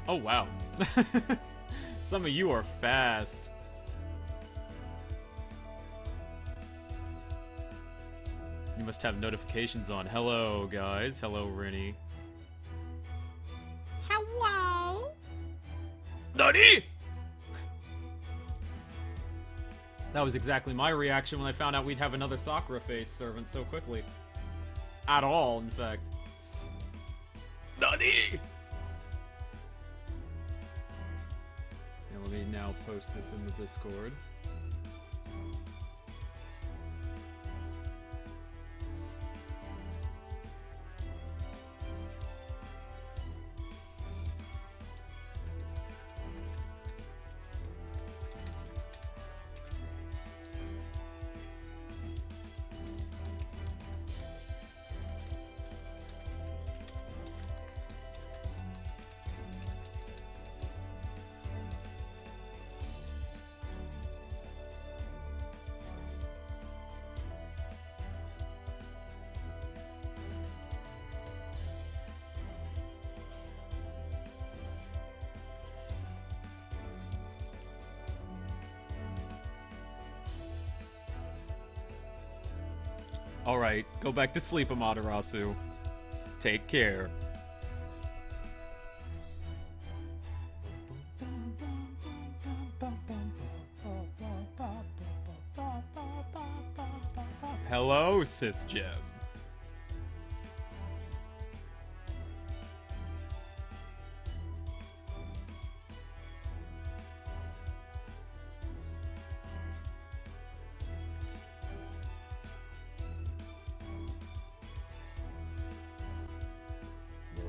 Oh, wow. Some of you are fast. You must have notifications on. Hello, guys. Hello, Rennie. Hello? Nani? That was exactly my reaction when I found out we'd have another Sakura face servant so quickly. At all, in fact. Nani? And let me now post this in the Discord. Alright, go back to sleep, Amaterasu. Take care. Hello, Sith Gem.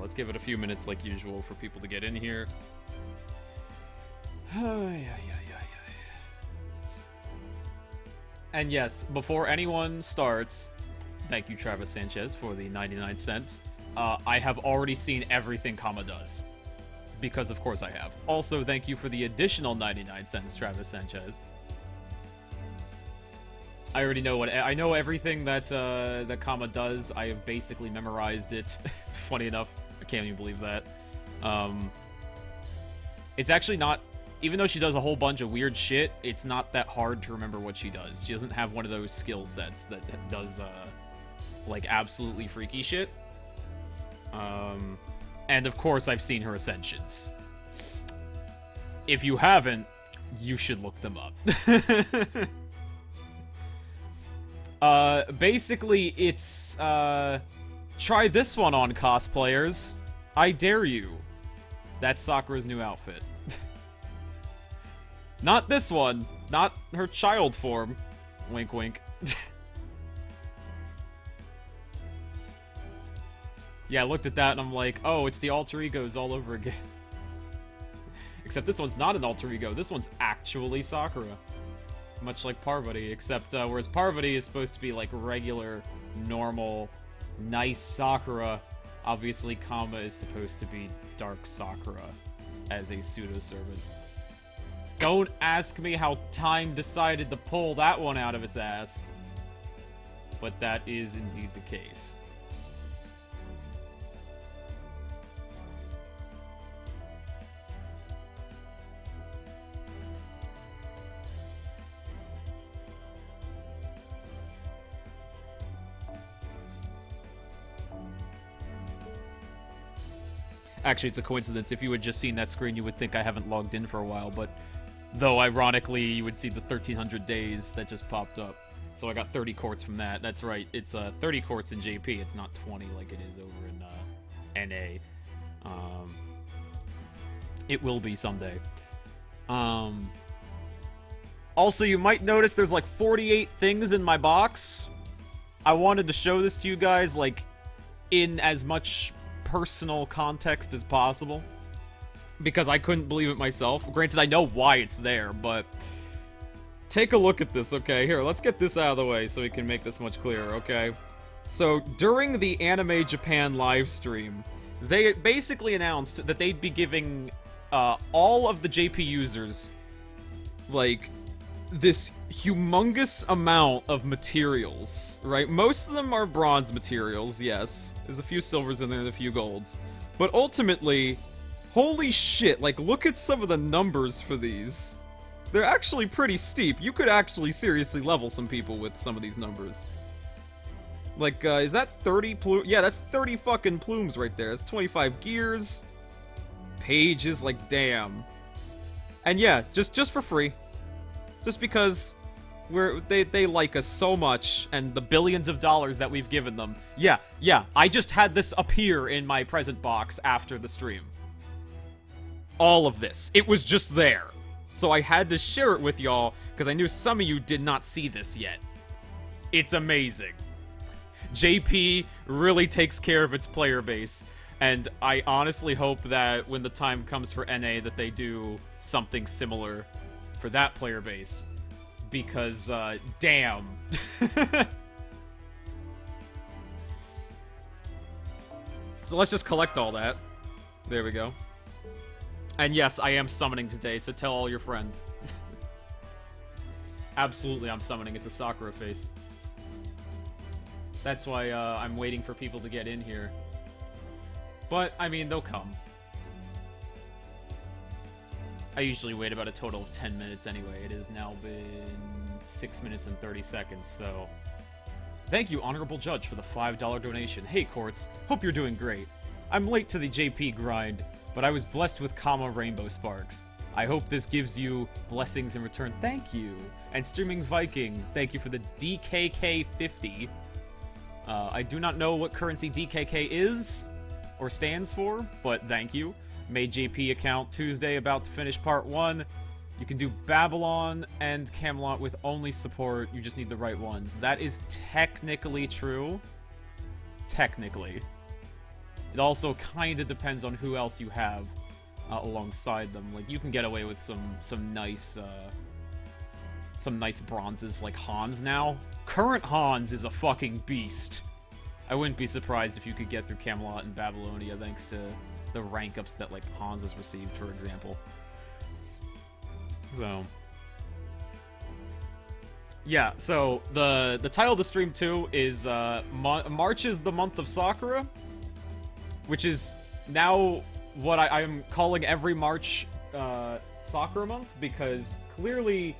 Let's give it a few minutes like usual for people to get in here. And yes, before anyone starts, thank you Travis Sanchez for the 99 cents. I have already seen everything Kama does. Because of course I have. Also, thank you for the additional 99 cents, Travis Sanchez. I already know I know everything that that Kama does. I have basically memorized it. Funny enough, I can't even believe that. It's actually not, even though she does a whole bunch of weird shit, it's not that hard to remember what she does. She doesn't have one of those skill sets that does like absolutely freaky shit. And of course I've seen her ascensions. If you haven't, you should look them up. Basically, it's, try this one on, cosplayers. I dare you. That's Sakura's new outfit. Not this one. Not her child form. Wink, wink. Yeah, I looked at that and I'm like, oh, it's the alter egos all over again. Except this one's not an alter ego. This one's actually Sakura. Much like Parvati, except whereas Parvati is supposed to be like regular, normal, nice Sakura, obviously Kama is supposed to be dark Sakura as a pseudo-servant. Don't ask me how time decided to pull that one out of its ass. But that is indeed the case. Actually, it's a coincidence. If you had just seen that screen, you would think I haven't logged in for a while, but though, ironically, you would see the 1300 days that just popped up. So I got 30 quartz from that. That's right. It's 30 quartz in JP. It's not 20 like it is over in NA. It will be someday. Also, you might notice there's like 48 things in my box. I wanted to show this to you guys, like, in as much personal context as possible, because I couldn't believe it myself. Granted, I know why it's there, but take a look at this, okay? Here, let's get this out of the way so we can make this much clearer, okay? So, during the Anime Japan livestream, they basically announced that they'd be giving all of the JP users, like, this humongous amount of materials, right? Most of them are bronze materials, yes. There's a few silvers in there and a few golds. But ultimately, Holy shit, like, look at some of the numbers for these. They're actually pretty steep. You could actually seriously level some people with some of these numbers. Like, is that 30 plumes? Yeah, that's 30 fucking plumes right there. That's 25 gears. Pages, like, damn. And yeah, just for free. Just because they like us so much, and the billions of dollars that we've given them. Yeah, I just had this appear in my present box after the stream. All of this. It was just there. So I had to share it with y'all, because I knew some of you did not see this yet. It's amazing. JP really takes care of its player base, and I honestly hope that when the time comes for NA that they do something similar for that player base. Because, damn. So let's just collect all that. There we go. And yes, I am summoning today, so tell all your friends. Absolutely, I'm summoning. It's a Sakura face. That's why I'm waiting for people to get in here. But, I mean, they'll come. I usually wait about a total of 10 minutes anyway. It has now been 6 minutes and 30 seconds, so... Thank you, Honorable Judge, for the $5 donation. Hey, Quartz. Hope you're doing great. I'm late to the JP grind, but I was blessed with comma rainbow sparks. I hope this gives you blessings in return. Thank you. And Streaming Viking, thank you for the DKK 50. I do not know what currency DKK is or stands for, but thank you. Made JP account Tuesday, about to finish part 1. You can do Babylon and Camelot with only support. You just need the right ones. That is technically true. Technically. It also kind of depends on who else you have alongside them. Like, you can get away with some nice bronzes like Hans now. Current Hans is a fucking beast. I wouldn't be surprised if you could get through Camelot and Babylonia thanks to the rank ups that like Hans has received, for example. So yeah, so the title of the stream too is March is the month of Sakura, which is now what I'm calling every March Sakura month, because clearly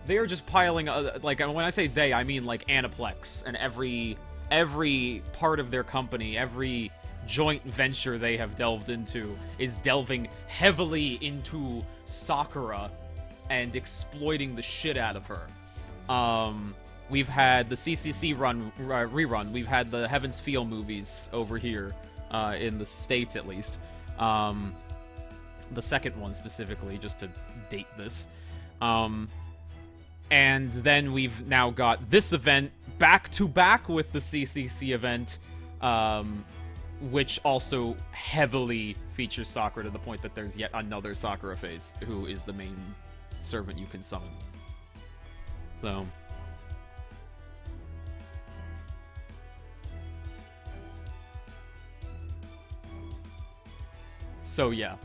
they are just piling like, when I say they, I mean like Aniplex and every part of their company, every joint venture they have delved into is delving heavily into Sakura and exploiting the shit out of her. We've had the CCC rerun. We've had the Heaven's Feel movies over here, in the States at least. The second one specifically, just to date this. And then we've now got this event back to back with the CCC event, which also heavily features Sakura to the point that there's yet another Sakura face who is the main servant you can summon. So yeah,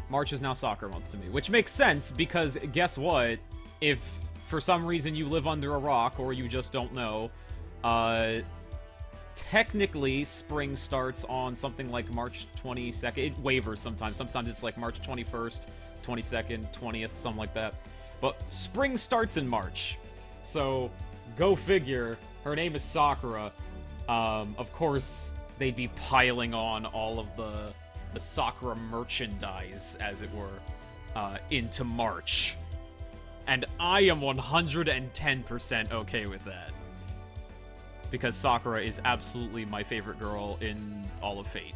March is now Sakura month to me, which makes sense because guess what? If for some reason you live under a rock or you just don't know, technically spring starts on something like March 22nd. It wavers sometimes. Sometimes it's like March 21st, 22nd, 20th, something like that. But spring starts in March. So go figure. Her name is Sakura. Of course, they'd be piling on all of the Sakura merchandise, as it were, into March. And I am 110% okay with that. Because Sakura is absolutely my favorite girl in all of Fate.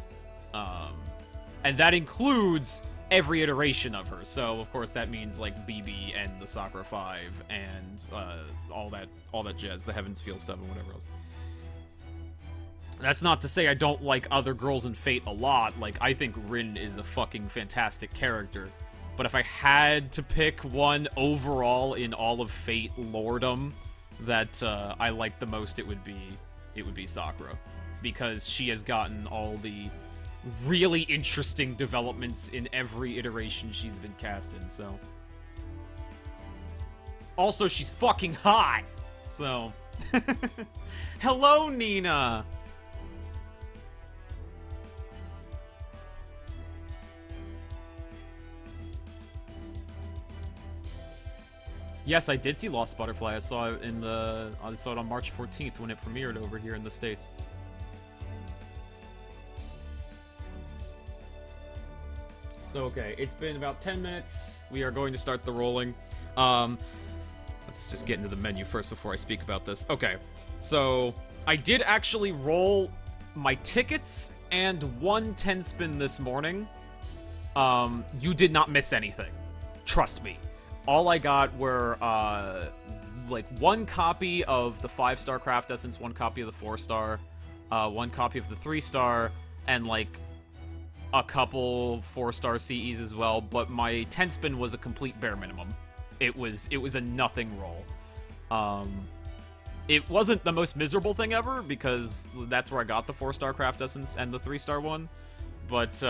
And that includes every iteration of her. So, of course, that means, like, BB and the Sakura 5 and all that jazz, the Heaven's Feel stuff and whatever else. That's not to say I don't like other girls in Fate a lot. Like, I think Rin is a fucking fantastic character. But if I had to pick one overall in all of Fate lordom that I like the most, it would be Sakura, because she has gotten all the really interesting developments in every iteration she's been cast in. So, also she's fucking hot. So, hello Nina. Yes, I did see Lost Butterfly. I saw it I saw it on March 14th when it premiered over here in the States. So, okay, it's been about 10 minutes. We are going to start the rolling. Let's just get into the menu first before I speak about this. Okay, so I did actually roll my tickets and 1 10-spin this morning. You did not miss anything. Trust me. All I got were, like, 1 copy of the 5-star Craft Essence, 1 copy of the 4-star, 1 copy of the 3-star, and, like, a couple 4-star CEs as well, but my 10-spin was a complete bare minimum. It was a nothing roll. It wasn't the most miserable thing ever, because that's where I got the 4-star Craft Essence and the 3-star one, but,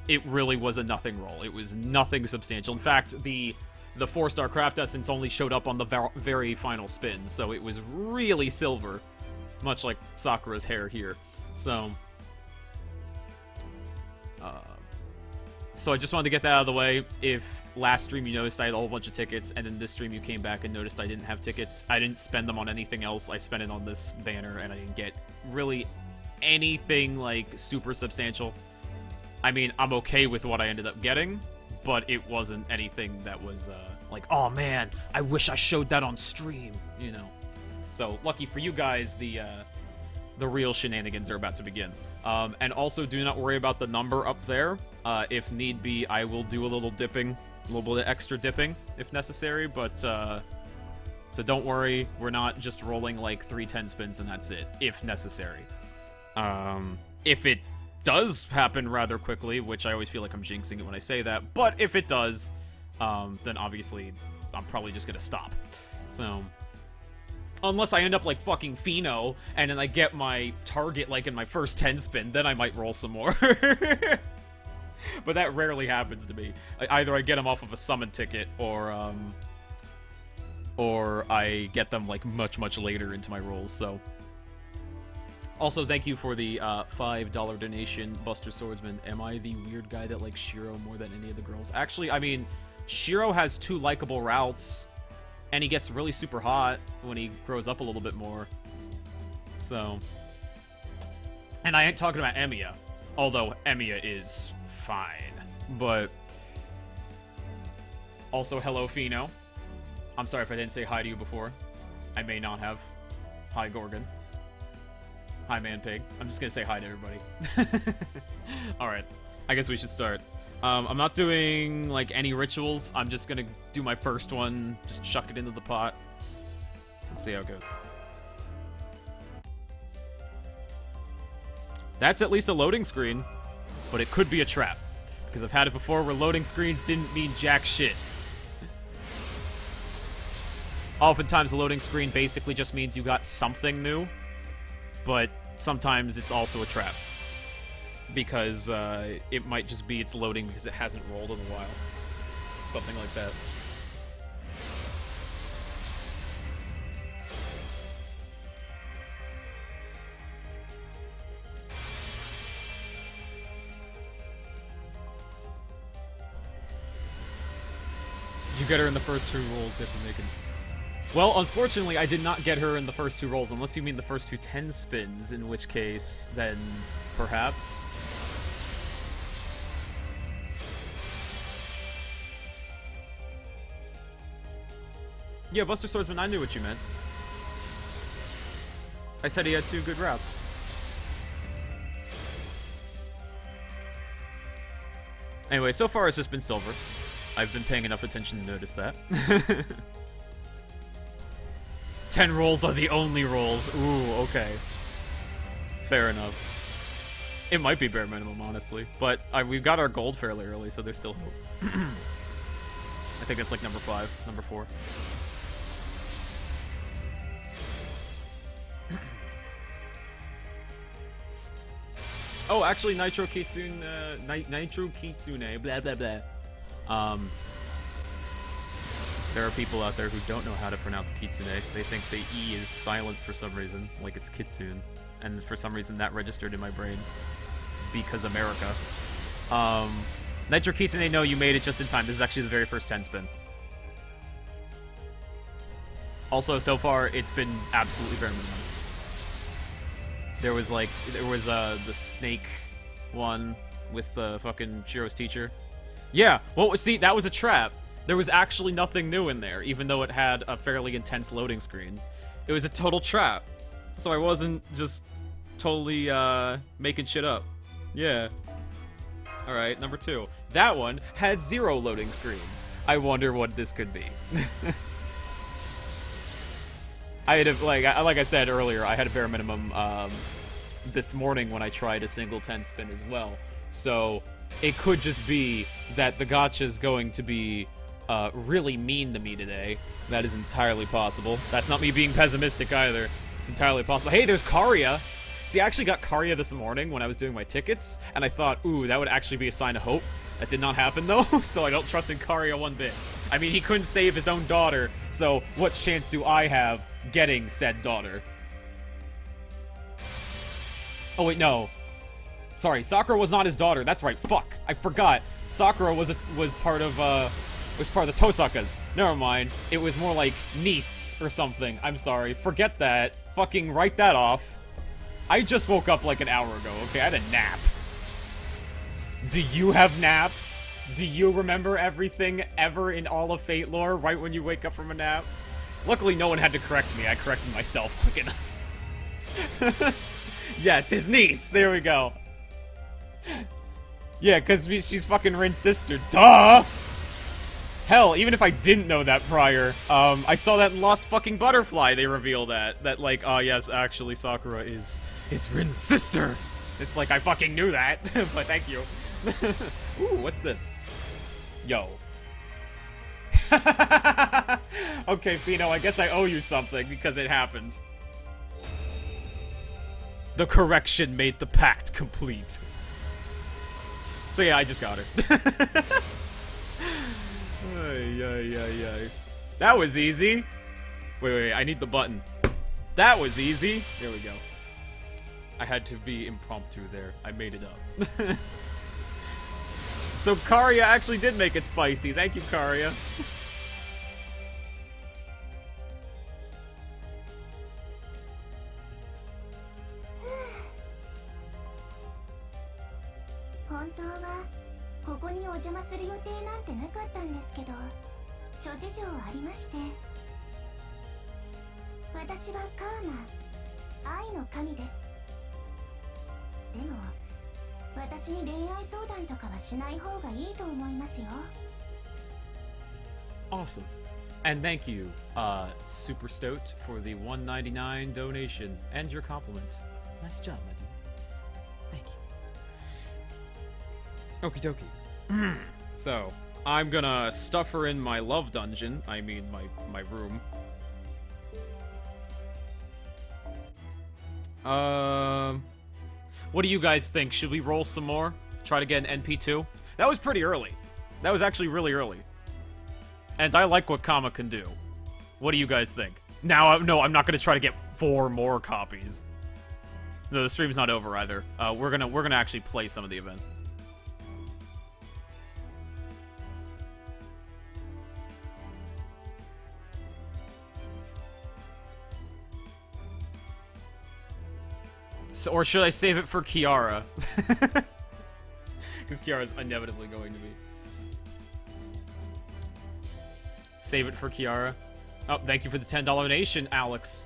it really was a nothing roll. It was nothing substantial. In fact, the 4-star Craft Essence only showed up on the very final spin, so it was really silver, much like Sakura's hair here. So I just wanted to get that out of the way. If last stream you noticed I had a whole bunch of tickets, and in this stream you came back and noticed I didn't have tickets, I didn't spend them on anything else. I spent it on this banner, and I didn't get really anything, like, super substantial. I mean, I'm okay with what I ended up getting, but it wasn't anything that was, like, oh man, I wish I showed that on stream, you know? So, lucky for you guys, the real shenanigans are about to begin. And also, do not worry about the number up there. If need be, I will do a little dipping, a little bit of extra dipping, if necessary, but, so don't worry, we're not just rolling, like, 3 10-spins and that's it, if necessary. If it does happen rather quickly, which I always feel like I'm jinxing it when I say that, but if it does, then obviously I'm probably just gonna stop. So, unless I end up like fucking Pheno, and then I get my target like in my first 10 spin, then I might roll some more. But that rarely happens to me. Either I get them off of a summon ticket, or I get them like much later into my rolls, so. Also, thank you for the $5 donation, Buster Swordsman. Am I the weird guy that likes Shiro more than any of the girls? Actually, I mean, Shiro has 2 likable routes, and he gets really super hot when he grows up a little bit more. So. And I ain't talking about Emiya, although Emiya is fine. But. Also, hello, Pheno. I'm sorry if I didn't say hi to you before. I may not have. Hi, Gorgon. Hi, Man Pig. I'm just gonna say hi to everybody. Alright, I guess we should start. I'm not doing, like, any rituals. I'm just gonna do my first one, just chuck it into the pot. Let's see how it goes. That's at least a loading screen, but it could be a trap, because I've had it before where loading screens didn't mean jack shit. Oftentimes, a loading screen basically just means you got something new, but sometimes it's also a trap, because it might just be it's loading because it hasn't rolled in a while. Something like that. Did you get her in the first 2 rolls? You have to make it. Well, unfortunately, I did not get her in the first 2 rolls, unless you mean the first 2 10 spins, in which case, then perhaps. Yeah, Buster Swordsman, I knew what you meant. I said he had 2 good routes. Anyway, so far it's just been silver. I've been paying enough attention to notice that. 10 rolls are the only rolls. Ooh, okay. Fair enough. It might be bare minimum, honestly. But we've got our gold fairly early, so there's still hope. I think it's like number 5, number 4. Oh, actually, Nitro Kitsune, Nitro Kitsune, blah, blah, blah. There are people out there who don't know how to pronounce Kitsune. They think the E is silent for some reason, like it's Kitsune. And for some reason that registered in my brain. Because America. Nitro Kitsune, no, you made it just in time. This is actually the very first 10 spin. Also, so far, it's been absolutely bare minimum. There was the snake one with the fucking Shiro's teacher. Yeah, well, see, that was a trap. There was actually nothing new in there, even though it had a fairly intense loading screen. It was a total trap. So I wasn't just totally, making shit up. Yeah. Alright, number 2. That one had 0 loading screen. I wonder what this could be. I had, like I said earlier, I had a bare minimum, this morning when I tried a single 10 spin as well. So, it could just be that the gacha's going to be, really mean to me today. That is entirely possible. That's not me being pessimistic either. It's entirely possible. Hey, there's Karia! See, I actually got Karia this morning when I was doing my tickets, and I thought, ooh, that would actually be a sign of hope. That did not happen, though, so I don't trust in Karia one bit. I mean, he couldn't save his own daughter, so what chance do I have getting said daughter? Oh, wait, no. Sorry, Sakura was not his daughter. That's right, fuck. I forgot. Sakura was part of the Tosakas. Never mind. It was more like niece or something. I'm sorry. Forget that. Fucking write that off. I just woke up like an hour ago, okay? I had a nap. Do you have naps? Do you remember everything ever in all of Fate lore right when you wake up from a nap? Luckily, no one had to correct me. I corrected myself quick enough. Yes, his niece. There we go. Yeah, because she's fucking Rin's sister. Duh! Hell, even if I didn't know that prior, I saw that in Lost Fucking Butterfly, they reveal that. That, like, yes, actually, Sakura is Rin's sister. It's like, I fucking knew that, but thank you. Ooh, what's this? Yo. Okay, Fino, I guess I owe you something, because it happened. The correction made the pact complete. So yeah, I just got her. Ay. That was easy. Wait, I need the button. That was easy. There we go. I had to be impromptu there. I made it up. So Karia actually did make it spicy. Thank you, Karia. Awesome. And thank you, Super Stoat, for the $1.99 donation and your compliment. Nice job, my dude. Thank you. Okie dokie. So, I'm gonna stuff her in my love dungeon. I mean, my room. What do you guys think? Should we roll some more? Try to get an NP2? That was pretty early. That was actually really early. And I like what Kama can do. What do you guys think? Now, no, I'm not gonna try to get 4 more copies. No, the stream's not over either. We're gonna actually play some of the event. So, or should I save it for Kiara? Because Kiara's inevitably going to be. Save it for Kiara. Oh, thank you for the $10 donation, Alex.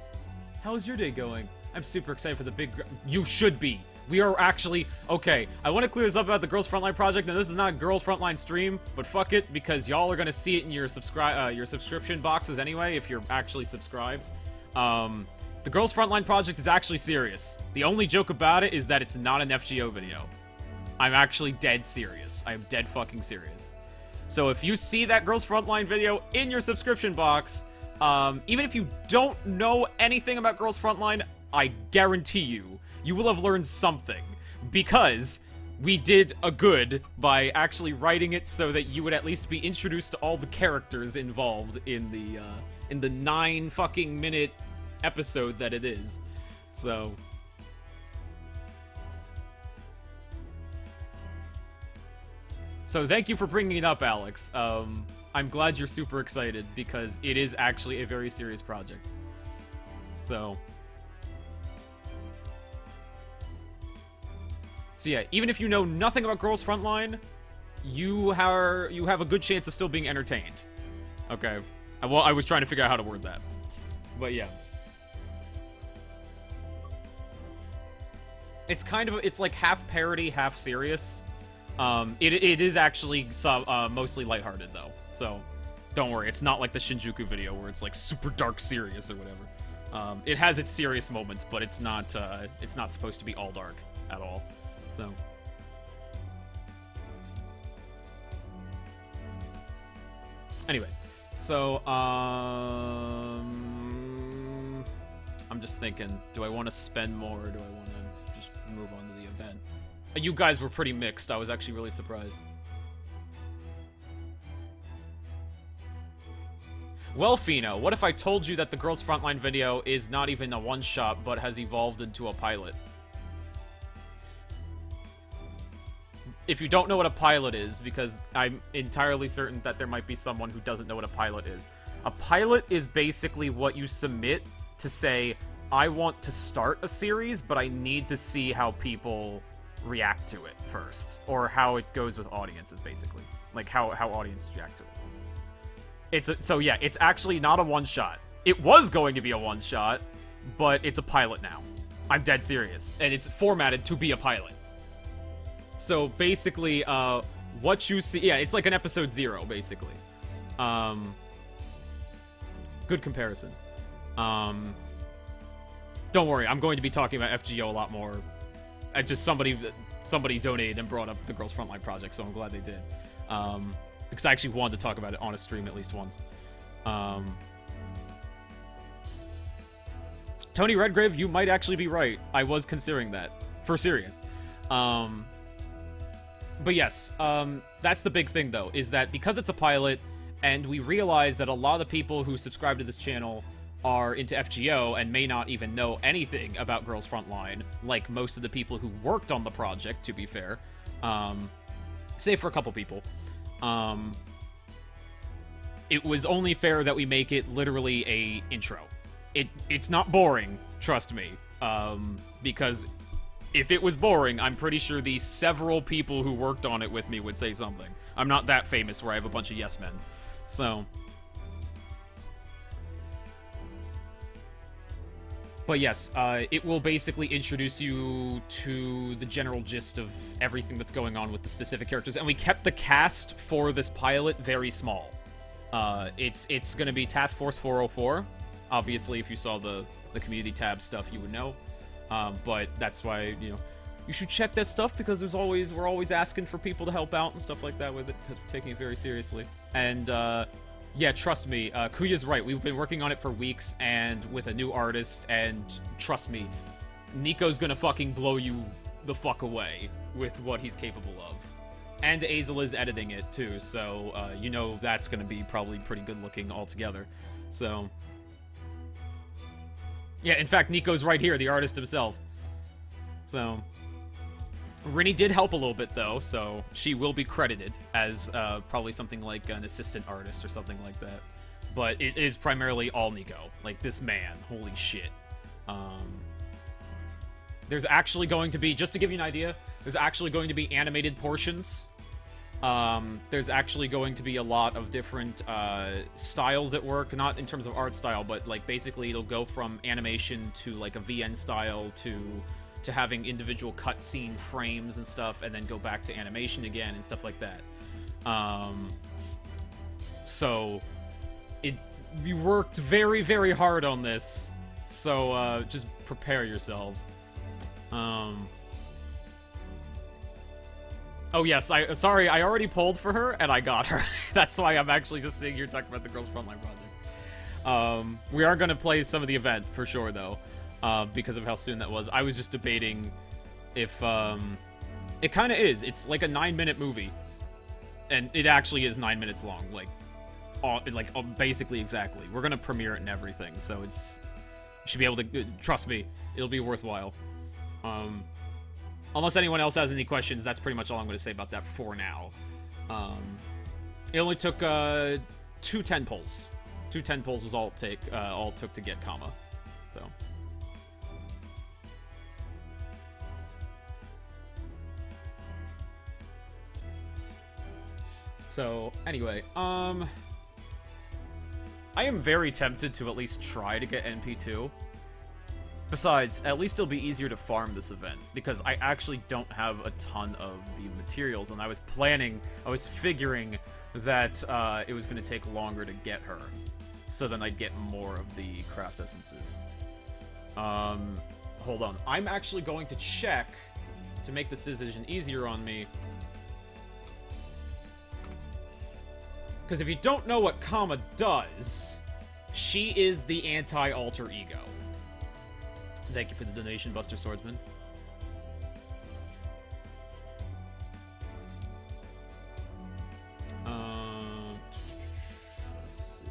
How's your day going? I'm super excited for the big... You should be. We are actually... Okay, I want to clear this up about the Girls Frontline project. Now, this is not a Girls Frontline stream, but fuck it, because y'all are going to see it in your subscription boxes anyway, if you're actually subscribed. The Girls Frontline project is actually serious. The only joke about it is that it's not an FGO video. I'm actually dead serious. I am dead fucking serious. So if you see that Girls Frontline video in your subscription box, even if you don't know anything about Girls Frontline, I guarantee you will have learned something. Because we did a good by actually writing it so that you would at least be introduced to all the characters involved in the 9 fucking minute episode that it is. So thank you for bringing it up, Alex. I'm glad you're super excited, because it is actually a very serious project. So yeah, even if you know nothing about Girls Frontline, you have a good chance of still being entertained. Okay. Well, I was trying to figure out how to word that. But yeah. It's like half parody, half serious. It is actually mostly lighthearted though. So don't worry, it's not like the Shinjuku video where it's like super dark serious or whatever. It has its serious moments, but it's not supposed to be all dark at all. So anyway, so I'm just thinking, do I want to spend more or do I want to just move on to the event? You guys were pretty mixed. I was actually really surprised. Well, Fino, what if I told you that the Girls Frontline video is not even a one-shot, but has evolved into a pilot? If you don't know what a pilot is, because I'm entirely certain that there might be someone who doesn't know what a pilot is. A pilot is basically what you submit to say, I want to start a series, but I need to see how people react to it first. Or how it goes with audiences, basically. Like, how audiences react to it. So yeah, it's actually not a one-shot. It was going to be a one-shot, but it's a pilot now. I'm dead serious. And it's formatted to be a pilot. So basically, what you see... Yeah, it's like an episode 0, basically. Good comparison. Don't worry, I'm going to be talking about FGO a lot more. Somebody donated and brought up the Girls Frontline project, so I'm glad they did. Because I actually wanted to talk about it on a stream at least once. Tony Redgrave, you might actually be right. I was considering that. For serious. But yes, that's the big thing, though, is that because it's a pilot, and we realize that a lot of the people who subscribe to this channel are into FGO and may not even know anything about Girls Frontline, like most of the people who worked on the project, to be fair, save for a couple people. It was only fair that we make it literally a intro. It's not boring, trust me, because if it was boring, I'm pretty sure the several people who worked on it with me would say something. I'm not that famous where I have a bunch of yes men. So. But yes, it will basically introduce you to the general gist of everything that's going on with the specific characters. And we kept the cast for this pilot very small. It's going to be Task Force 404. Obviously, if you saw the community tab stuff, you would know. But that's why, you know, you should check that stuff because we're always asking for people to help out and stuff like that with it because we're taking it very seriously. And, yeah, trust me, Kuya's right. We've been working on it for weeks and with a new artist, and trust me, Nico's gonna fucking blow you the fuck away with what he's capable of. And Azel is editing it, too, so, you know that's gonna be probably pretty good looking altogether. So, yeah, in fact, Nico's right here, the artist himself. So, Rinny did help a little bit, though, so she will be credited as probably something like an assistant artist or something like that. But it is primarily all Nico. Like, this man. Holy shit. There's actually going to be, just to give you an idea, there's actually going to be animated portions. There's actually going to be a lot of different styles at work, not in terms of art style, but, like, basically it'll go from animation to, like, a VN style to having individual cutscene frames and stuff, and then go back to animation again and stuff like that. So, we worked very, very hard on this. So, just prepare yourselves. Oh yes, sorry, I already polled for her, and I got her. That's why I'm actually just sitting here talking about the Girls Frontline project. We are gonna play some of the event, for sure, though. Because of how soon that was. I was just debating if, it kind of is. It's like a 9-minute movie. And it actually is 9 minutes long. Basically exactly. We're gonna premiere it and everything, so you should be able to, trust me, it'll be worthwhile. Unless anyone else has any questions, that's pretty much all I'm gonna say about that for now. It only took, 2 10 pulls. 2 10 pulls was all it took to get Kama. So. So, anyway, I am very tempted to at least try to get NP2. Besides, at least it'll be easier to farm this event, because I actually don't have a ton of the materials, and I was figuring that it was going to take longer to get her, so then I'd get more of the craft essences. Hold on. I'm actually going to check, to make this decision easier on me, because if you don't know what Kama does, she is the anti-alter ego. Thank you for the donation, Buster Swordsman. Let's see.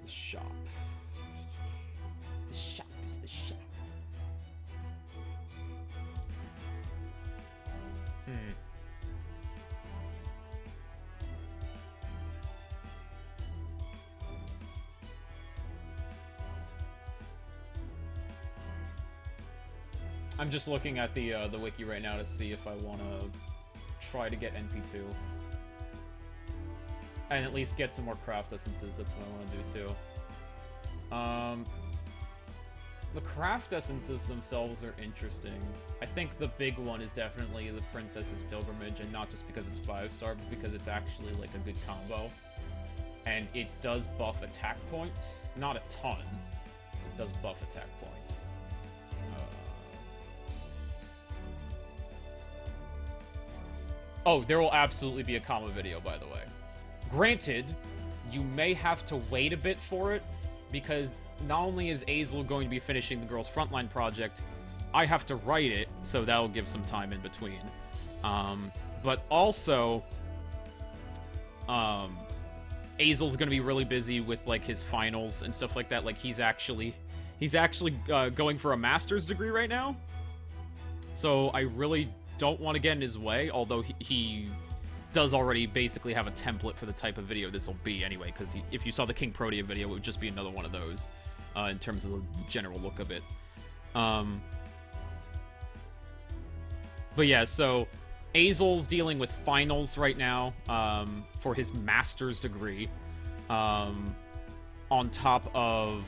The shop. The shop is the shop. I'm just looking at the wiki right now to see if I want to try to get NP2. And at least get some more craft essences, that's what I want to do too. The craft essences themselves are interesting. I think the big one is definitely the Princess's Pilgrimage, and not just because it's 5-star, but because it's actually like a good combo. And it does buff attack points. Not a ton. It does buff attack points. Oh, there will absolutely be a Kama video, by the way. Granted, you may have to wait a bit for it, because not only is Azel going to be finishing the Girls Frontline project, I have to write it, so that'll give some time in between. But also, Azel's gonna be really busy with, like, his finals and stuff like that. Like, he's actually going for a master's degree right now. So I really don't want to get in his way, although he does already basically have a template for the type of video this will be anyway, because if you saw the King Protea video, it would just be another one of those, in terms of the general look of it. But yeah, so Azel's dealing with finals right now, for his master's degree, on top of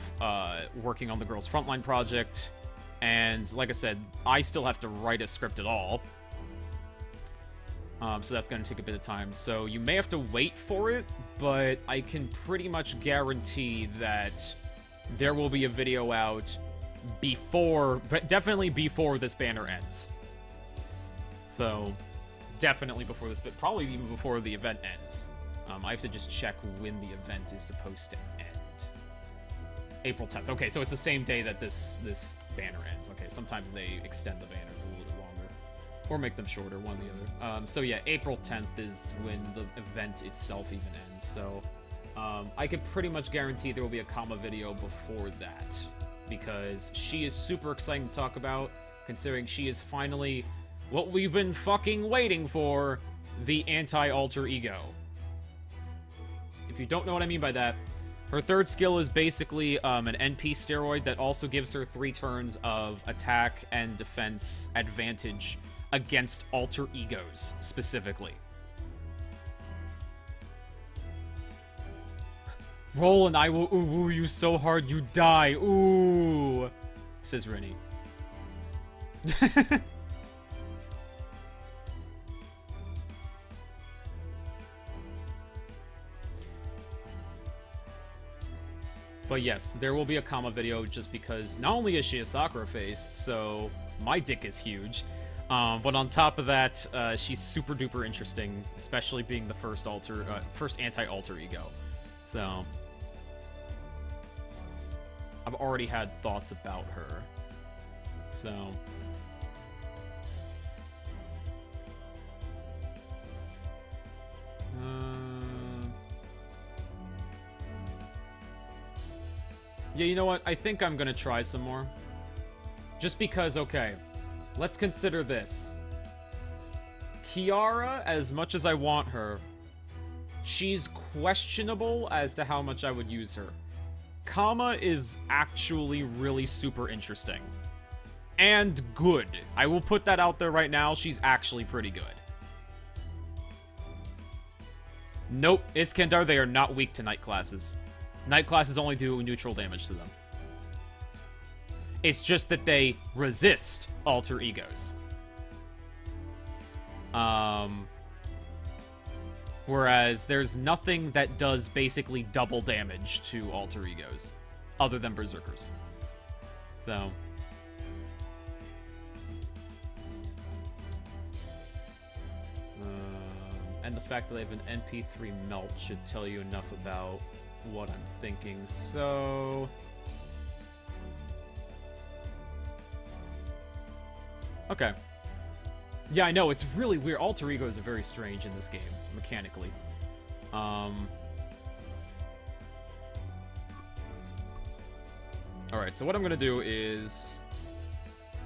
working on the Girls Frontline project, and like I said, I still have to write a script at all. So that's going to take a bit of time. So you may have to wait for it, but I can pretty much guarantee that there will be a video out before, but definitely before this banner ends. So definitely before this, but probably even before the event ends. I have to just check when the event is supposed to end. April 10th. Okay, so it's the same day that this banner ends. Okay, sometimes they extend the banners a little bit longer. Or make them shorter, one or the other. So yeah, April 10th is when the event itself even ends. So I could pretty much guarantee there will be a Kama video before that. Because she is super exciting to talk about, considering she is finally what we've been fucking waiting for, the anti-alter ego. If you don't know what I mean by that, her third skill is basically an NP steroid that also gives her 3 turns of attack and defense advantage against alter egos, specifically. Roll and I will ooh you so hard you die. Ooh, says Rennie. But yes, there will be a Kama video just because not only is she a Sakura face, so my dick is huge, but on top of that, she's super duper interesting, especially being the first anti-alter ego. So I've already had thoughts about her. So yeah, you know what? I think I'm gonna try some more. Just because, okay, let's consider this. Kiara, as much as I want her, she's questionable as to how much I would use her. Kama is actually really super interesting. And good. I will put that out there right now. She's actually pretty good. Nope, Iskandar, they are not weak to night classes. Night classes only do neutral damage to them. It's just that they resist alter egos. Whereas there's nothing that does basically double damage to alter egos, other than berserkers. So... and the fact that I have an NP3 melt should tell you enough about what I'm thinking, so... Okay. Yeah, I know, it's really weird. Alter egos are very strange in this game, mechanically. Alright, so what I'm gonna do is...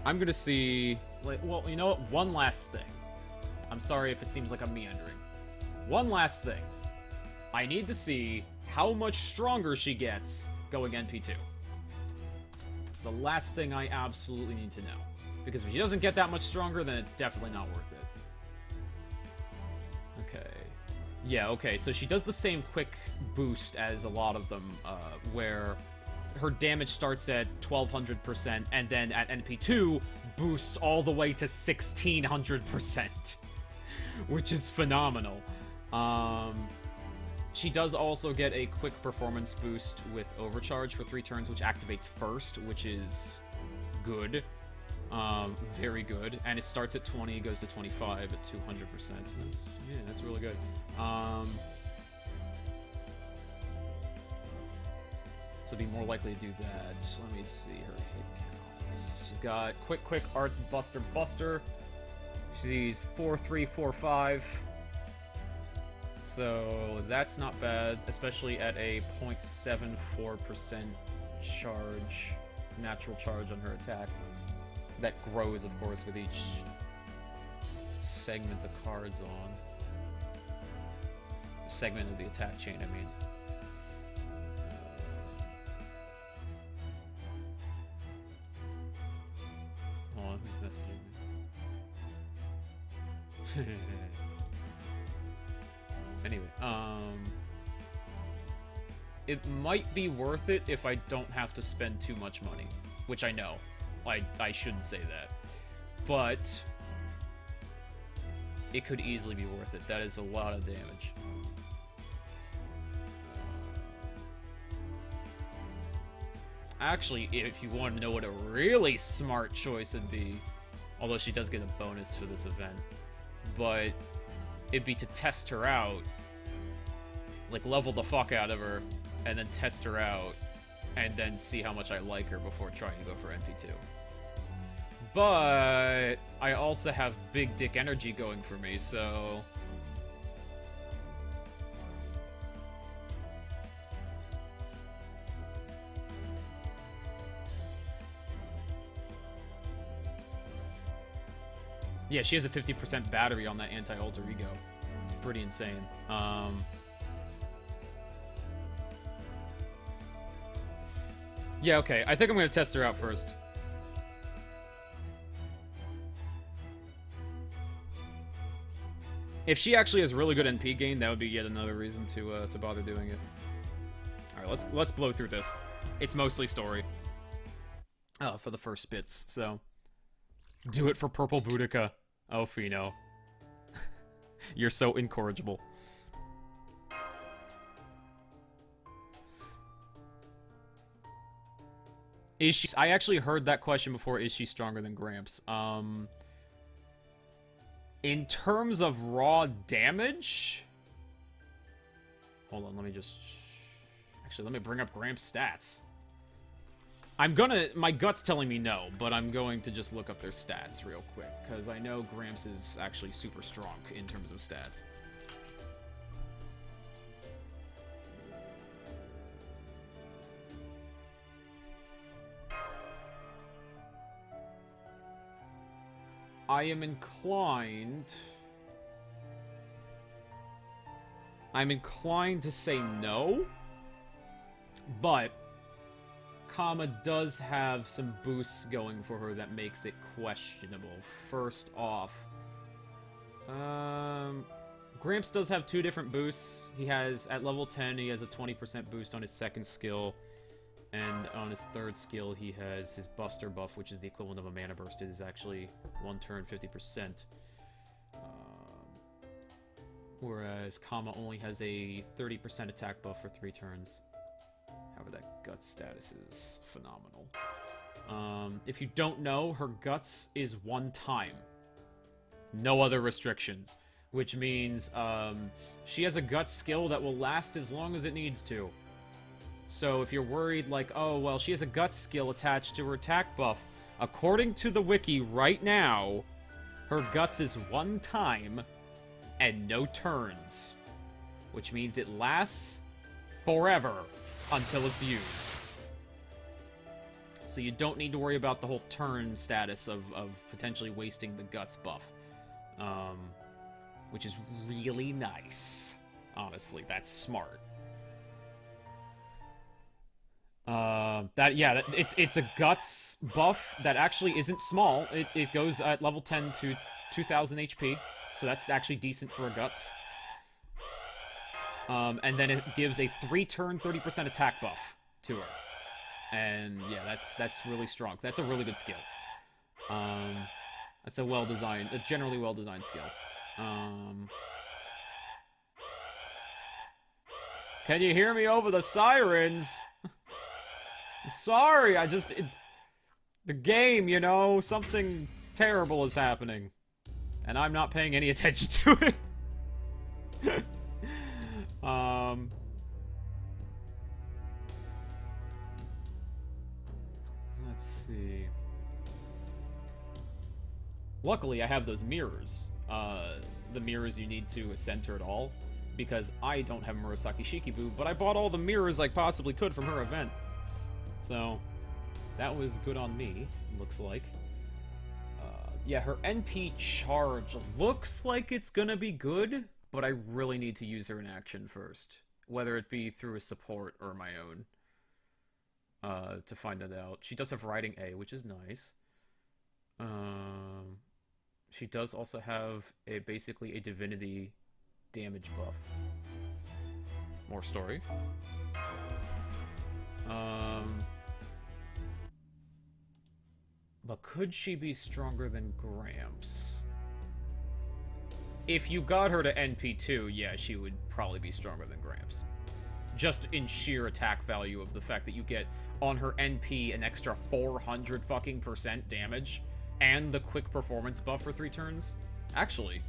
I'm gonna see... well, you know what? One last thing. I'm sorry if it seems like I'm meandering. One last thing. I need to see how much stronger she gets going NP2. It's the last thing I absolutely need to know. Because if she doesn't get that much stronger, then it's definitely not worth it. Okay. Yeah, okay, so she does the same quick boost as a lot of them, where her damage starts at 1200%, and then at NP2, boosts all the way to 1600%. Which is phenomenal. She does also get a quick performance boost with Overcharge for 3 turns, which activates first, which is good. Very good. And it starts at 20, goes to 25 at 200%. So that's really good. So be more likely to do that. Let me see her hit counts. She's got Quick, Arts, Buster. She's 4-3, 4-5. So that's not bad, especially at a 0.74% charge, natural charge on her attack. That grows, of course, with each segment the card's on. Segment of the attack chain, I mean. Hold on, who's messaging me? Anyway, it might be worth it if I don't have to spend too much money, which I know. I shouldn't say that. But it could easily be worth it. That is a lot of damage. Actually, if you want to know what a really smart choice would be, although she does get a bonus for this event, but it'd be to test her out, like level the fuck out of her, and then test her out, and then see how much I like her before trying to go for NP2. But I also have big dick energy going for me, so... Yeah, she has a 50% battery on that anti-alter ego. It's pretty insane. Yeah, okay. I think I'm going to test her out first. If she actually has really good NP gain, that would be yet another reason to bother doing it. All right, let's blow through this. It's mostly story. For the first bits, so... Do it for Purple Boudica. Oh, Fino. You're so incorrigible. Is she... I actually heard that question before, is she stronger than Gramps? In terms of raw damage... Hold on, let me just... Actually, let me bring up Gramps' stats. I'm gonna... My gut's telling me no, but I'm going to just look up their stats real quick, because I know Gramps is actually super strong in terms of stats. I am inclined... I'm inclined to say no, but Kama does have some boosts going for her that makes it questionable. First off, Gramps does have 2 different boosts. He has, at level 10, he has a 20% boost on his second skill, and on his third skill, he has his Buster buff, which is the equivalent of a Mana Burst. It is actually 1 turn, 50%. Whereas Kama only has a 30% attack buff for 3 turns. However, that Guts status is phenomenal. If you don't know, her Guts is 1 time. No other restrictions. Which means she has a Guts skill that will last as long as it needs to. So if you're worried, like, oh, well, she has a Guts skill attached to her attack buff, according to the wiki right now, her Guts is 1 time and no turns, which means it lasts forever until it's used. So you don't need to worry about the whole turn status of potentially wasting the Guts buff, which is really nice. Honestly, that's smart. It's a Guts buff that actually isn't small. It goes at level 10 to 2000 HP. So that's actually decent for a Guts. And then it gives a 3-turn, 30% attack buff to her. And yeah, that's really strong. That's a really good skill. That's a generally well-designed skill. Can you hear me over the sirens? I'm sorry, it's the game, you know, something terrible is happening. And I'm not paying any attention to it. Let's see. Luckily, I have those mirrors. The mirrors you need to ascend her at all. Because I don't have Murasaki Shikibu, but I bought all the mirrors I possibly could from her event. So, that was good on me, looks like. Yeah, her NP charge looks like it's gonna be good, but I really need to use her in action first. Whether it be through a support or my own. To find that out. She does have Riding A, which is nice. She does also have basically a Divinity damage buff. More story. But could she be stronger than Gramps? If you got her to NP2, yeah, she would probably be stronger than Gramps. Just in sheer attack value of the fact that you get on her NP an extra 400 fucking % damage and the quick performance buff for 3 turns. Actually,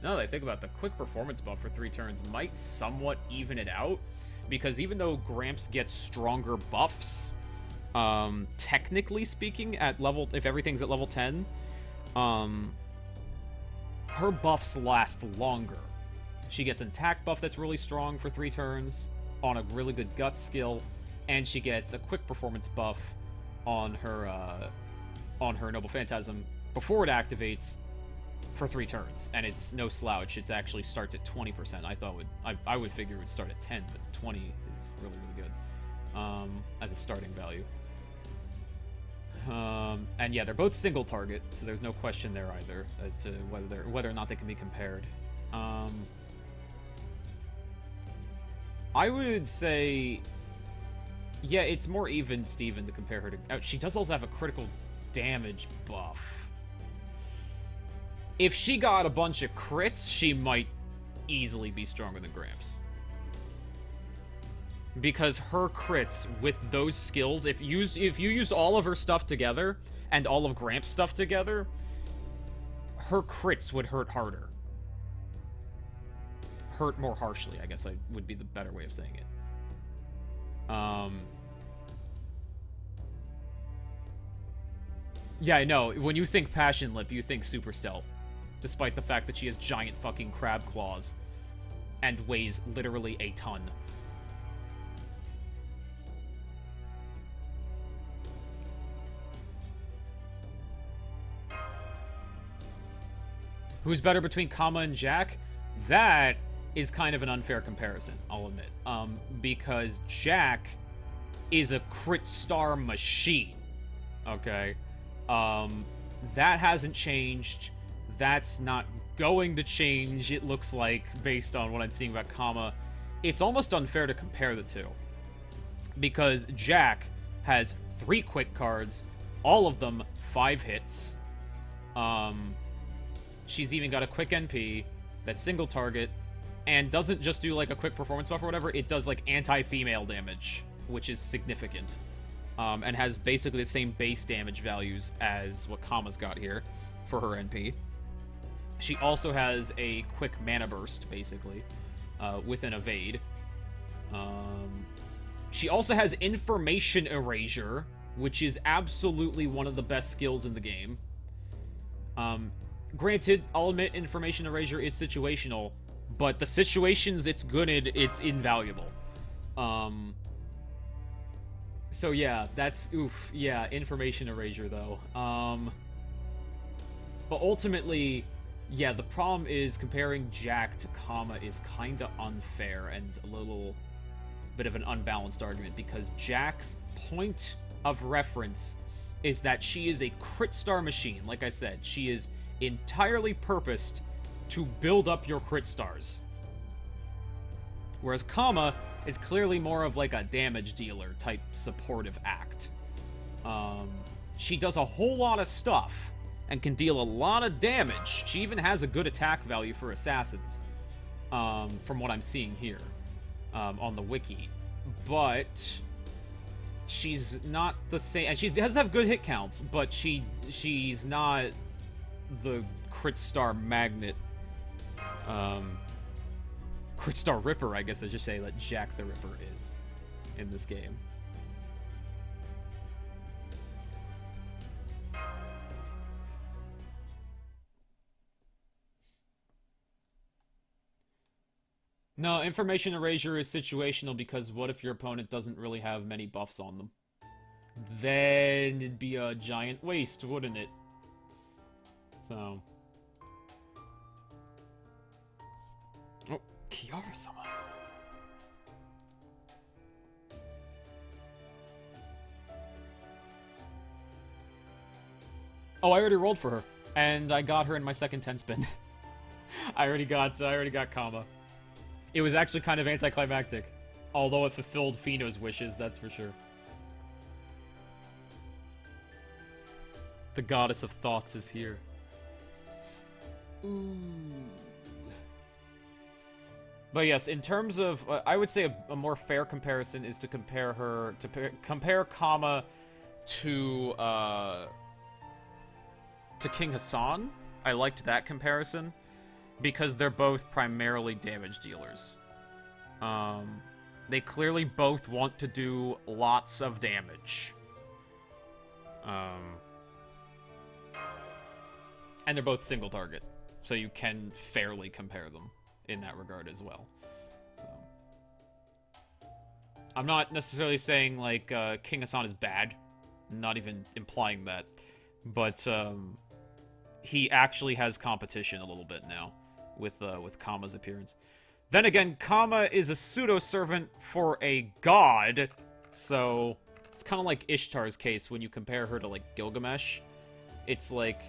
now that I think about it, the quick performance buff for 3 turns might somewhat even it out, because even though Gramps gets stronger buffs, technically speaking, if everything's at level 10, her buffs last longer. She gets an attack buff that's really strong for 3 turns on a really good Guts skill, and she gets a quick performance buff on her Noble Phantasm before it activates for 3 turns, and it's no slouch. It actually starts at 20%. I would figure it would start at 10, but 20 is really, really good as a starting value. And yeah, they're both single target, so there's no question there either as to whether or not they can be compared. I would say, yeah, it's more even, Steven, to compare her to. She does also have a critical damage buff. If she got a bunch of crits, she might easily be stronger than Gramps. Because her crits with those skills, if you used all of her stuff together and all of Gramps' stuff together, her crits would hurt harder. Hurt more harshly, I guess would be the better way of saying it. Yeah, I know. When you think Passion Lip, you think super stealth. Despite the fact that she has giant fucking crab claws and weighs literally a ton. Who's better between Kama and Jack? That is kind of an unfair comparison, I'll admit. Because Jack is a crit star machine. Okay? That hasn't changed. That's not going to change, it looks like, based on what I'm seeing about Kama. It's almost unfair to compare the two. Because Jack has 3 quick cards, all of them 5 hits. She's even got a quick NP that's single target, and doesn't just do like a quick performance buff or whatever, it does like anti-female damage, which is significant. And has basically the same base damage values as what Kama's got here for her NP. She also has a quick mana burst, basically, with an evade. She also has information erasure, which is absolutely one of the best skills in the game. Granted, I'll admit information erasure is situational, but the situations it's good in, it's invaluable. So yeah, that's, oof, yeah, information erasure, though. But ultimately, yeah, the problem is comparing Jack to Kama is kinda unfair and a little bit of an unbalanced argument, because Jack's point of reference is that she is a crit star machine. Like I said, she is entirely purposed to build up your crit stars. Whereas Kama is clearly more of like a damage dealer type supportive act. She does a whole lot of stuff and can deal a lot of damage. She even has a good attack value for assassins, from what I'm seeing here on the wiki. But she's not the same, and she does have good hit counts, but she's not the crit star magnet, crit star ripper, I guess I should say, that Jack the Ripper is in this game. No, information erasure is situational, because what if your opponent doesn't really have many buffs on them? Then it'd be a giant waste, wouldn't it? So. Oh, Kiara-sama. Oh, I already rolled for her, and I got her in my second 10 spin. I already got Kama. It was actually kind of anticlimactic, although it fulfilled Fino's wishes, that's for sure. The goddess of thoughts is here. Ooh. But yes, in terms of, I would say a more fair comparison is to compare her, compare Kama to King Hassan. I liked that comparison, because they're both primarily damage dealers. They clearly both want to do lots of damage. And they're both single target, so you can fairly compare them in that regard as well. So. I'm not necessarily saying, like, King Hassan is bad. I'm not even implying that. But, he actually has competition a little bit now with Kama's appearance. Then again, Kama is a pseudo-servant for a god, so it's kind of like Ishtar's case when you compare her to, like, Gilgamesh. It's like,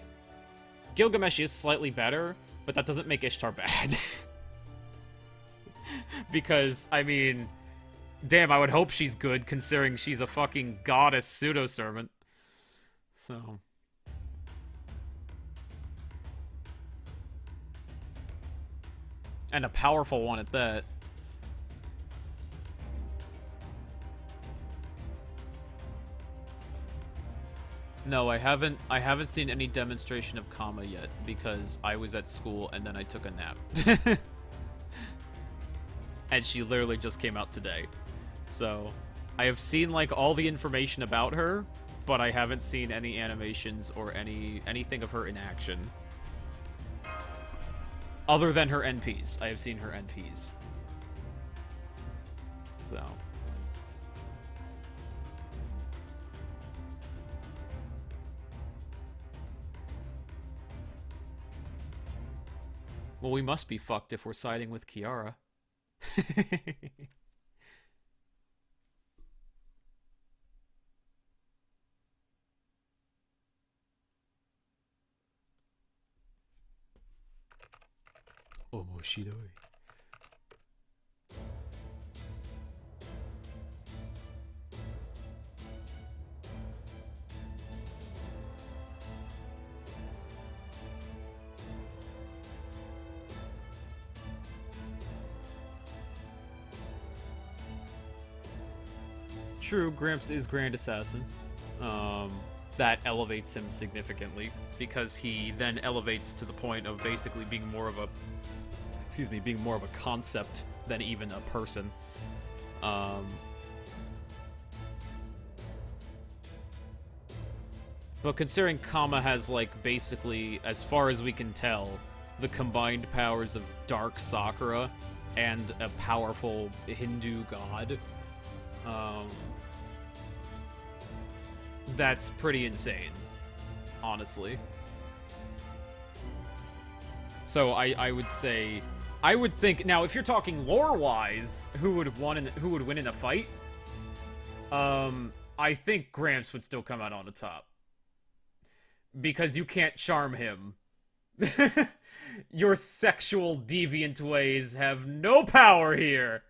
Gilgamesh is slightly better, but that doesn't make Ishtar bad. Because, I mean, damn, I would hope she's good, considering she's a fucking goddess pseudo-servant. So. And a powerful one at that. No, I haven't seen any demonstration of Kama yet, because I was at school and then I took a nap. And she literally just came out today. So, I have seen, like, all the information about her, but I haven't seen any animations or anything of her in action. Other than her NPs. I have seen her NPs. So. Well, we must be fucked if we're siding with Kiara. Omoshiroi. True, Gramps is Grand Assassin. That elevates him significantly because he then elevates to the point of basically being more of a, being more of a concept than even a person. But considering Kama has, like, basically, as far as we can tell, the combined powers of Dark Sakura and a powerful Hindu god, that's pretty insane, honestly. So I would say, I would think, now if you're talking lore-wise, who would win in a fight? I think Gramps would still come out on the top. Because you can't charm him. Your sexual deviant ways have no power here.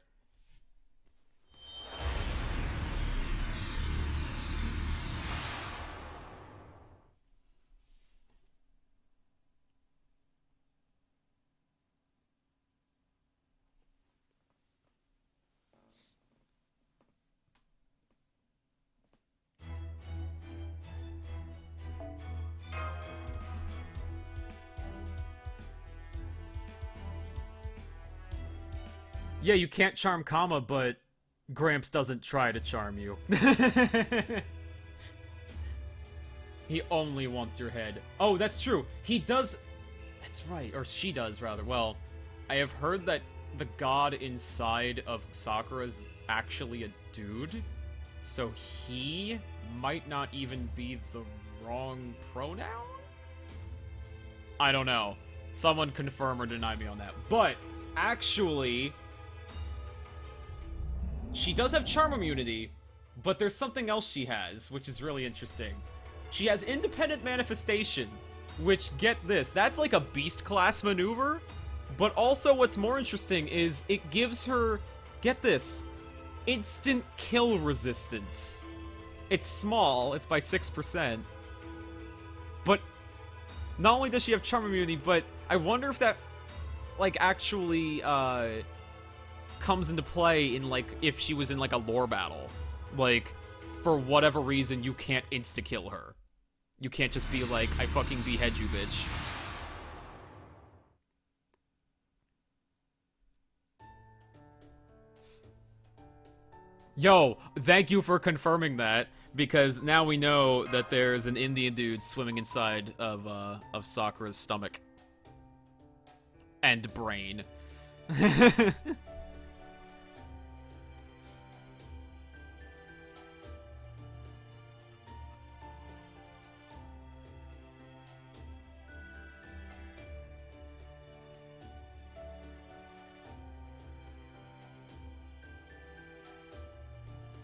Yeah, you can't charm Kama, but Gramps doesn't try to charm you. He only wants your head. Oh, that's true. He does... That's right. Or she does, rather. Well, I have heard that the god inside of Sakura is actually a dude. So he might not even be the wrong pronoun? I don't know. Someone confirm or deny me on that. But, actually... She does have charm immunity, but there's something else she has, which is really interesting. She has independent manifestation, which, get this, that's like a beast class maneuver, but also what's more interesting is it gives her, get this, instant kill resistance. It's small, it's by 6%, but not only does she have charm immunity, but I wonder if that, like, actually, comes into play in, like, if she was in, like, a lore battle. Like, for whatever reason, you can't insta-kill her. You can't just be like, I fucking behead you, bitch. Yo, thank you for confirming that, because now we know that there's an Indian dude swimming inside of Sakura's stomach. And brain.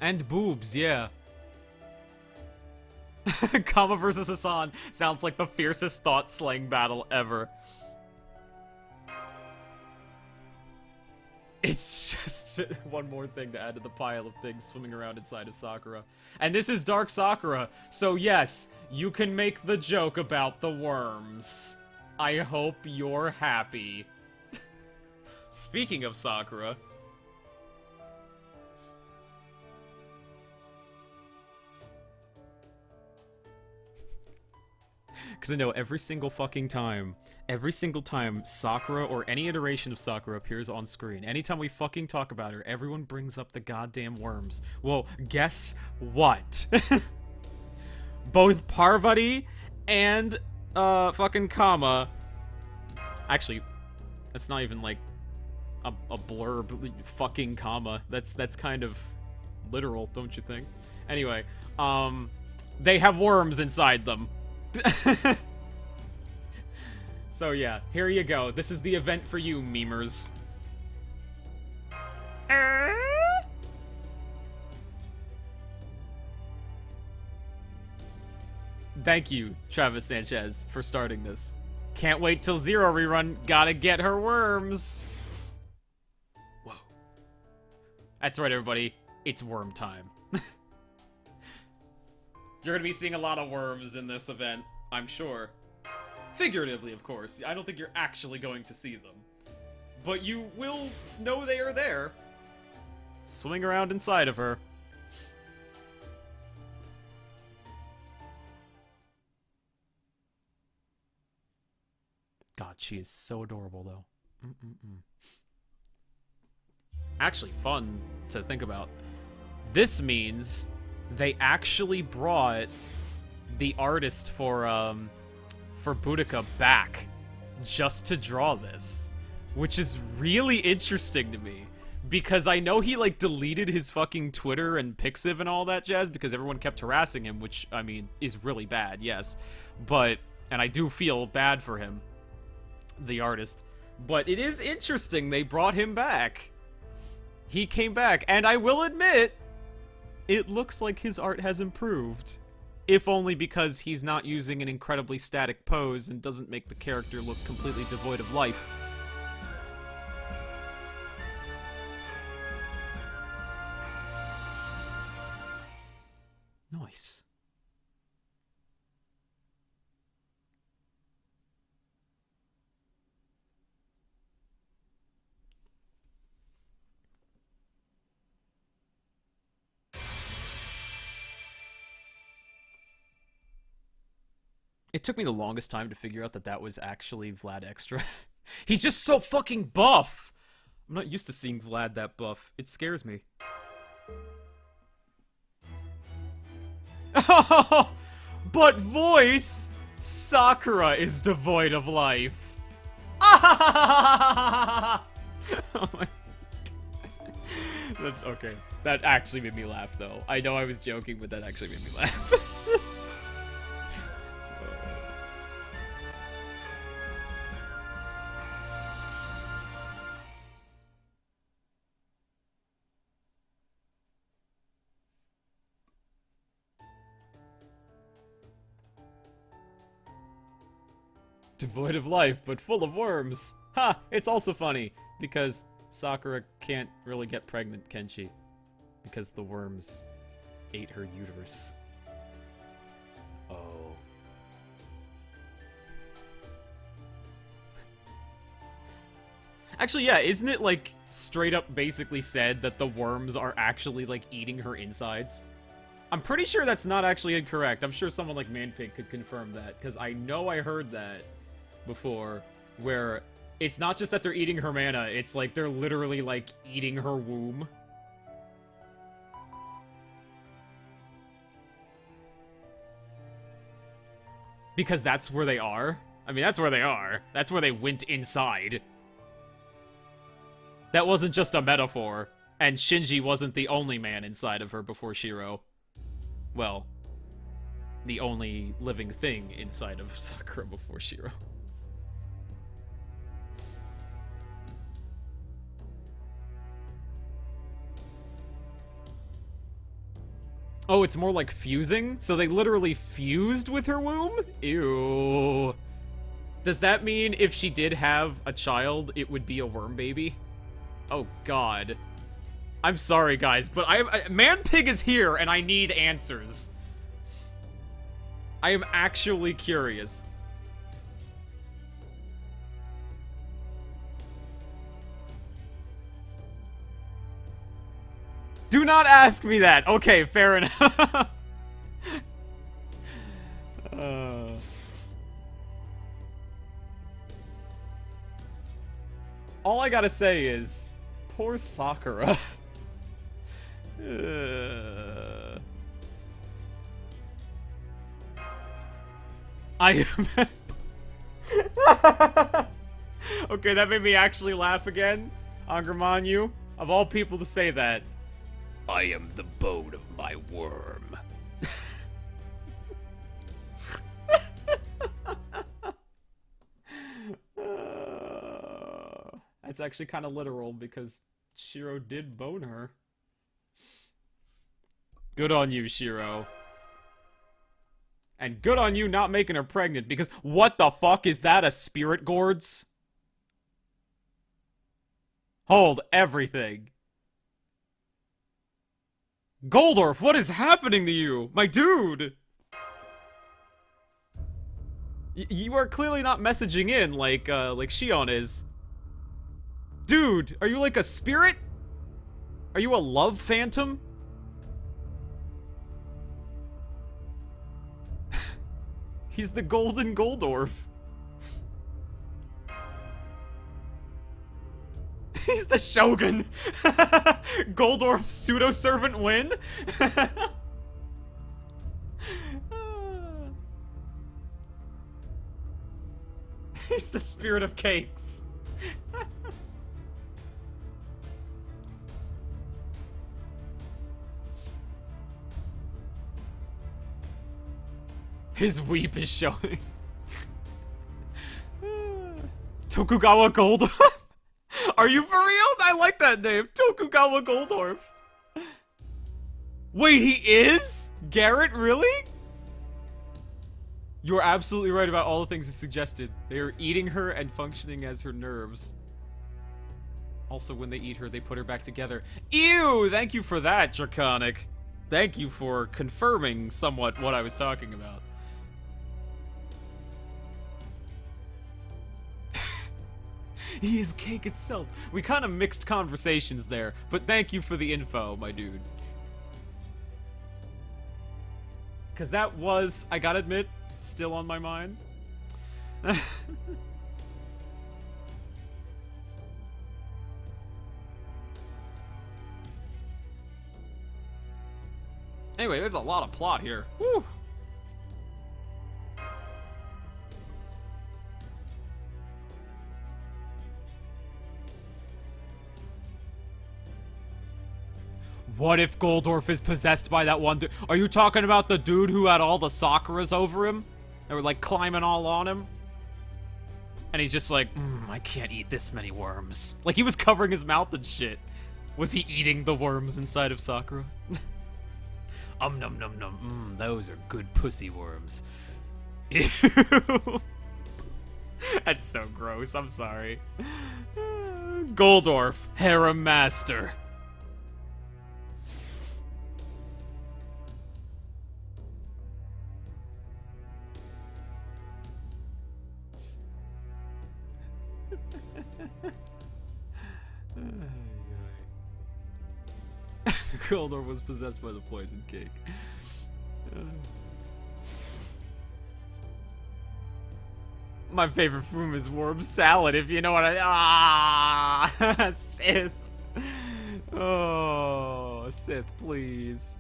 And boobs, yeah. Kama versus Hassan sounds like the fiercest thought-slaying battle ever. It's just one more thing to add to the pile of things swimming around inside of Sakura. And this is Dark Sakura, so yes, you can make the joke about the worms. I hope you're happy. Speaking of Sakura... Because I know every single time Sakura or any iteration of Sakura appears on screen, anytime we fucking talk about her, everyone brings up the goddamn worms. Well, guess what? Both Parvati and, fucking Kama... Actually, that's not even, like, a blurb. Fucking Kama. That's kind of literal, don't you think? Anyway, they have worms inside them. So yeah, here you go. This is the event for you, memers. Thank you, Travis Sanchez, for starting this. Can't wait till Zero rerun. Gotta get her worms. Whoa. That's right, everybody. It's worm time. You're gonna be seeing a lot of worms in this event, I'm sure. Figuratively, of course. I don't think you're actually going to see them. But you will know they are there. Swing around inside of her. God, she is so adorable, though. Actually fun to think about. This means they actually brought the artist for Boudica back just to draw this, which is really interesting to me because I know he like deleted his fucking Twitter and Pixiv and all that jazz because everyone kept harassing him, which I mean is really bad, yes, and I do feel bad for him, the artist, but it is interesting they brought him back. He came back, and I will admit, it looks like his art has improved. If only because he's not using an incredibly static pose and doesn't make the character look completely devoid of life. Nice. It took me the longest time to figure out that that was actually Vlad Extra. He's just so fucking buff! I'm not used to seeing Vlad that buff. It scares me. But voice! Sakura is devoid of life. Oh my... That's okay. That actually made me laugh, though. I know I was joking, but that actually made me laugh. Devoid of life, but full of worms. Ha! It's also funny, because Sakura can't really get pregnant, can she? Because the worms ate her uterus. Oh. Actually, yeah, isn't it, like, straight up basically said that the worms are actually, like, eating her insides? I'm pretty sure that's not actually incorrect. I'm sure someone like Manpig could confirm that, because I know I heard that before, where it's not just that they're eating her mana, it's like they're literally like eating her womb. Because that's where they are. I mean, that's where they are. That's where they went inside. That wasn't just a metaphor, and Shinji wasn't the only man inside of her before Shiro. Well, the only living thing inside of Sakura before Shiro. Oh, it's more like fusing? So they literally fused with her womb? Ew. Does that mean if she did have a child, it would be a worm baby? Oh, God. I'm sorry, guys, but Manpig is here, and I need answers. I am actually curious. Do not ask me that. Okay, fair enough. All I gotta say is, poor Sakura. I am... Okay, that made me actually laugh again. Angermanyu, of all people to say that. I am the bone of my worm. It's actually kind of literal because Shiro did bone her. Good on you, Shiro. And good on you not making her pregnant, because what the fuck is that, a spirit gourds? Hold everything. Goldorf, what is happening to you? My dude! You are clearly not messaging in like Shion is. Dude, are you like a spirit? Are you a love phantom? He's the golden Goldorf. He's the Shogun. Goldorf pseudo-servant win? He's the spirit of cakes. His weep is showing. Tokugawa Goldorf? Are you for real? I like that name. Tokugawa Goldorf. Wait, he is? Garrett, really? You're absolutely right about all the things you suggested. They are eating her and functioning as her nerves. Also, when they eat her, they put her back together. Ew! Thank you for that, Draconic. Thank you for confirming somewhat what I was talking about. He is cake itself. We kind of mixed conversations there, but thank you for the info, my dude. Because that was, I gotta admit, still on my mind. Anyway, there's a lot of plot here. Woo! What if Goldorf is possessed by that one dude? Are you talking about the dude who had all the Sakuras over him? They were like climbing all on him? And he's just like, I can't eat this many worms. Like he was covering his mouth and shit. Was he eating the worms inside of Sakura? Num num num. Those are good pussy worms. Ew. That's so gross, I'm sorry. Goldorf, harem master. Goldorf was possessed by the poison cake. My favorite food is worm salad, if you know what I... Sith. Oh, Sith, please.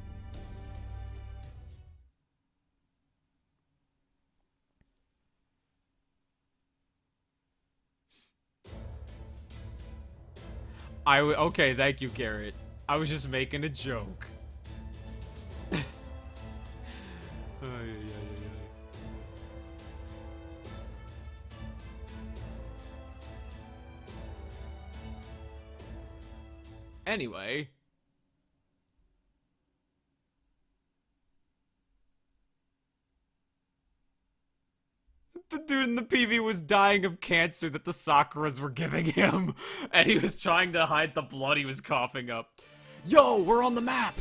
Okay, thank you, Garrett. I was just making a joke. Anyway. The dude in the PV was dying of cancer that the Sakuras were giving him, and he was trying to hide the blood he was coughing up. Yo, we're on the map!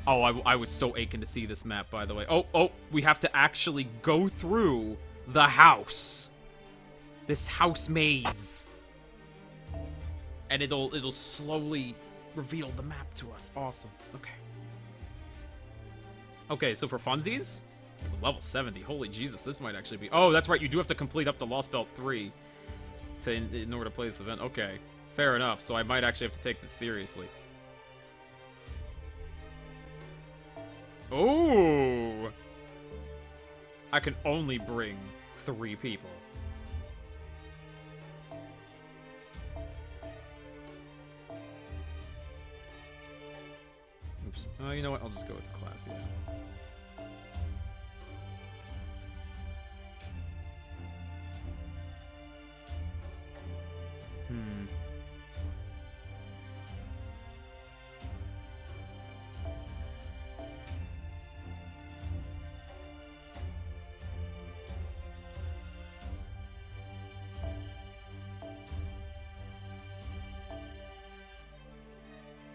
Oh, I was so aching to see this map, by the way. Oh, we have to actually go through the house. This house maze. And it'll slowly reveal the map to us. Awesome. Okay. Okay, so for funsies, level 70. Holy Jesus, this might actually be... Oh, that's right, you do have to complete up to Lost Belt 3 in order to play this event. Okay. Fair enough, so I might actually have to take this seriously. Oh! I can only bring 3 people. Oops. You know what? I'll just go with the class, yeah.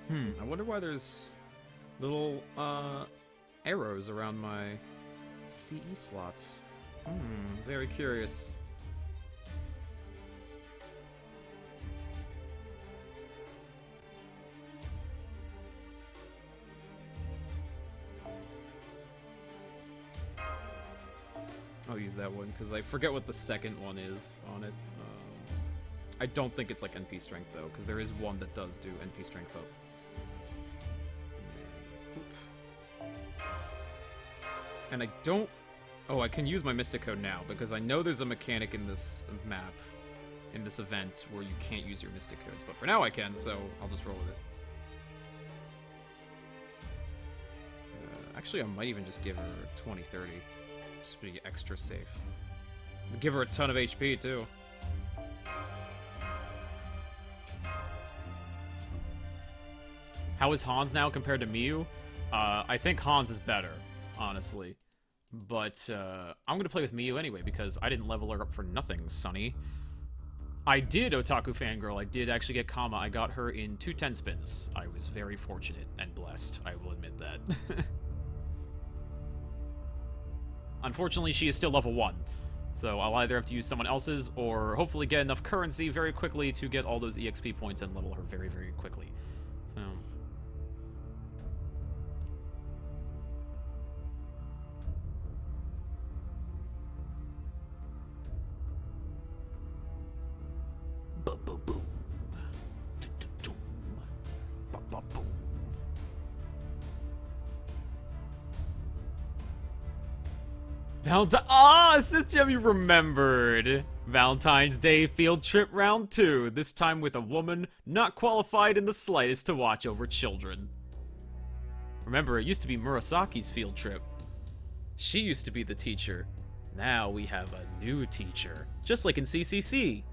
I wonder why there's little, arrows around my CE slots. Very curious. I'll use that one, because I forget what the second one is on it. I don't think it's like NP strength, though, because there is one that does do NP strength up. And I don't... Oh, I can use my Mystic Code now, because I know there's a mechanic in this map, in this event, where you can't use your Mystic Codes. But for now I can, so I'll just roll with it. Actually, I might even just give her 20-30. Just to be extra safe. Give her a ton of HP, too. How is Hans now compared to Meikyuu? I think Hans is better, honestly. But, I'm gonna play with Meikyuu anyway, because I didn't level her up for nothing, sonny. I did, Otaku Fangirl. I did actually get Kama. I got her in 2 10 spins. I was very fortunate and blessed. I will admit that. Unfortunately, she is still level 1. So I'll either have to use someone else's, or hopefully get enough currency very quickly to get all those EXP points and level her very, very quickly. So... Cynthia, you remembered! Valentine's Day field trip round 2, this time with a woman not qualified in the slightest to watch over children. Remember, it used to be Murasaki's field trip. She used to be the teacher. Now we have a new teacher, just like in CCC.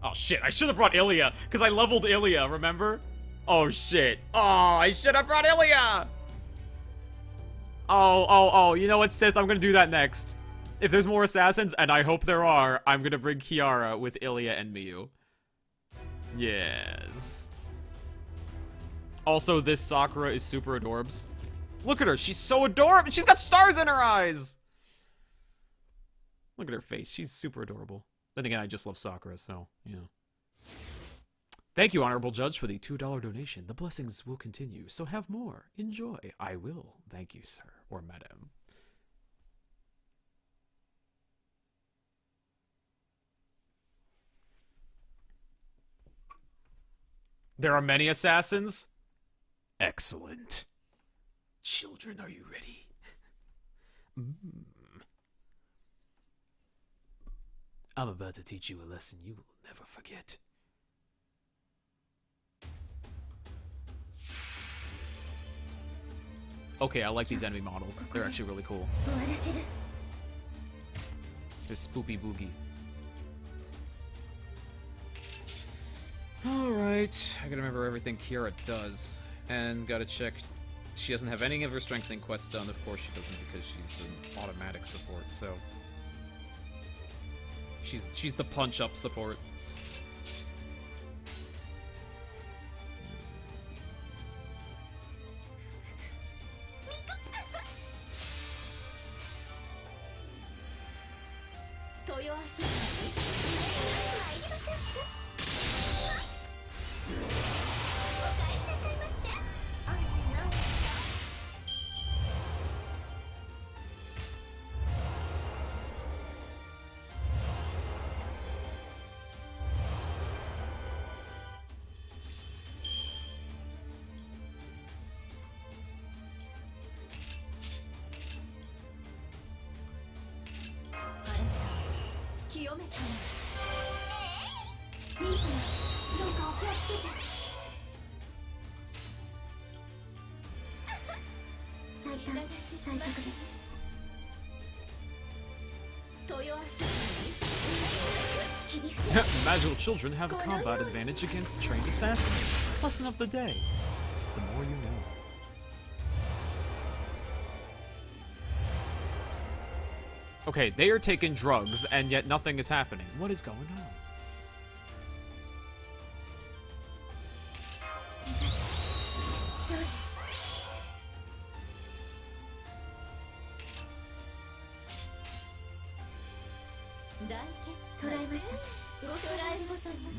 Oh shit, I should have brought Ilya, because I leveled Ilya, remember? Oh shit. Oh, I should have brought Ilya! Oh, you know what, Sith? I'm gonna do that next. If there's more assassins, and I hope there are, I'm gonna bring Kiara with Ilya and Meikyuu. Yes. Also, this Sakura is super adorbs. Look at her, she's so adorable! She's got stars in her eyes! Look at her face, she's super adorable. Then again, I just love Sakura, so, you know. Thank you, Honorable Judge, for the $2 donation. The blessings will continue, so have more. Enjoy. I will. Thank you, sir, or madam. There are many assassins? Excellent. Children, are you ready? I'm about to teach you a lesson you will never forget. Okay, I like these enemy models. They're actually really cool. They're spoopy boogie. Alright, I gotta remember everything Kiara does. And gotta check. She doesn't have any of her strengthening quests done. Of course she doesn't, because she's an automatic support, so... She's the punch-up support. Magical children have a combat advantage against trained assassins. Lesson of the day. The more you know. Okay, they are taking drugs, and yet nothing is happening. What is going on?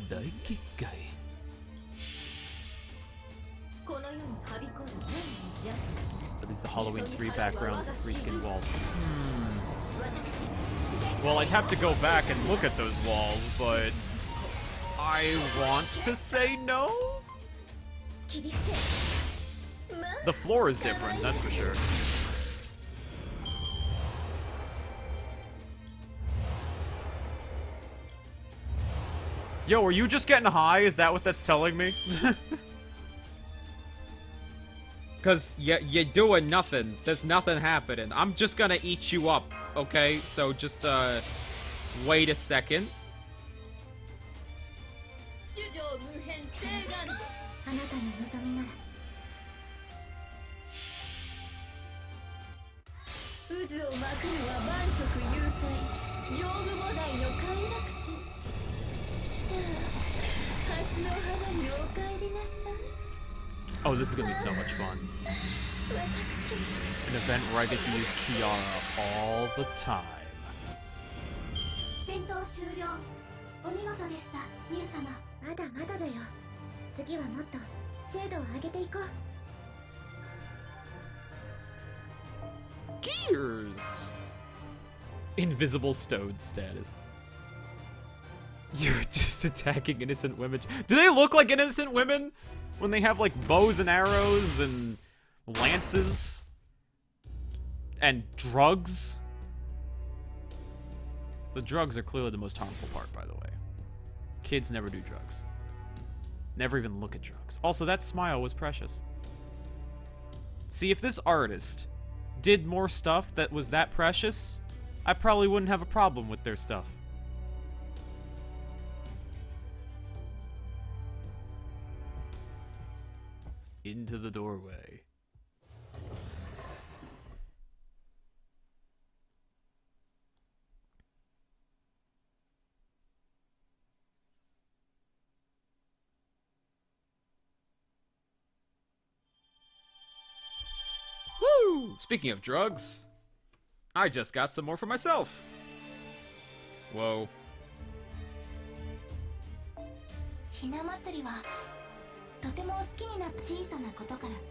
大結界 At least the Halloween 3 backgrounds with 3 skin walls. Well, I'd have to go back and look at those walls, but I want to say no? The floor is different, that's for sure. Yo, are you just getting high? Is that what that's telling me? Cause you're doing nothing. There's nothing happening. I'm just gonna eat you up, okay? So just wait a second. Oh, this is gonna be so much fun. An event where I get to use Kiara all the time. Gears! Invisible stone status. You're just attacking innocent women. Do they look like innocent women? When they have, like, bows and arrows and lances and drugs? The drugs are clearly the most harmful part, by the way. Kids never do drugs. Never even look at drugs. Also, that smile was precious. See, if this artist did more stuff that was that precious, I probably wouldn't have a problem with their stuff. Into the doorway. Woo! Speaking of drugs, I just got some more for myself. Whoa.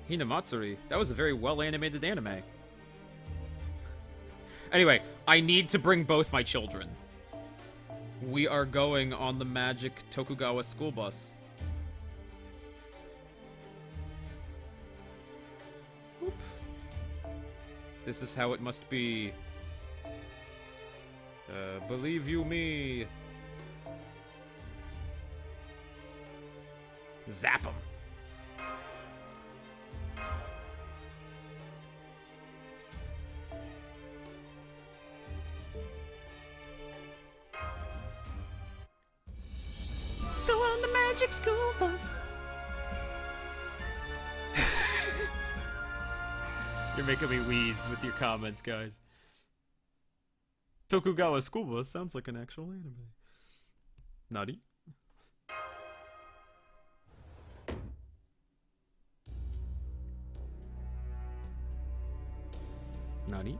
Hinamatsuri. That was a very well-animated anime. Anyway, I need to bring both my children. We are going on the magic Tokugawa school bus. Oop. This is how it must be. Believe you me. Zap him. Go on the magic school bus. You're making me wheeze with your comments, guys. Tokugawa school bus sounds like an actual anime. Nutty. Nani?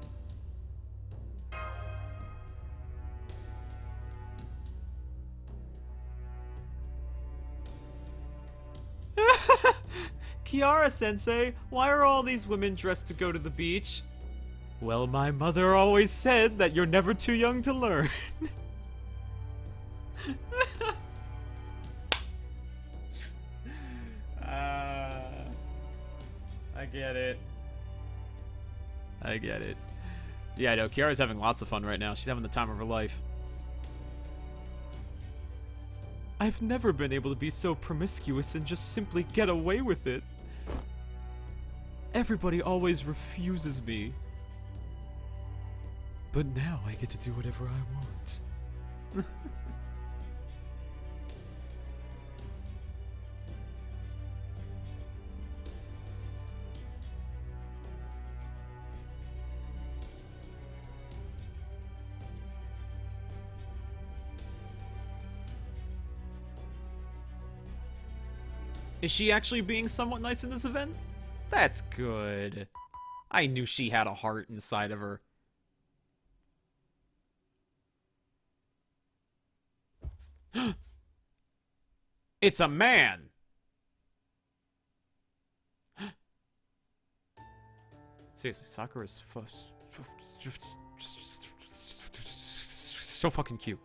Kiara-sensei, why are all these women dressed to go to the beach? Well, my mother always said that you're never too young to learn. I get it. I get it. Yeah, no, Kiara's having lots of fun right now. She's having the time of her life. I've never been able to be so promiscuous and just simply get away with it. Everybody always refuses me. But now I get to do whatever I want. Is she actually being somewhat nice in this event? That's good. I knew she had a heart inside of her. It's a man! Seriously, Sakura's so fucking cute.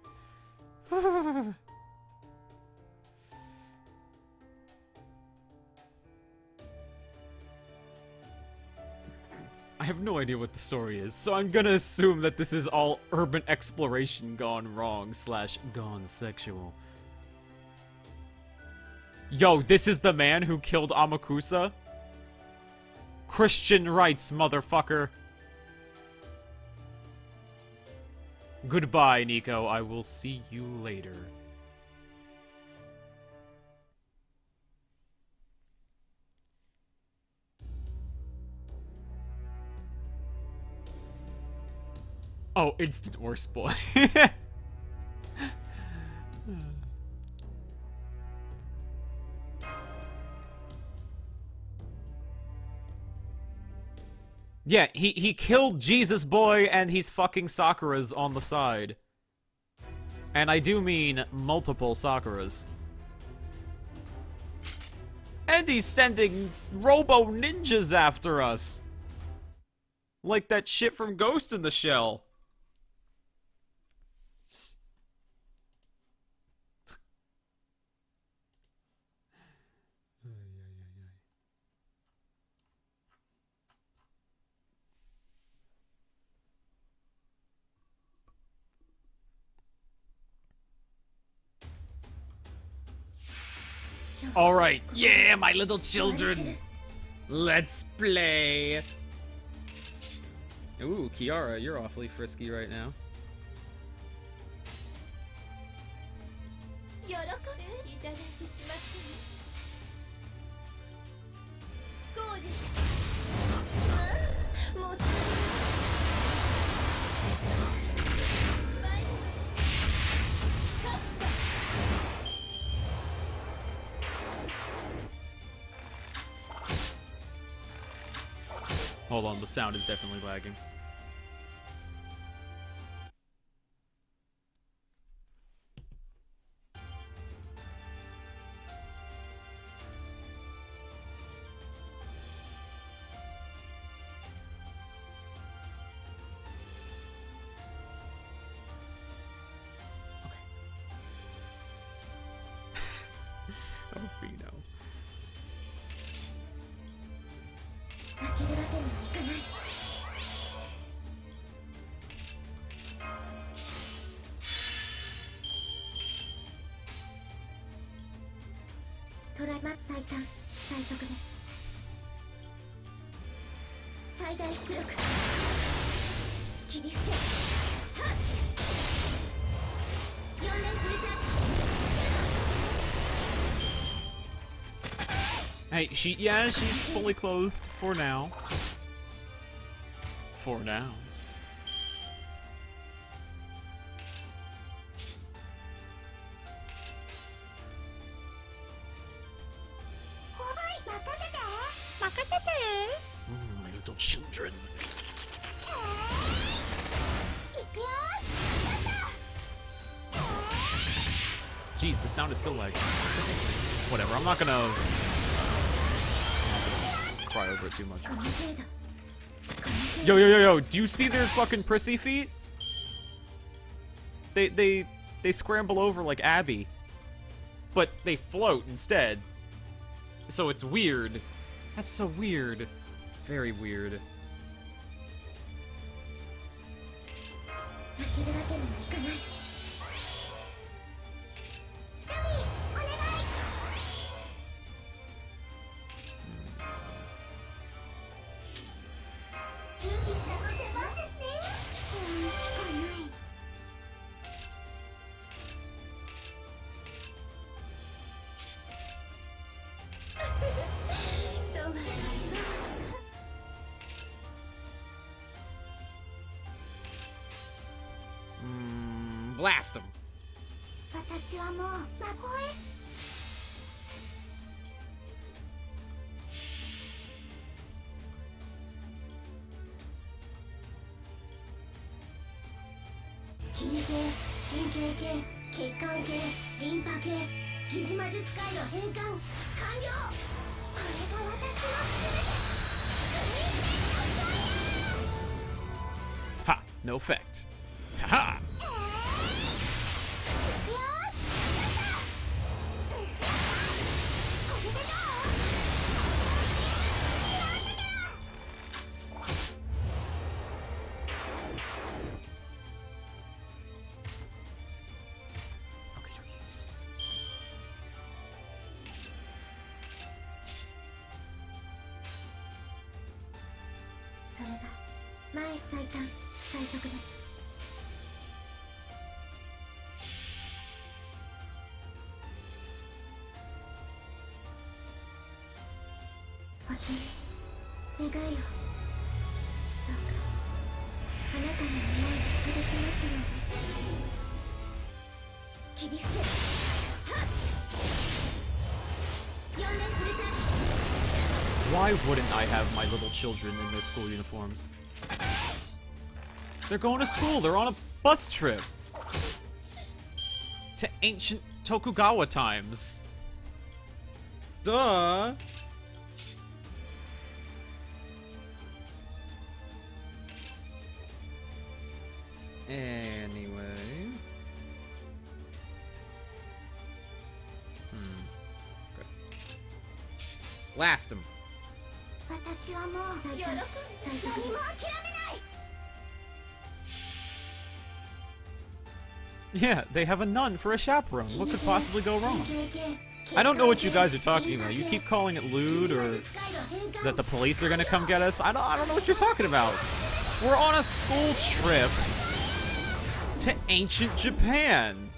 I have no idea what the story is, so I'm gonna assume that this is all urban exploration gone wrong / gone sexual. Yo, this is the man who killed Amakusa? Christian rights, motherfucker. Goodbye, Nico. I will see you later. Oh, instant worst boy. Yeah, he killed Jesus Boy and he's fucking Sakuras on the side. And I do mean multiple Sakuras. And he's sending Robo Ninjas after us. Like that shit from Ghost in the Shell. Alright, yeah, my little children. Let's play. Ooh, Kiara, you're awfully frisky right now. Hold on, the sound is definitely lagging. Oh, Fino. Hey, she's fully clothed for now. For now. My little children. Jeez, the sound is still lagging. Whatever, I'm not gonna cry over it too much. Yo, do you see their fucking prissy feet? They scramble over like Abby. But they float instead. So it's weird. That's so weird. Very weird. Blast him. リンパ系疑似魔術界の変換完了。これが私の全て。 Ha! No effect. Ha! Why wouldn't I have my little children in their school uniforms? They're going to school. They're on a bus trip to ancient Tokugawa times. Duh. Anyway. Good. Last him. Yeah, they have a nun for a chaperone. What could possibly go wrong? I don't know what you guys are talking about. You keep calling it lewd or that the police are gonna come get us. I don't know what you're talking about. We're on a school trip to ancient Japan.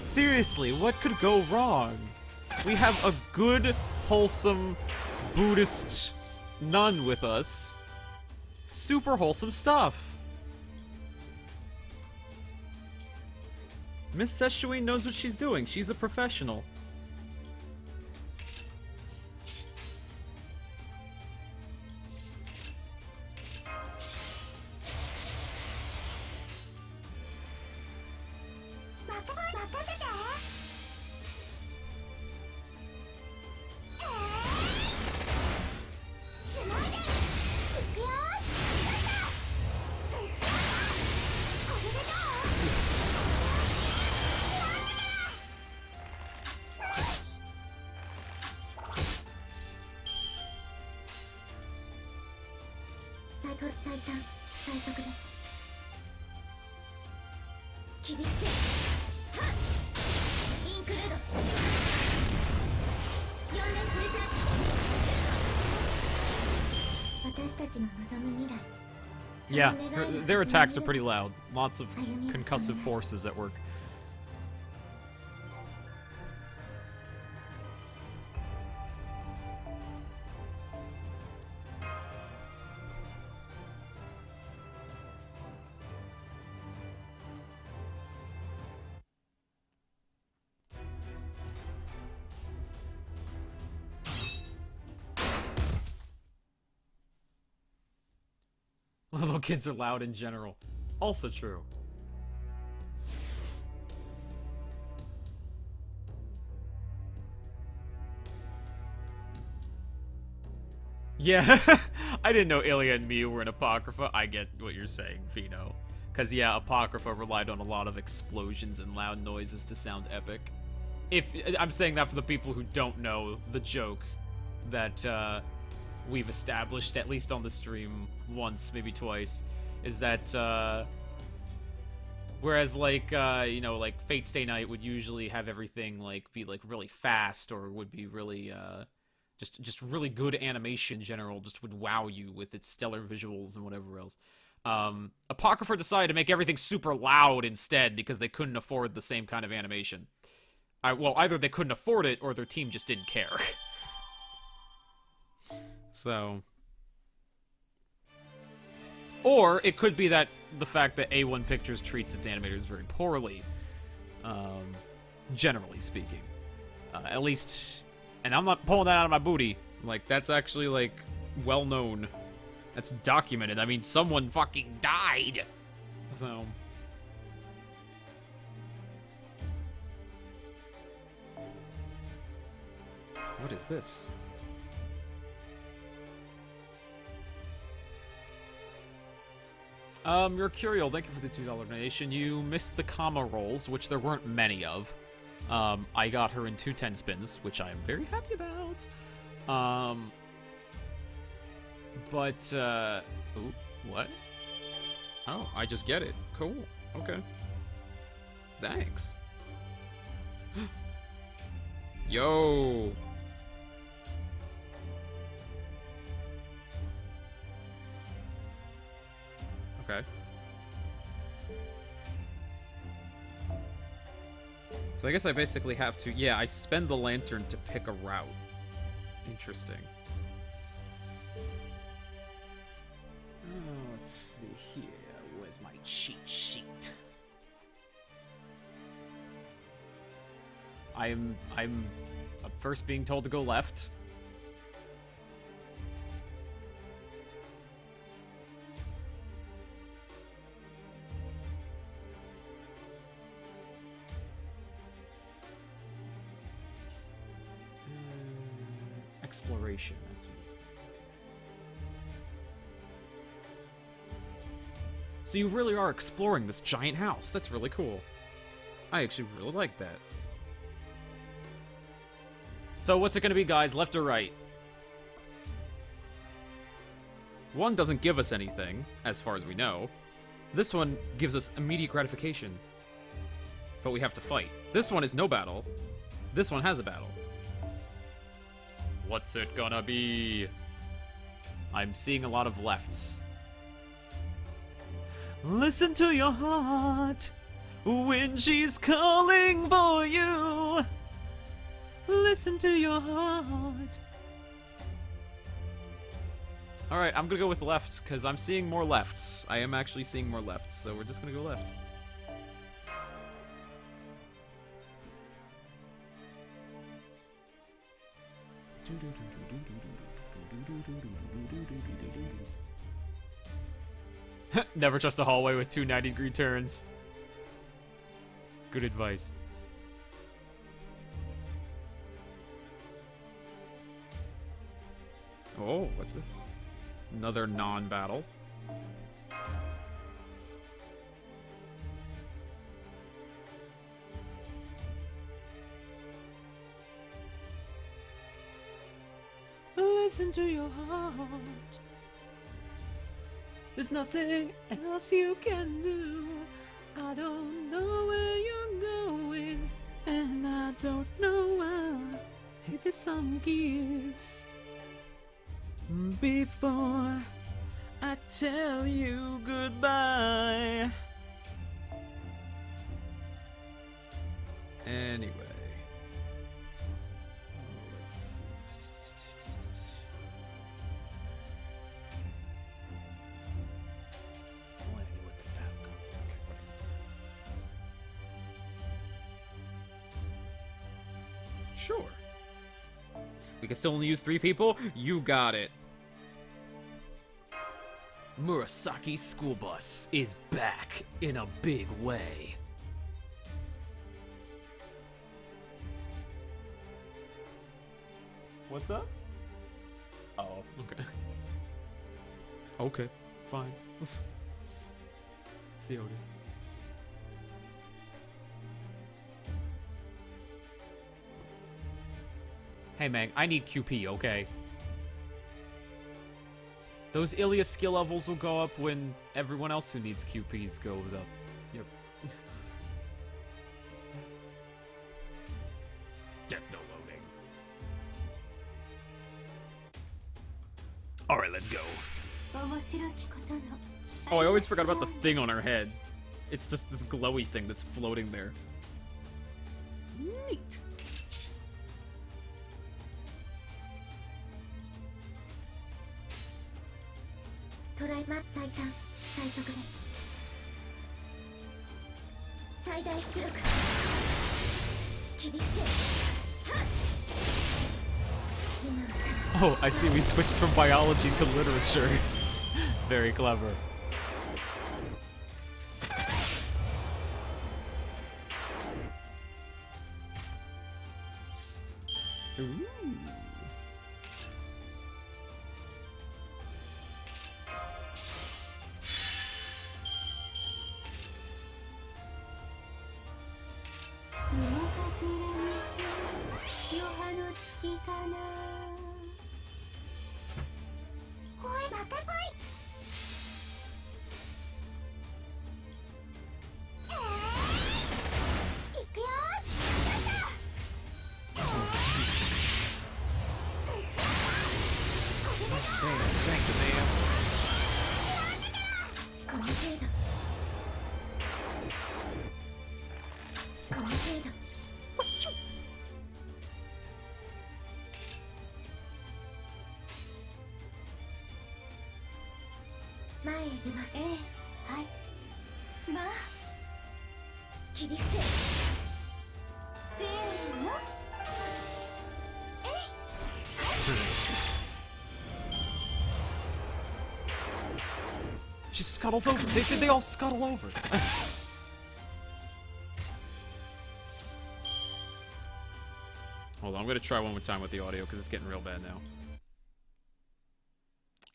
Seriously, what could go wrong? We have a good, wholesome Buddhist nun with us. Super wholesome stuff. Miss Seshuin knows what she's doing. She's a professional. Yeah, their attacks are pretty loud. Lots of concussive forces at work. Little kids are loud in general. Also true. Yeah, I didn't know Ilya and Meikyuu were in Apocrypha. I get what you're saying, Fino. Because, yeah, Apocrypha relied on a lot of explosions and loud noises to sound epic. I'm saying that for the people who don't know the joke that, we've established, at least on the stream once, maybe twice, is that, whereas, like, you know, like, Fate Stay Night would usually have everything, like, be, like, really fast, or would be really, just really good animation in general, just would wow you with its stellar visuals and whatever else. Apocrypha decided to make everything super loud instead, because they couldn't afford the same kind of animation. Well, either they couldn't afford it, or their team just didn't care. So... Or, it could be that the fact that A1 Pictures treats its animators very poorly, generally speaking. At least, and I'm not pulling that out of my booty, like, that's actually, like, well known. That's documented. I mean, someone fucking died So... What is this? Mercurial, thank you for the $2 donation. You missed the comma rolls, which there weren't many of. I got her in 2 10 spins, which I am very happy about. Ooh, what? Oh, I just get it. Cool. Okay. Thanks. Yo! Okay. So I guess I basically have to... Yeah, I spend the lantern to pick a route. Interesting. Oh, let's see here. Where's my cheat sheet? I'm first being told to go left. Exploration, that's what it's called. So you really are exploring this giant house. That's really cool. I actually really like that. So what's it gonna be, guys? Left or right? One doesn't give us anything, as far as we know. This one gives us immediate gratification. But we have to fight. This one is no battle. This one has a battle. What's it gonna be? I'm seeing a lot of lefts. Listen to your heart when she's calling for you. Listen to your heart. Alright, I'm gonna go with lefts, because I'm seeing more lefts. I am actually seeing more lefts, so we're just gonna go left. Never trust a hallway with 2 90-degree turns. Good advice. Oh, what's this? Another non-battle. Listen to your heart. There's nothing else you can do. I don't know where you're going, and I don't know why. Hey, there's some gears. Before I tell you goodbye. Anyway. Let's see. Sure. We can still only use 3 people? You got it. Murasaki School Bus is back in a big way. What's up? Oh, okay. Okay, fine. See how it is. Hey man, I need QP, okay? Those Ilya skill levels will go up when everyone else who needs QPs goes up. Yep. Techno loading. Alright, let's go. Oh, I always forgot about the thing on her head. It's just this glowy thing that's floating there. Neat. Oh, I see we switched from biology to literature. Very clever. Ooh. She scuttles over. They all scuttle over. Hold on, I'm gonna try one more time with the audio because it's getting real bad now.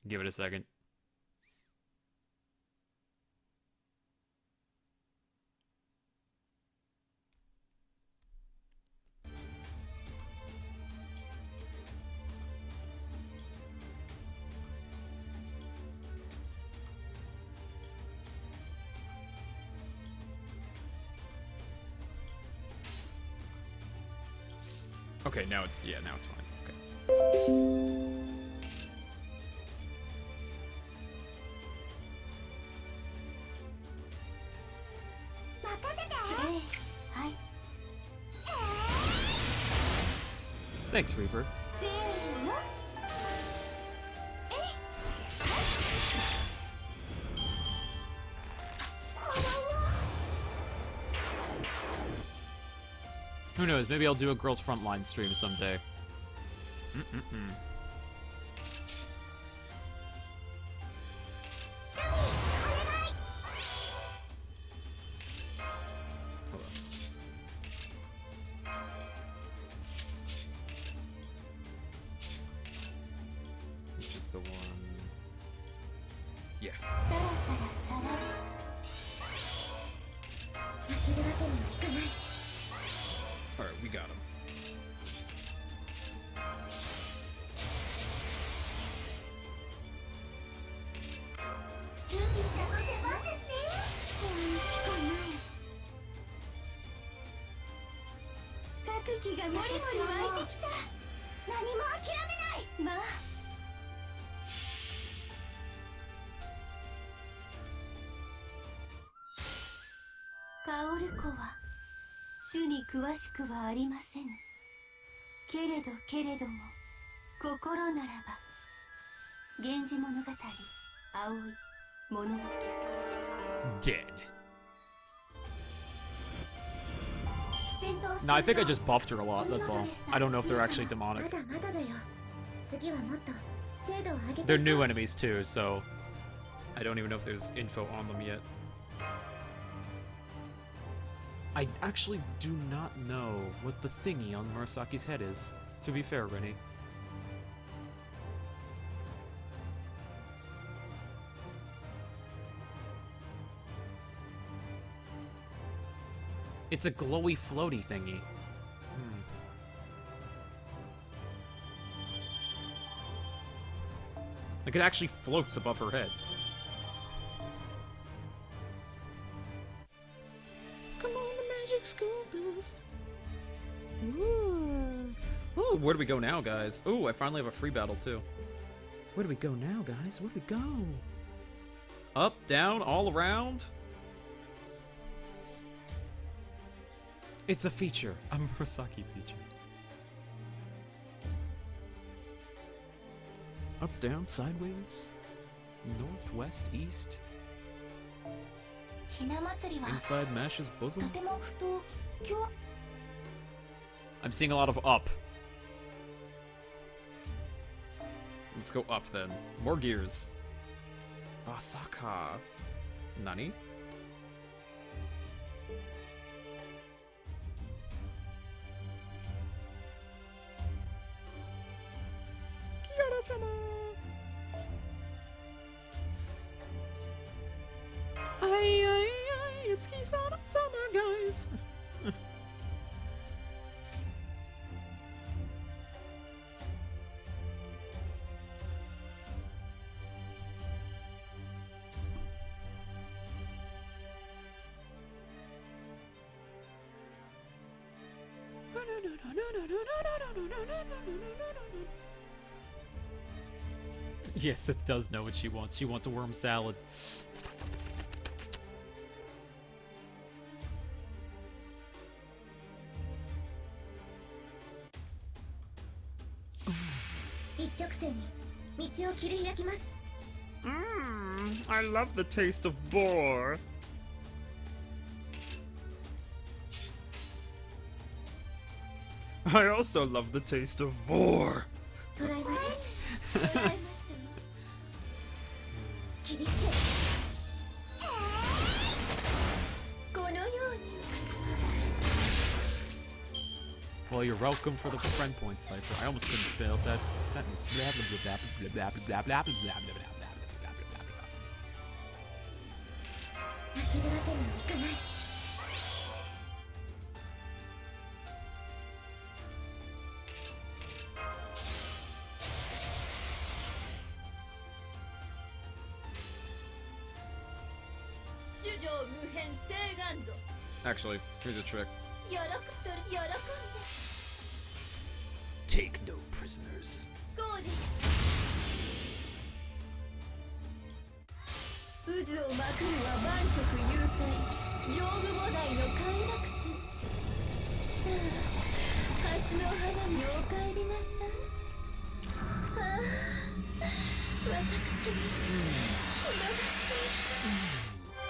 Give it a second. Okay, now it's fine. Okay. Thanks, Reaper. Who knows? Maybe I'll do a Girls Frontline stream someday. This is the one. Yeah. Alright, we got him. Dead. No, I think I just buffed her a lot, that's all. I don't know if they're actually demonic. They're new enemies too, so I don't even know if there's info on them yet. I actually do not know what the thingy on Murasaki's head is, to be fair, Rennie. It's a glowy, floaty thingy. Like, it actually floats above her head. Come on, the magic school bus. Ooh. Ooh, where do we go now, guys? Ooh, I finally have a free battle, too. Where do we go now, guys? Where do we go? Up, down, all around? It's a feature. A Murasaki feature. Up, down, sideways, north, west, east. Inside Mash's bosom. I'm seeing a lot of up. Let's go up then. More gears. Basaka. Nani? Sakura-sama! It's Kisara-sama, guys! Yes, Sith does know what she wants. She wants a worm salad. I love the taste of boar. I also love the taste of vor. Well, you're welcome for the friend point, Cypher. I almost couldn't spell that sentence. Blah, blah, blah, blah, blah, blah, blah, blah, blah, blah, blah, blah, blah. Actually, here's a trick. Take no prisoners.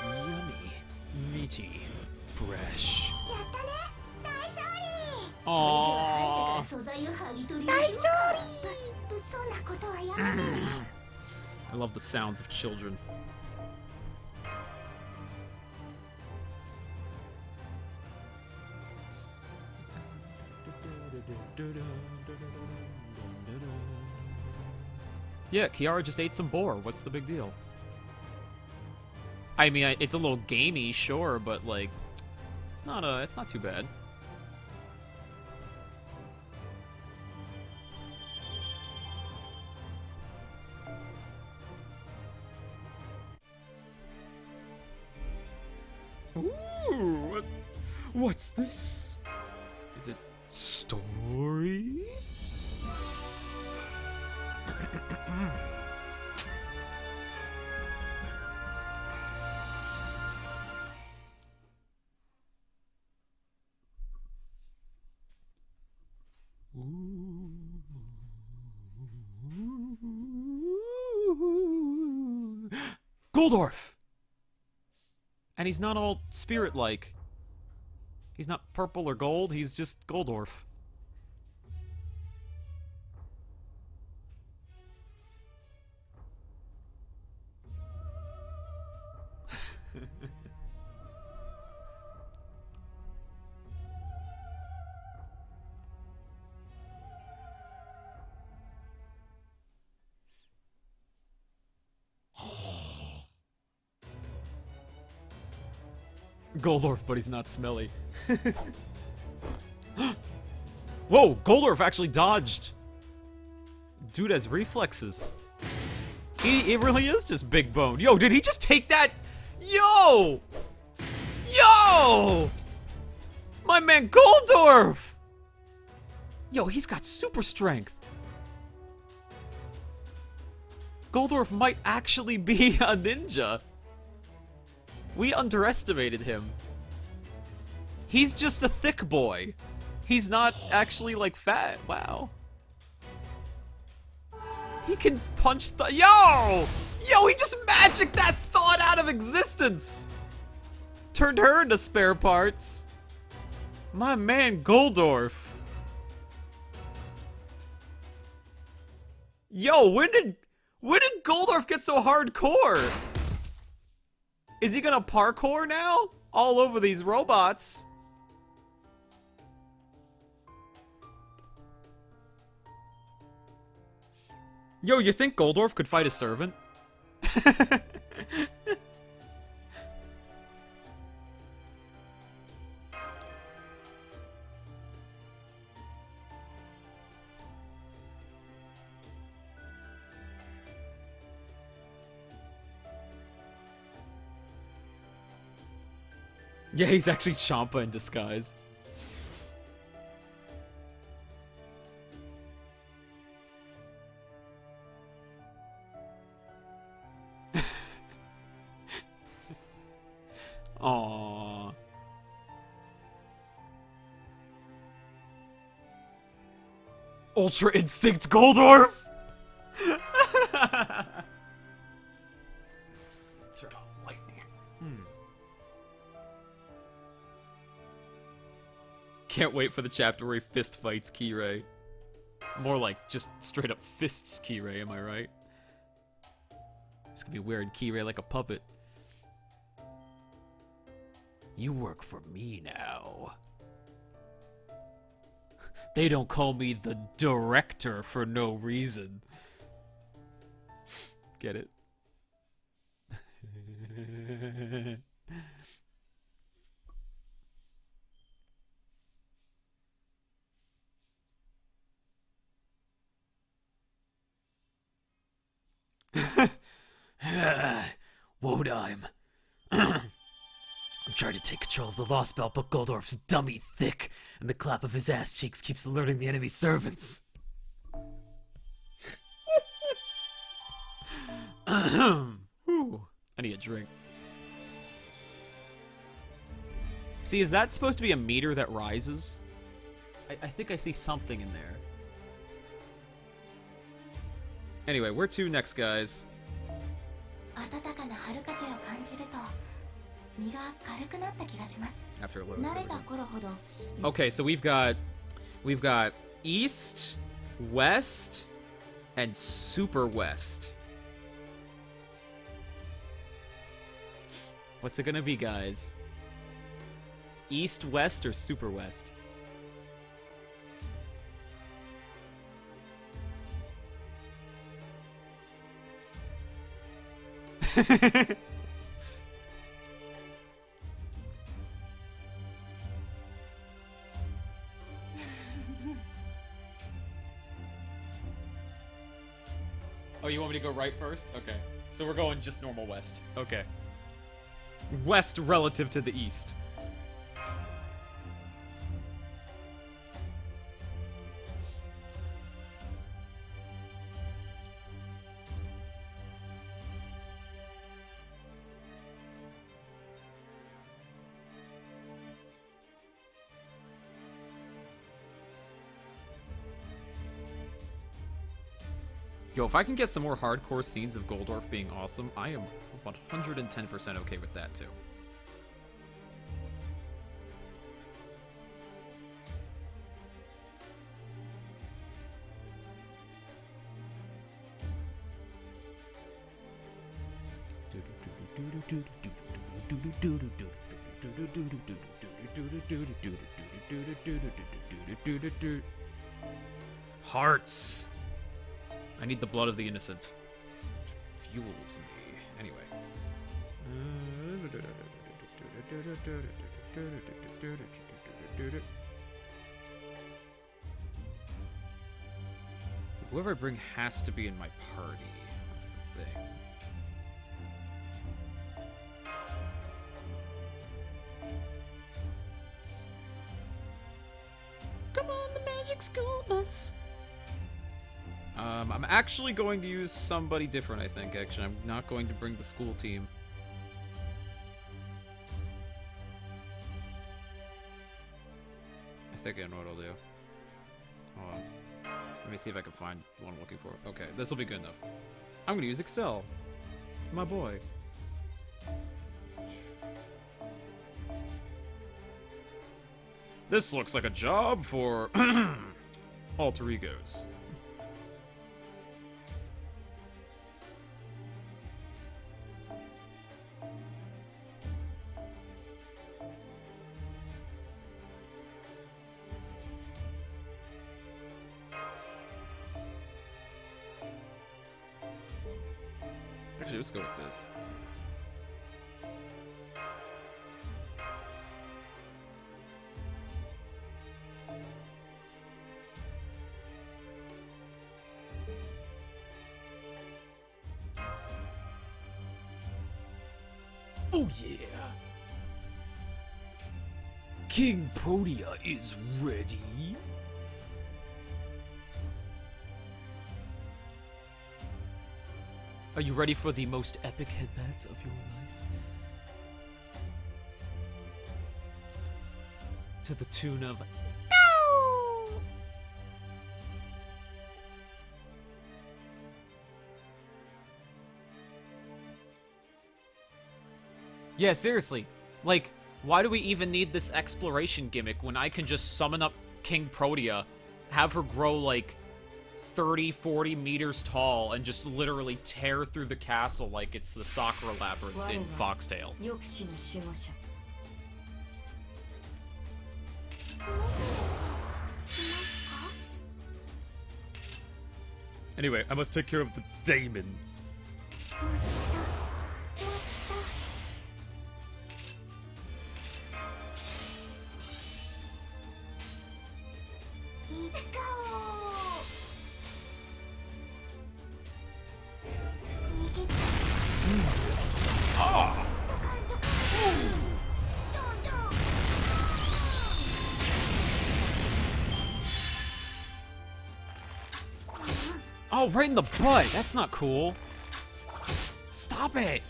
Yummy, meaty, fresh. Aww. I love the sounds of children. Yeah, Kiara just ate some boar. What's the big deal? I mean, it's a little gamey, sure, but like, it's not too bad. Ooh, what's this? Is it story? Goldorf! And he's not all spirit-like. He's not purple or gold, he's just Goldorf. Goldorf, but he's not smelly. Whoa, Goldorf actually dodged. Dude has reflexes. He really is just big boned. Yo, did he just take that? Yo! Yo! My man Goldorf! Yo, he's got super strength. Goldorf might actually be a ninja. We underestimated him. He's just a thick boy. He's not actually, like, fat. Wow. He can punch the— Yo! Yo, he just magicked that thought out of existence! Turned her into spare parts. My man Goldorf. Yo, when did Goldorf get so hardcore? Is he gonna parkour now? All over these robots. Yo, you think Goldorf could fight a servant? Yeah, he's actually Champa in disguise. Aww. Ultra Instinct Goldorf! Turn on lightning. Can't wait for the chapter where he fist fights Kirei. More like just straight up fists Kirei, am I right? It's gonna be wearing Kirei like a puppet. You work for me now. They don't call me the director for no reason. Get it? Wodime. I'm trying to take control of the Lost Belt, but Goldorf's dummy thick, and the clap of his ass cheeks keeps alerting the enemy servants. Ooh, I need a drink. See, is that supposed to be a meter that rises? I think I see something in there. Anyway, where to next, guys? After a little bit. Okay, so we've got East, West, and Super West. What's it gonna be, guys? East, West, or Super West? Oh, you want me to go right first? Okay. So we're going just normal west. Okay. West relative to the east. Yo, if I can get some more hardcore scenes of Goldorf being awesome, I am 110% okay with that, too. Hearts! I need the blood of the innocent. Fuels me. Anyway. Whoever I bring has to be in my party. That's the thing. Come on, the magic school bus. I'm actually going to use somebody different, I think, actually. I'm not going to bring the school team. I think I know what I'll do. Hold on. Let me see if I can find what I'm looking for. Okay, this will be good enough. I'm going to use Excel. My boy. This looks like a job for alter egos. Actually, let's go with this. Oh yeah! King Protea is ready. Are you ready for the most epic headbats of your life? To the tune of Go! Yeah, seriously. Like, why do we even need this exploration gimmick when I can just summon up King Protea, have her grow like 30, 40 meters tall, and just literally tear through the castle like it's the Sakura labyrinth in Foxtail? Anyway, I must take care of the daemon. Oh, right in the butt! That's not cool. Stop it!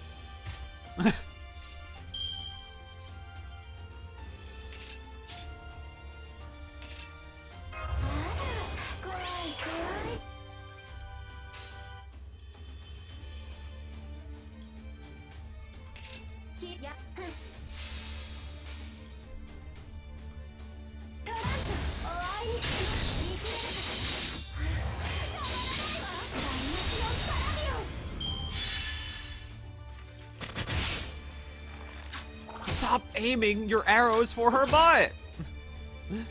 Stop aiming your arrows for her butt! Alright,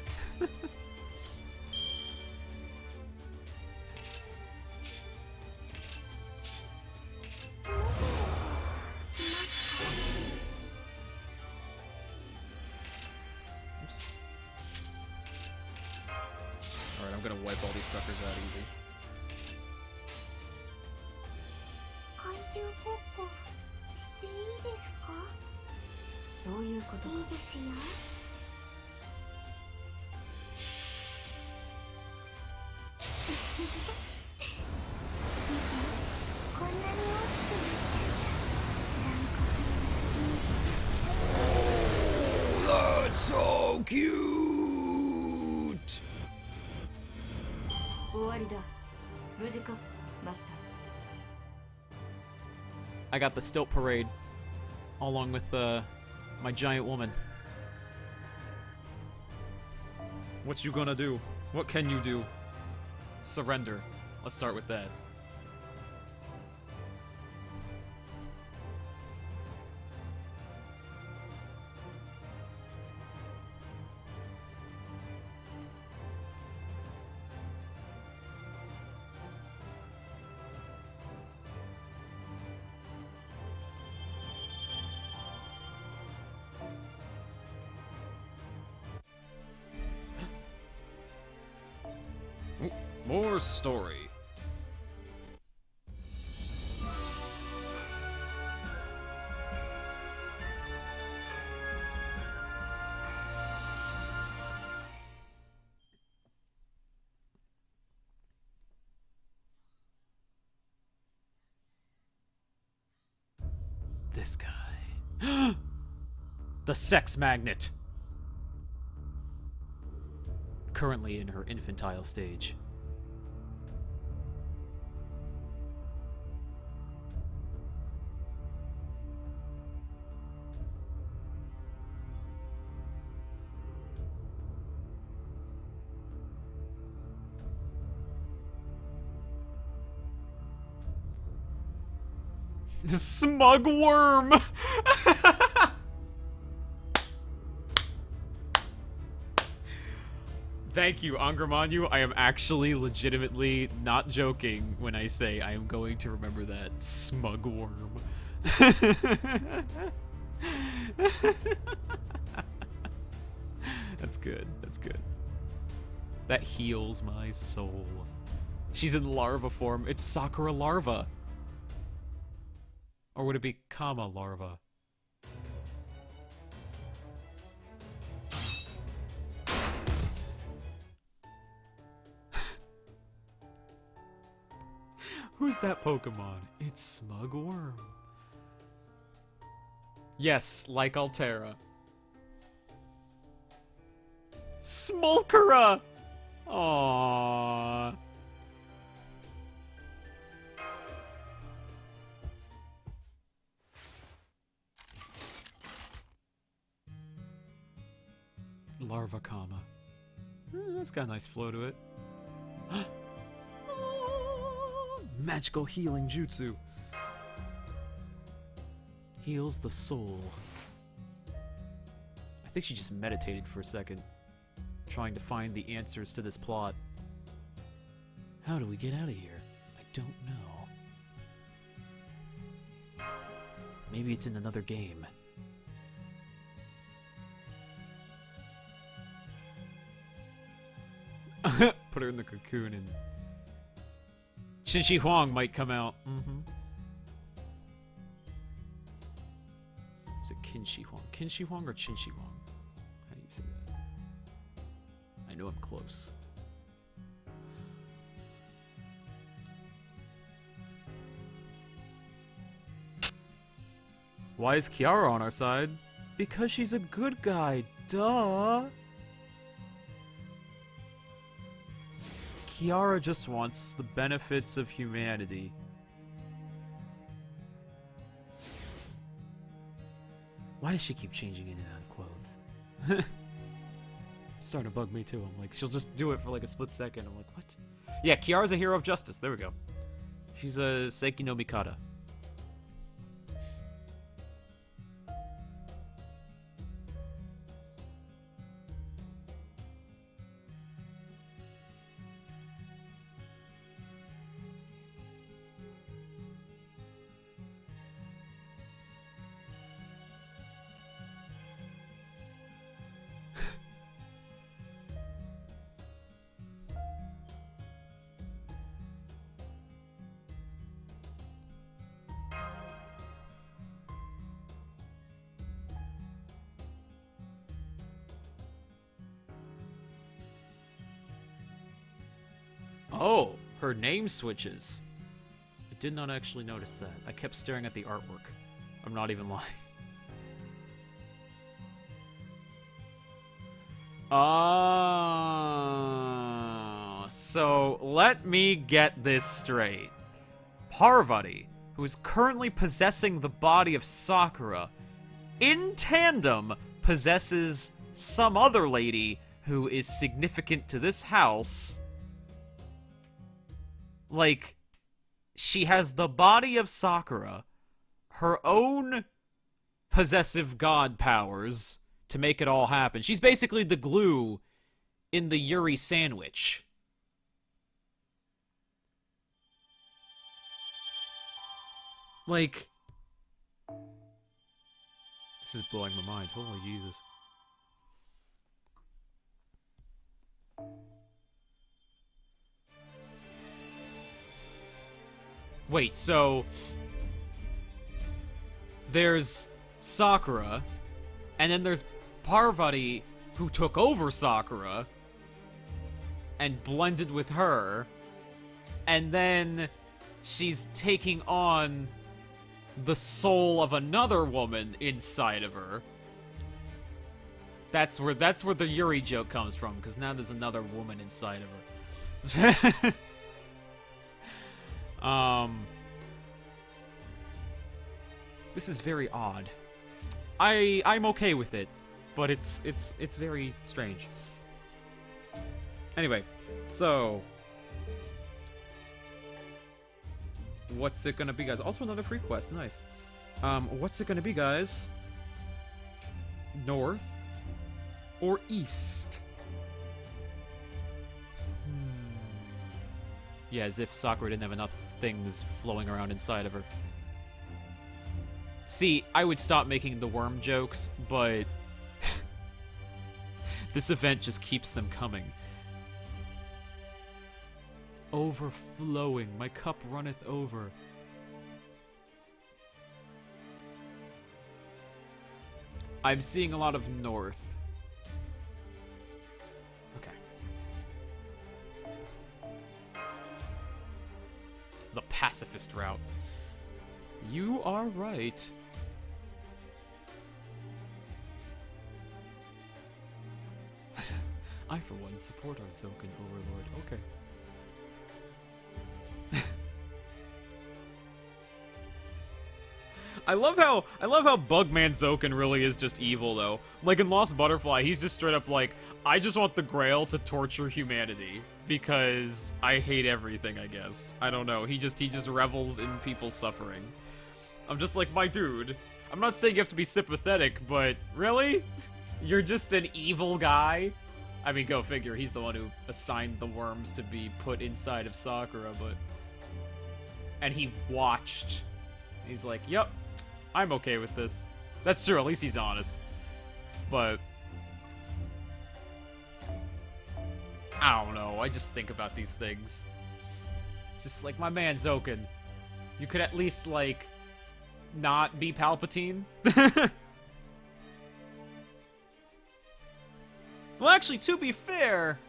I'm gonna wipe all these suckers out easy. That's so cute! I got the stilt parade along with my giant woman. What you gonna do? What can you do? Surrender. Let's start with that. More story. This guy. The sex magnet. Currently in her infantile stage. Smug worm! Thank you, Angramanyu. I am actually legitimately not joking when I say I am going to remember that. Smug worm. That's good. That's good. That heals my soul. She's in larva form. It's Sakura larva. Or would it be Kama larva? Who's that Pokemon? It's Smug Worm. Yes, like Altera. Smolkera! Aww. Larva Kama. That's got a nice flow to it. Magical healing jutsu. Heals the soul. I think she just meditated for a second, trying to find the answers to this plot. How do we get out of here? I don't know. Maybe it's in another game. Put her in the cocoon and Qinshi Huang might come out. Is it Qinshi Huang? Qinshi Huang or Qinshi Huang? How do you say that? I know I'm close. Why is Kiara on our side? Because she's a good guy, duh! Kiara just wants the benefits of humanity. Why does she keep changing in and out of clothes? It's starting to bug me too. I'm like, she'll just do it for like a split second. I'm like, what? Yeah, Kiara's a hero of justice. There we go. She's a Seiki no Mikata. Oh, her name switches. I did not actually notice that. I kept staring at the artwork. I'm not even lying. So let me get this straight. Parvati, who is currently possessing the body of Sakura, in tandem possesses some other lady who is significant to this house. Like, she has the body of Sakura, her own possessive god powers to make it all happen. She's basically the glue in the Yuri sandwich. Like, this is blowing my mind. Holy Jesus. Wait, so there's Sakura, and then there's Parvati, who took over Sakura and blended with her, and then she's taking on the soul of another woman inside of her. That's where the Yuri joke comes from, because now there's another woman inside of her. This is very odd. I'm okay with it, but it's very strange. Anyway, so what's it gonna be, guys? Also another free quest, nice. What's it gonna be, guys? North or east? Yeah, as if Sakura didn't have enough things flowing around inside of her. See, I would stop making the worm jokes, but this event just keeps them coming. Overflowing. My cup runneth over. I'm seeing a lot of north. Okay. The pacifist route. You are right. I, for one, support our Zokan overlord. Okay. I love how Bugman Zokan really is just evil though. Like in Lost Butterfly, he's just straight up like, I just want the Grail to torture humanity because I hate everything, I guess. I don't know. He just revels in people's suffering. I'm just like, my dude, I'm not saying you have to be sympathetic, but really? You're just an evil guy? I mean, go figure, he's the one who assigned the worms to be put inside of Sakura, but... And he watched. He's like, yep, I'm okay with this. That's true, at least he's honest. But... I don't know, I just think about these things. It's just like, my man Zokan, you could at least, like, not be Palpatine? Well, actually, to be fair,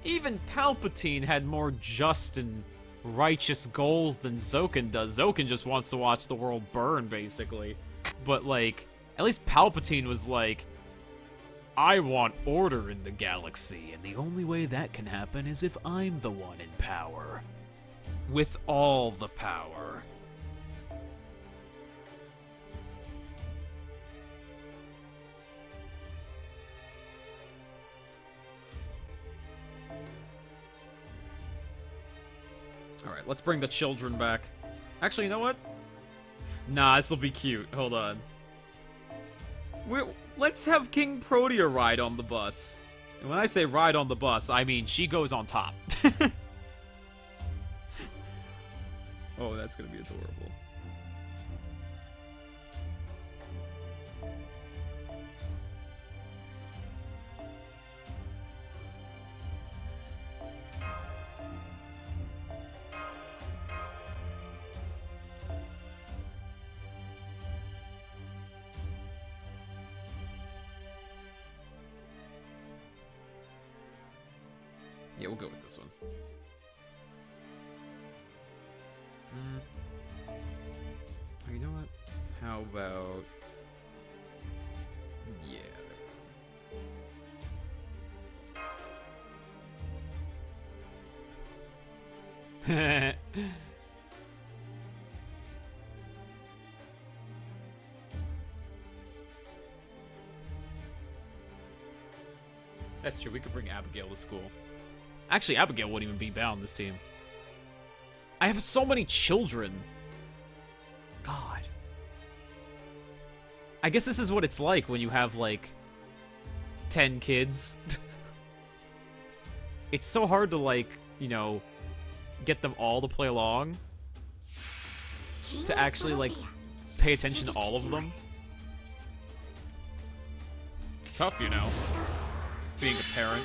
even Palpatine had more just and righteous goals than Zokan does. Zokan just wants to watch the world burn, basically. But, like, at least Palpatine was like, I want order in the galaxy, and the only way that can happen is if I'm the one in power. With all the power. Alright, let's bring the children back. Actually, you know what? Nah, this'll be cute. Hold on. Let's have King Protea ride on the bus. And when I say ride on the bus, I mean she goes on top. Oh, that's gonna be adorable. Yeah, we'll go with this one. Oh, you know what? How about... Yeah. That's true, we could bring Abigail to school. Actually, Abigail wouldn't even be bound this team. I have so many children. God. I guess this is what it's like when you have, like, 10 kids. It's so hard to, like, you know, get them all to play along. To actually, like, pay attention to all of them. It's tough, you know, being a parent.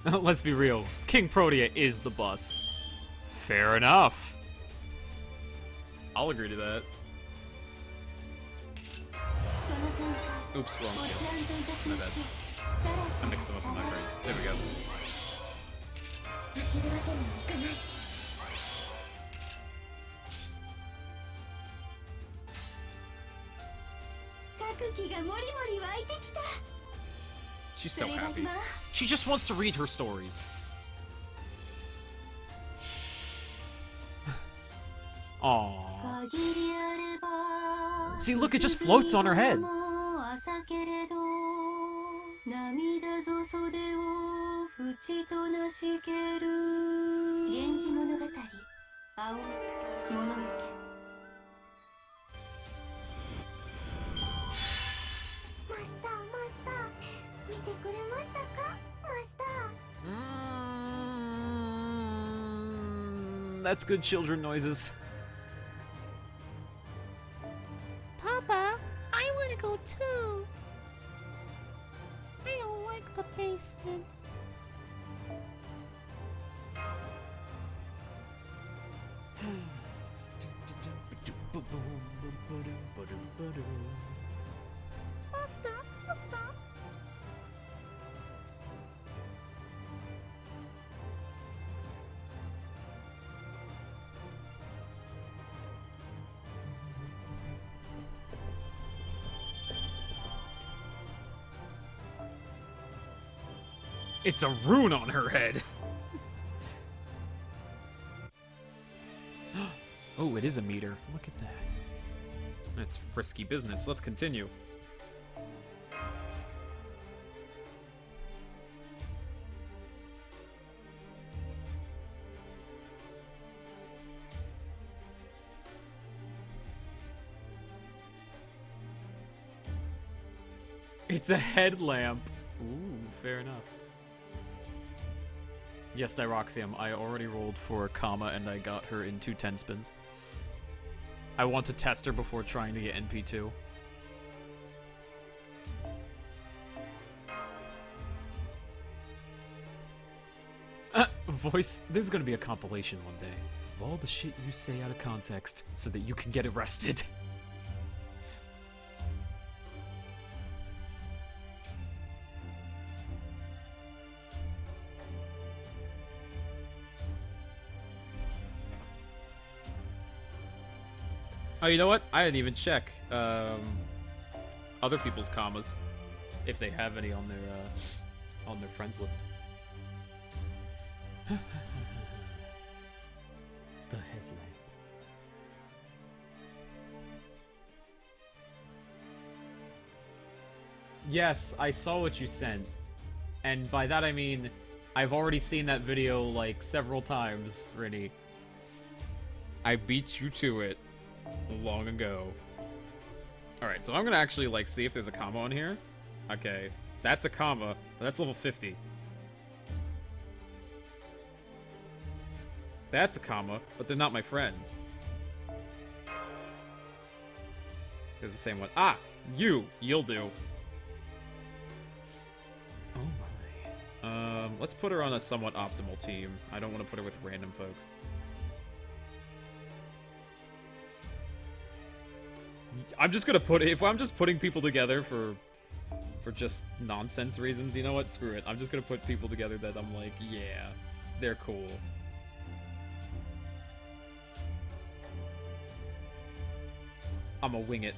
Let's be real. King Protea is the boss. Fair enough. I'll agree to that. Oops, wrong skill. My bad. I mixed them up in my brain. There we go. She's so happy. She just wants to read her stories. Aww. See, look, it just floats on her head. That's good children noises. Papa, I want to go too. I don't like the basement. Master, master. It's a rune on her head. Oh, it is a meter. Look at that. That's frisky business. Let's continue. It's a headlamp. Ooh, fair enough. Yes, Diroxium, I already rolled for a comma and I got her in 2 10 spins. I want to test her before trying to get NP2. Voice, there's gonna be a compilation one day of all the shit you say out of context so that you can get arrested. Oh, you know what? I didn't even check other people's commas, if they have any on their friends list. The headlamp. Yes, I saw what you sent, and by that I mean I've already seen that video like several times, Rinny. I beat you to it long ago. Alright, so I'm gonna actually like see if there's a comma on here. Okay, that's a comma, but that's level 50. That's a comma, but they're not my friend. It's the same one. Ah! You'll do. Oh my. Let's put her on a somewhat optimal team. I don't want to put her with random folks. I'm just gonna put, if I'm just putting people together for just nonsense reasons, you know what? Screw it. I'm just gonna put people together that I'm like, yeah, they're cool. I'ma wing it.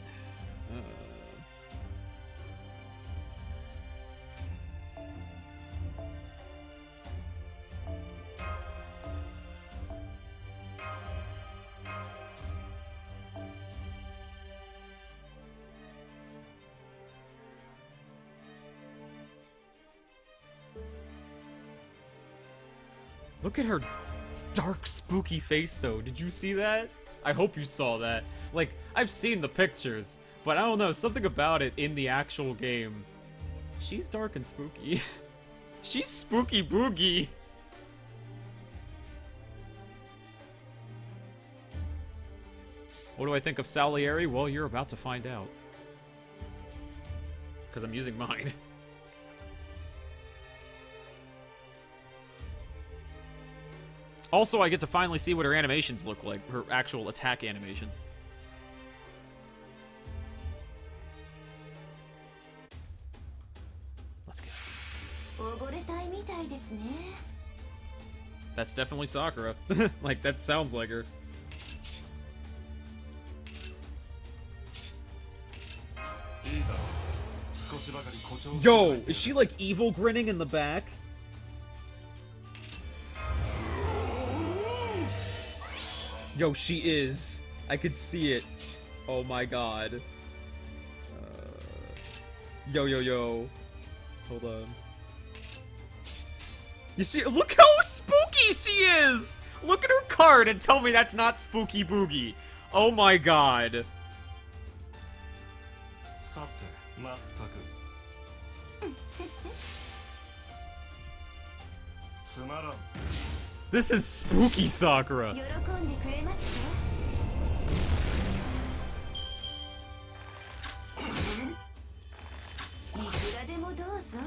Look at her dark, spooky face, though. Did you see that? I hope you saw that. Like, I've seen the pictures, but I don't know, something about it in the actual game. She's dark and spooky. She's spooky boogie. What do I think of Salieri? Well, you're about to find out. Because I'm using mine. Also, I get to finally see what her animations look like, her actual attack animations. Let's go. 溺れたいみたいですね。 That's definitely Sakura. Like, that sounds like her. Yo, is she like evil grinning in the back? Yo, she is. I could see it. Oh my god. Yo, yo, yo. Hold on. You see, look how spooky she is! Look at her card and tell me that's not Spooky Boogie. Oh my god. This is spooky Sakura. 喜んでくれますか？いくらでもどうぞ。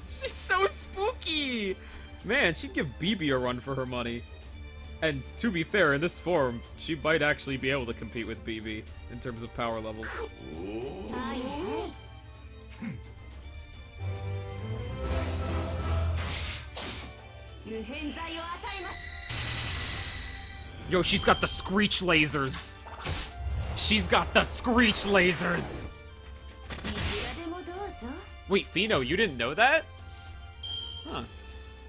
She's so spooky! Man, she'd give BB a run for her money. And to be fair, in this form, she might actually be able to compete with BB in terms of power levels. はいはい。 無変剤を与えます。 Yo, she's got the screech lasers! She's got the screech lasers! いくらでもどうぞ。 Wait, Fino, you didn't know that? Huh.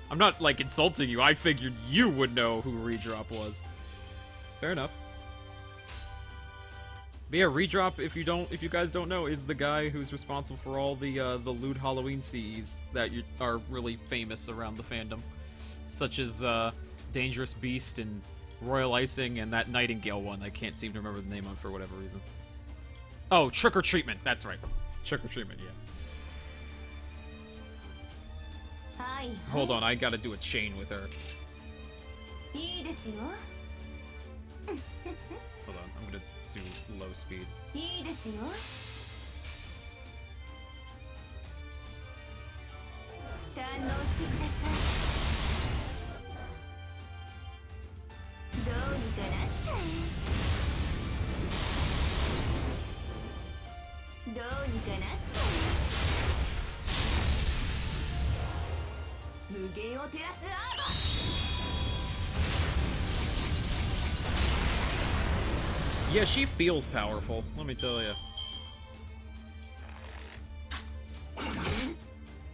I'm not, like, insulting you. I figured you would know who Redrop was. Fair enough. But yeah, Redrop, if you guys don't know, is the guy who's responsible for all the lewd Halloween CEs that are really famous around the fandom. Such as, Dangerous Beast and Royal Icing and that Nightingale one I can't seem to remember the name of for whatever reason. Oh, Trick or Treatment, that's right. Trick or Treatment, yeah. はいはい。 Hold on, I gotta do a chain with her. いいですよ。 Hold on, I'm gonna do low speed. いいですよ。堪能してください。どうにかなっちゃえ。どうにかなっちゃえ。無限を照らすアーバー。 Yeah, she feels powerful, let me tell you. Hold on.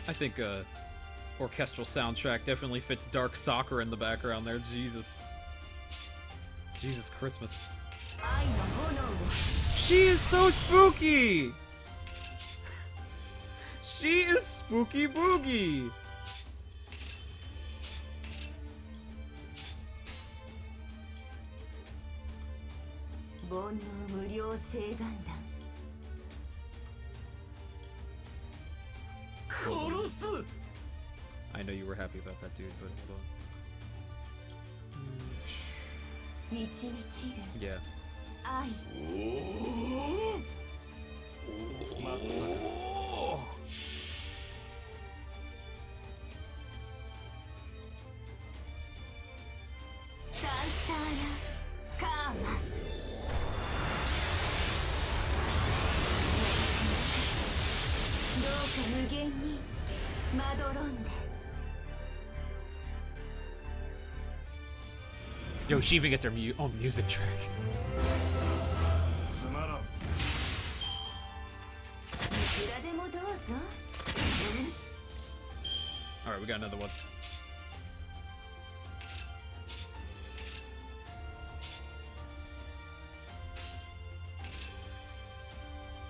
I think orchestral soundtrack definitely fits Dark Sakura in the background there. Jesus. Jesus Christmas. She is so spooky! She is Spooky Boogie! 煩悩無料請願弾。 I know you were happy about that, dude, but hold on. 満ち満ちる Yeah. 愛。 サンサーラカーマ。 どうか無限にまどろんで。 Yo, she even gets her own music track. いくらでもどうぞ。Alright, we got another one.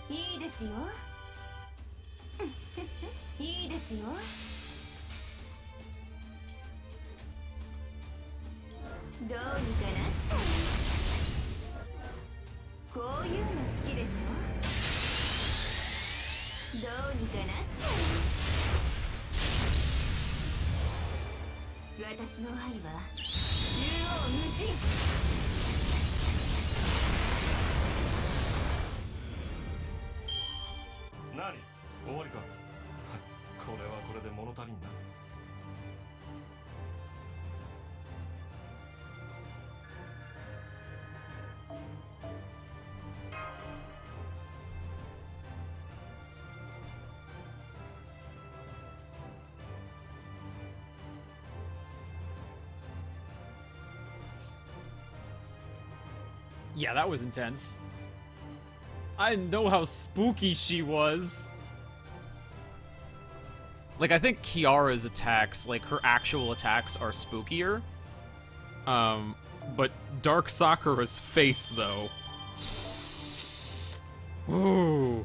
いいですよいいですよどうにかなっちゃうこういうの好きでしょどうにかなっちゃう私の愛は縦横無尽何終わりかこれはこれで物足りんなYeah, that was intense. I didn't know how spooky she was. Like, I think Kiara's attacks, like, her actual attacks are spookier. But Dark Sakura's face, though. Ooh.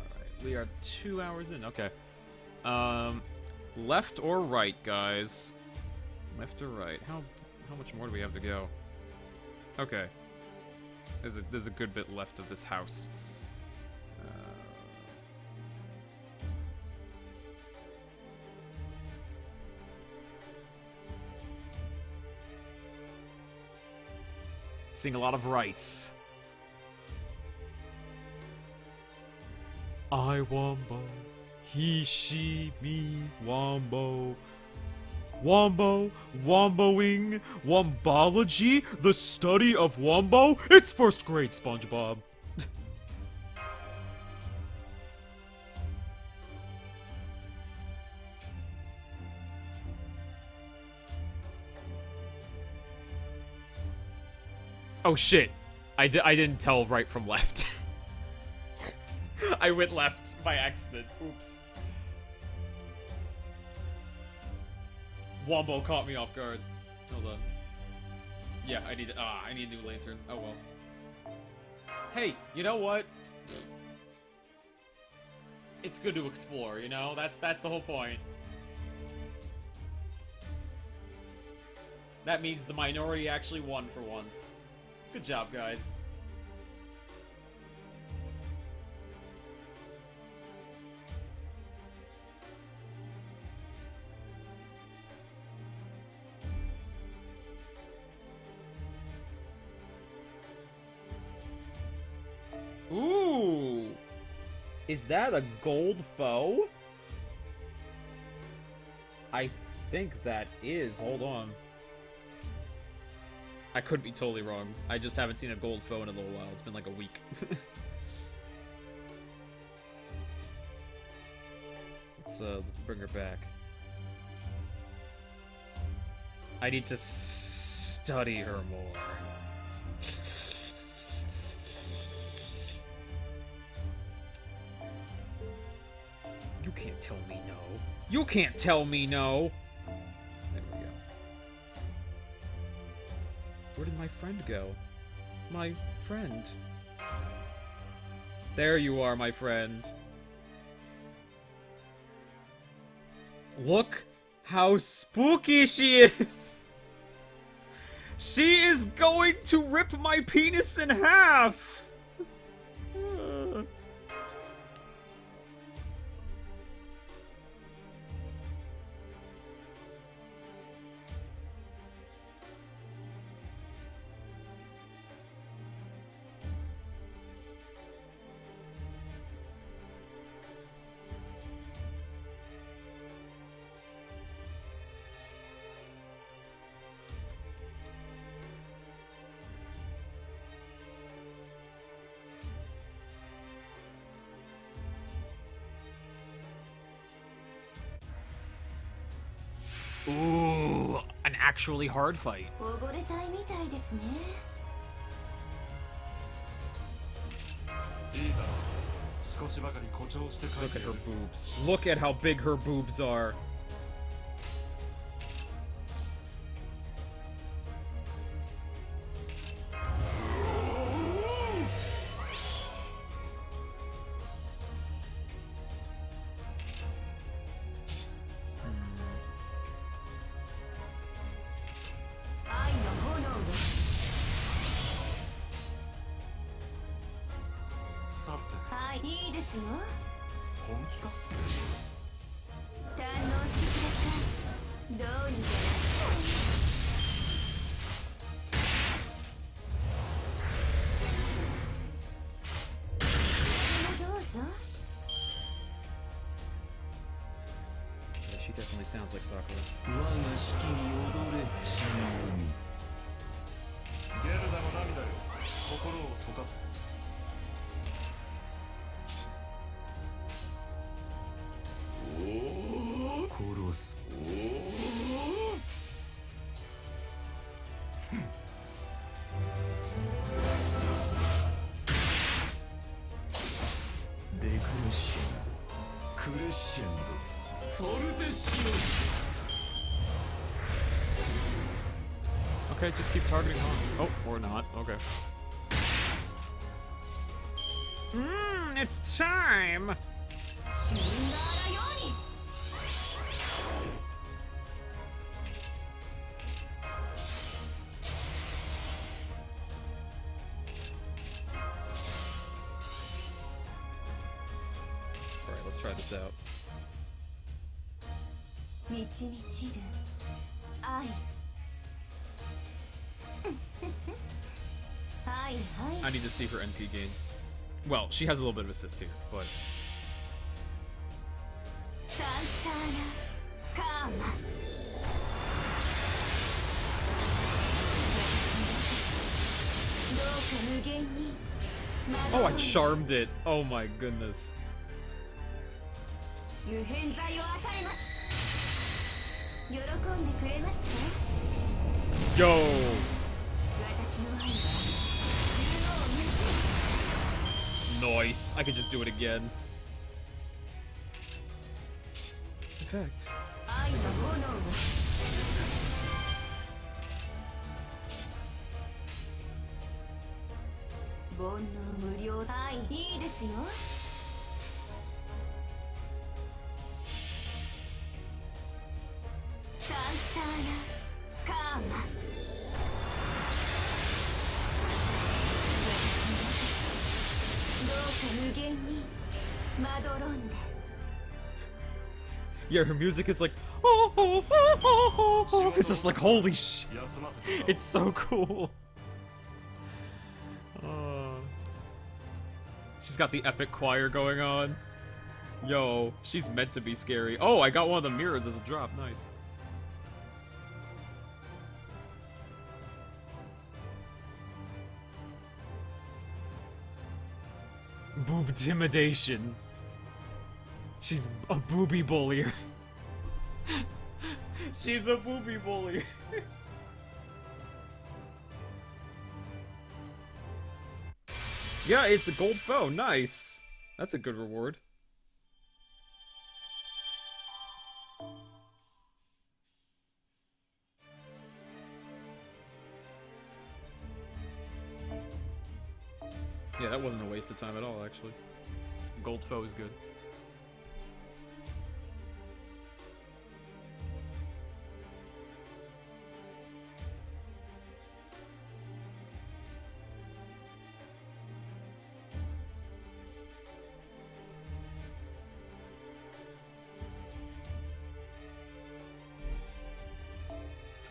Alright, we are 2 hours in. Okay. Left or right, guys? Left or right? How much more do we have to go? Okay. There's a good bit left of this house. Seeing a lot of rights. I wombo, he, she, me, wombo. Wombo, womboing, wombology, the study of wombo? It's first grade, SpongeBob. Oh shit. I didn't tell right from left. I went left by accident. Oops. Wombo caught me off guard. Hold on. Yeah, I need a new lantern. Oh well. Hey, you know what? It's good to explore, you know? That's the whole point. That means the minority actually won for once. Good job, guys. Ooh! Is that a gold foe? I think that is. Hold on. I could be totally wrong. I just haven't seen a gold foe in a little while. It's been like a week. Let's bring her back. I need to study her more. You can't tell me no. You can't tell me no! There we go. Where did my friend go? My friend. There you are, my friend. Look how spooky she is! She is going to rip my penis in half! Ooh, an actually hard fight. 溺れたいみたいですねいいだろう少少しばかり誇張して書い Look て at いる her boobs. Look at how big her boobs are. She definitely sounds like Sakura. ゲルダの涙よ心を溶かす Okay, just keep targeting Hans. Oh, or not. Okay. It's time! Alright, let's try this out. I need to see her NP gain. Well, she has a little bit of assist here, but... Oh, I charmed it! Oh my goodness. Yo! Nice. I could just do it again. In fact. Yeah, her music is like, oh, oh, oh, oh, oh. It's just like, holy sh! It's so cool. She's got the epic choir going on. Yo, she's meant to be scary. Oh, I got one of the mirrors as a drop. Nice. Boob intimidation. She's a booby bullier. She's a booby bullier. Yeah, it's a gold foe. Nice. That's a good reward. Yeah, that wasn't a waste of time at all, actually. Gold foe is good.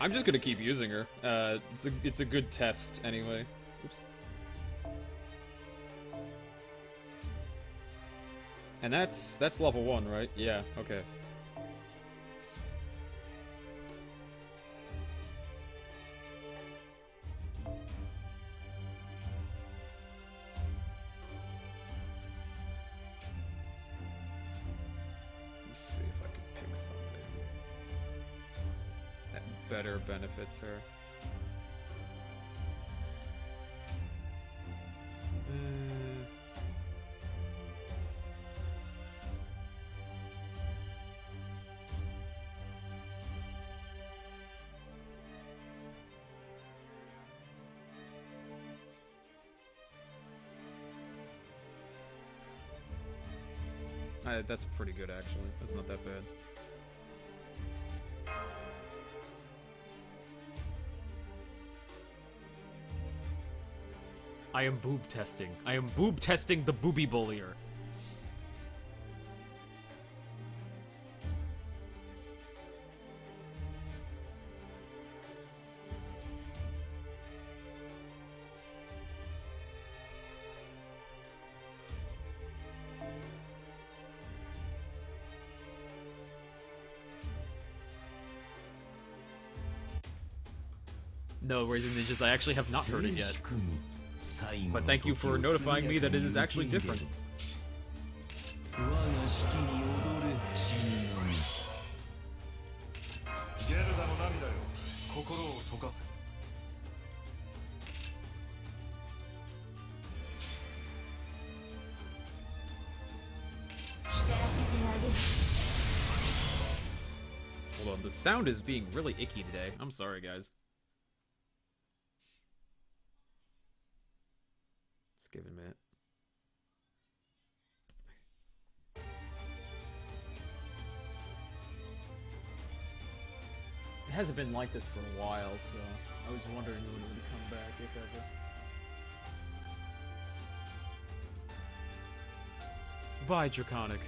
I'm just gonna keep using her. It's a good test anyway. Oops. And that's level 1, right? Yeah, okay. Let's see if I can pick something that better benefits her. That's pretty good, actually. That's not that bad. I am boob testing. I am boob testing the booby bullier. No, Raisin Ninjas, I actually have not heard it yet. But thank you for notifying me that it is actually different. Hold on, the sound is being really icky today. I'm sorry, guys. Just give it a minute. It hasn't been like this for a while, so I was wondering when it would come back, if ever. Bye, Draconic.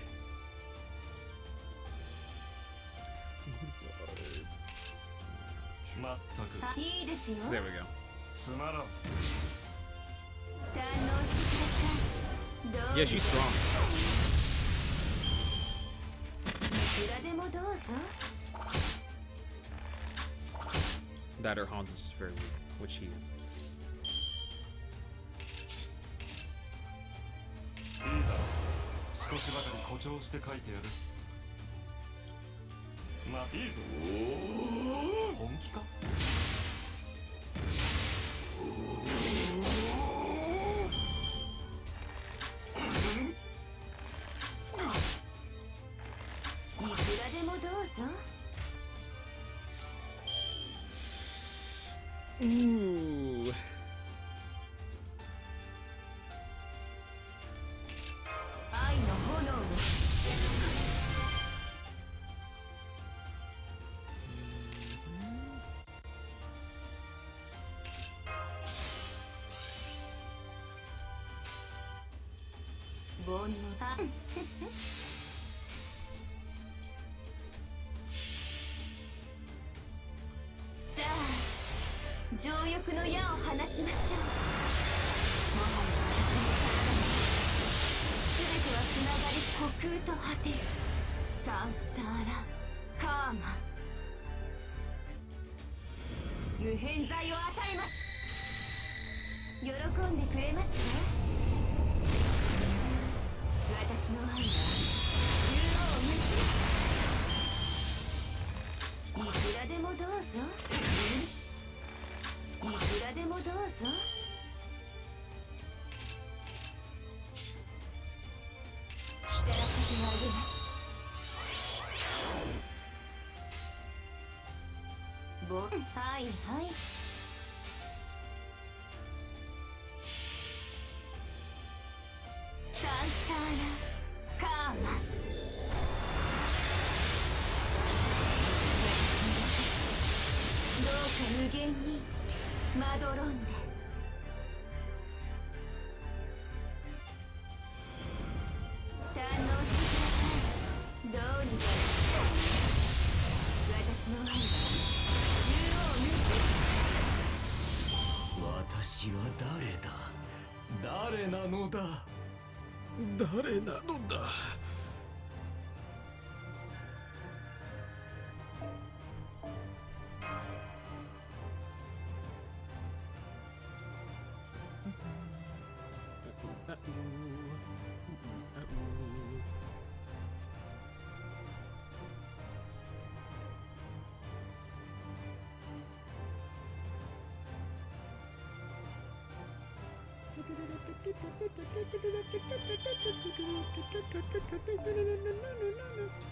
There we go. Yeah, she's strong. That or Hans is just very weak, which he is. Ooh.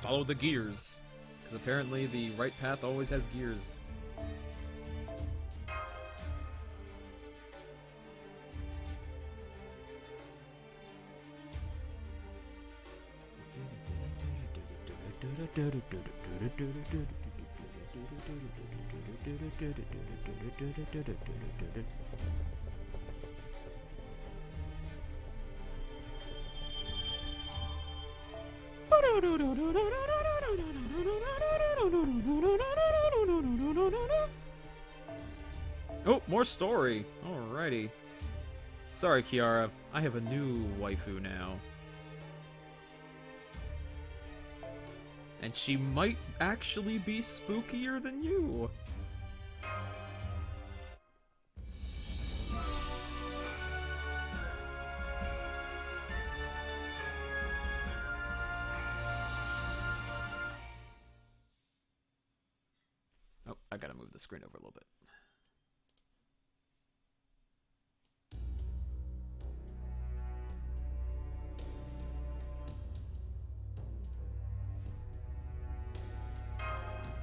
Follow the gears, because apparently the right path always has gears. Oh, more story. Alrighty. Sorry, Kiara. I have a new waifu now. And she might actually be spookier than you. Oh, I gotta move the screen over a little bit.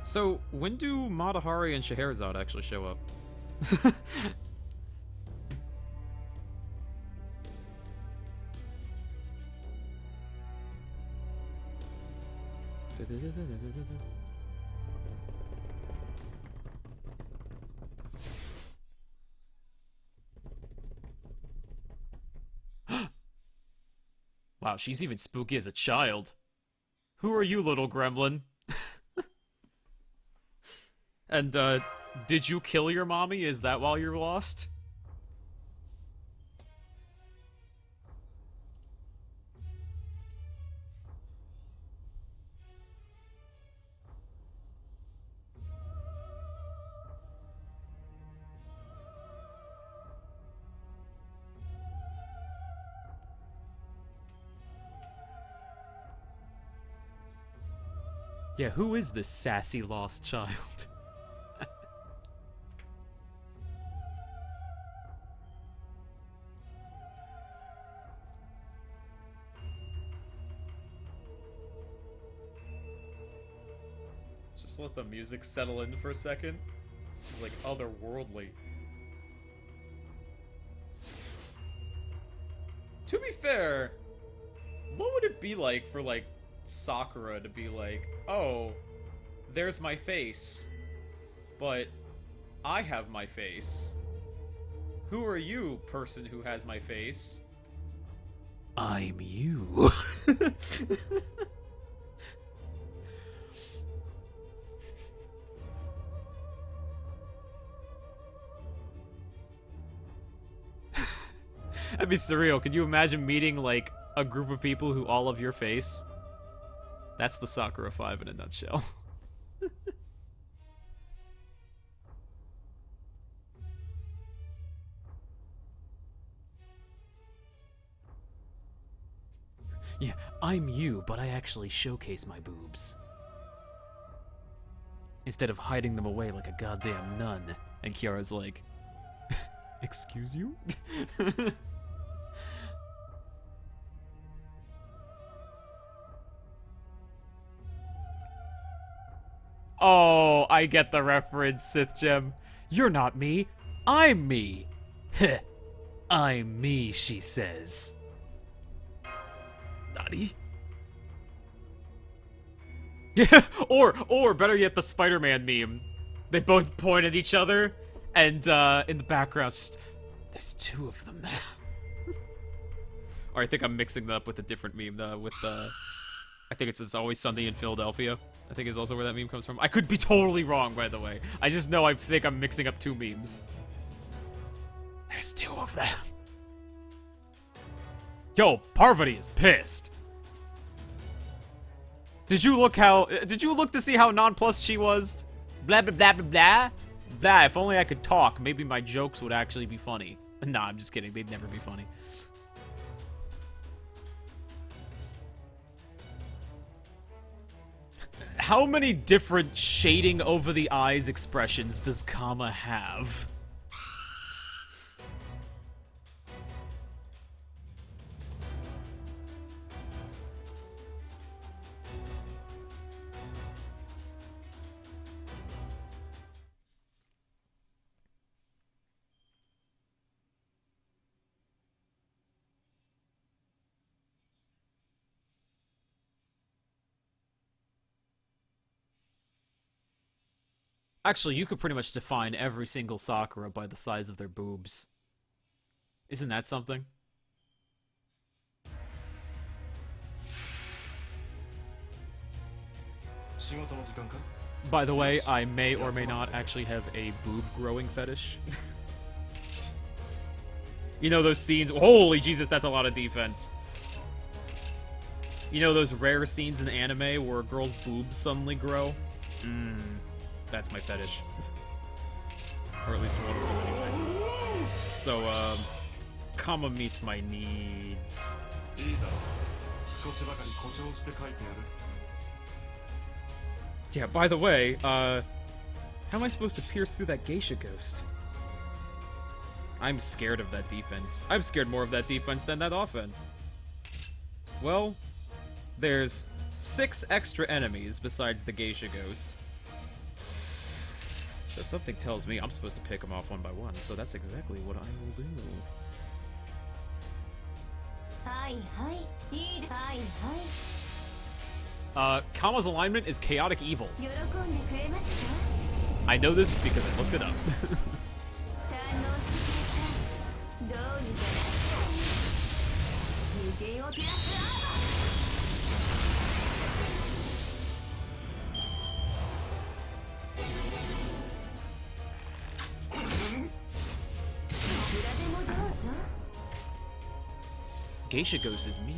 So, when do Matahari and Scheherazade actually show up? Wow, she's even spooky as a child. Who are you, little gremlin? And, did you kill your mommy? Is that why you're lost? Yeah, who is this sassy lost child? Just let the music settle in for a second. It's like otherworldly. To be fair, what would it be like for, like, Sakura to be like, oh, there's my face, but I have my face. Who are you, person who has my face? I'm you. That'd be surreal. Could you imagine meeting, like, a group of people who all have your face? That's the Sakura 5 in a nutshell. Yeah, I'm you, but I actually showcase my boobs. Instead of hiding them away like a goddamn nun. And Kiara's like, excuse you? Oh, I get the reference, Sith Gem. You're not me. I'm me. Heh. I'm me, she says. Nani? Yeah, or better yet, the Spider-Man meme. They both point at each other, and in the background, just, there's two of them now. Or I think I'm mixing that up with a different meme, with I think it's Always Sunny in Philadelphia. I think is also where that meme comes from. I could be totally wrong, by the way. I just know I think I'm mixing up two memes. There's two of them. Yo, Parvati is pissed. Did you look to see how nonplussed she was? Blah, blah, blah, blah, blah. Blah, if only I could talk, maybe my jokes would actually be funny. Nah, I'm just kidding. They'd never be funny. How many different shading over the eyes expressions does Kama have? Actually, you could pretty much define every single Sakura by the size of their boobs. Isn't that something? By the way, I may or may not actually have a boob growing fetish. You know those scenes? Holy Jesus, that's a lot of defense. You know those rare scenes in anime where a girl's boobs suddenly grow? That's my fetish. Or at least one of them anyway. So, Kama meets my needs. Yeah, by the way, how am I supposed to pierce through that geisha ghost? I'm scared of that defense. I'm scared more of that defense than that offense. Well, there's 6 extra enemies besides the geisha ghost. So something tells me I'm supposed to pick them off one by one, so that's exactly what I will do. Kama's alignment is chaotic evil. I know this because I looked it up. Geisha Ghost is mean.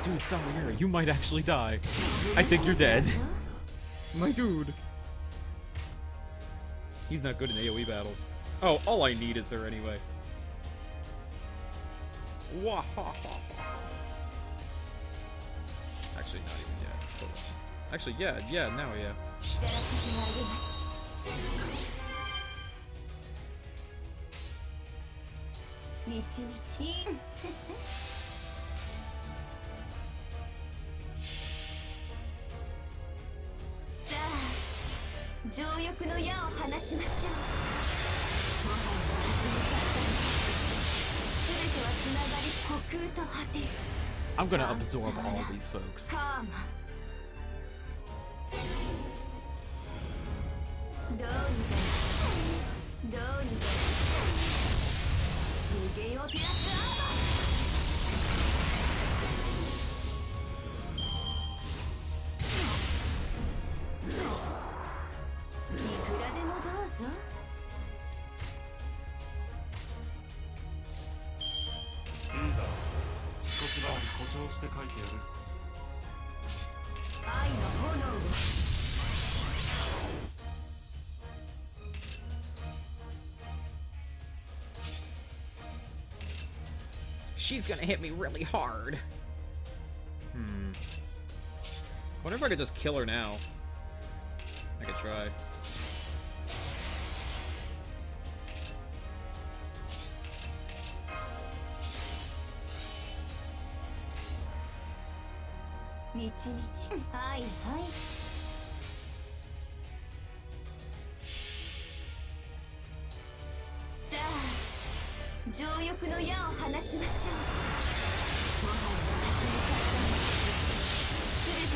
Dude, Sakura, you might actually die. I think you're dead. My dude. He's not good in AoE battles. Oh, all I need is her anyway. Actually, not even yet. Hold on. Actually, yeah, now, yeah. I'm gonna absorb all these folks. She's gonna hit me really hard. Wonder if I could just kill her now. I could try.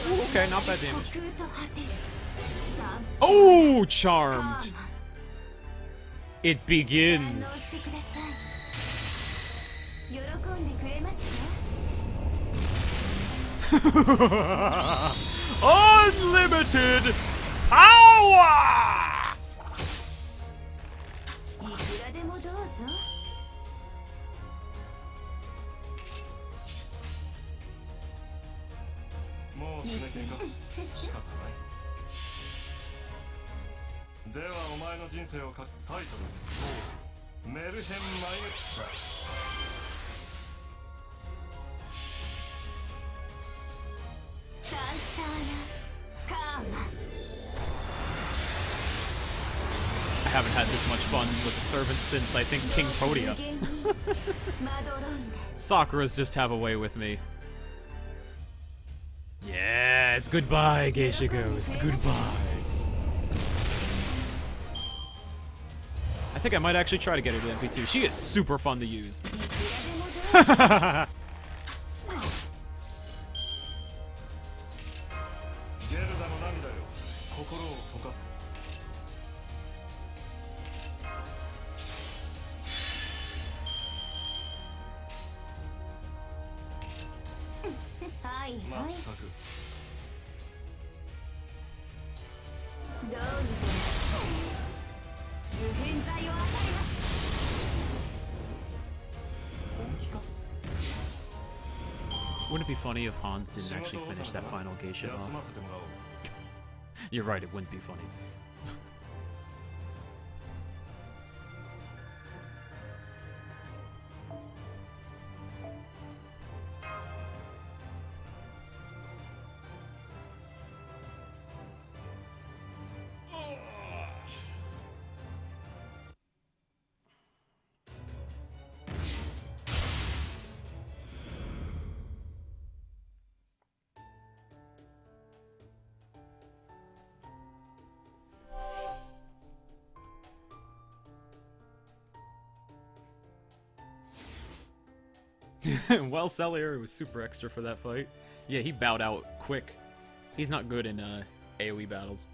Ooh, okay, not bad damage. Oh, charmed. It begins. Unlimited power! haven't had this much fun with the servant since, I think, King Podia. Sakura's just have a way with me. Yes, goodbye, Geisha Ghost, goodbye. I think I might actually try to get her to MP2. She is super fun to use. はいはいまったく どうにでも無限剤を与えます 本気か Wouldn't it be funny if Hans didn't actually finish that final geisha 休 off? ませてもらおう You're right, it wouldn't be funny. Well, Celier was super extra for that fight. Yeah, he bowed out quick. He's not good in AoE battles.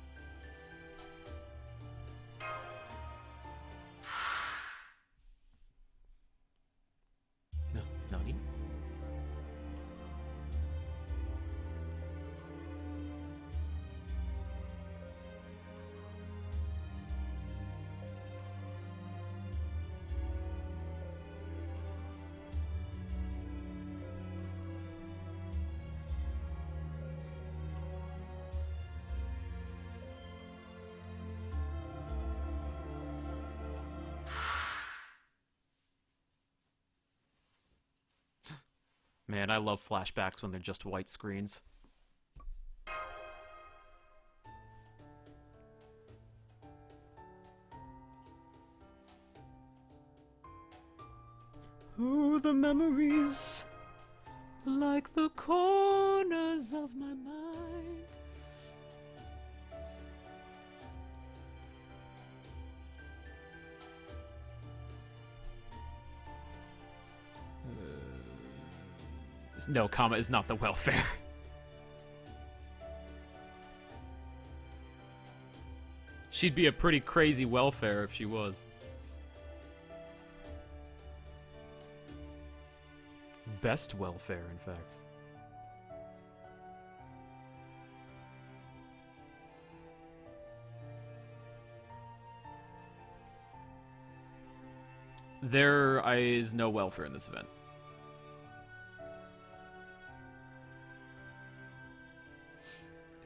No, Nani? Man, I love flashbacks when they're just white screens. Oh, the memories, like the corners of my mind. No, Kama is not the welfare. She'd be a pretty crazy welfare if she was. Best welfare, in fact. There is no welfare in this event.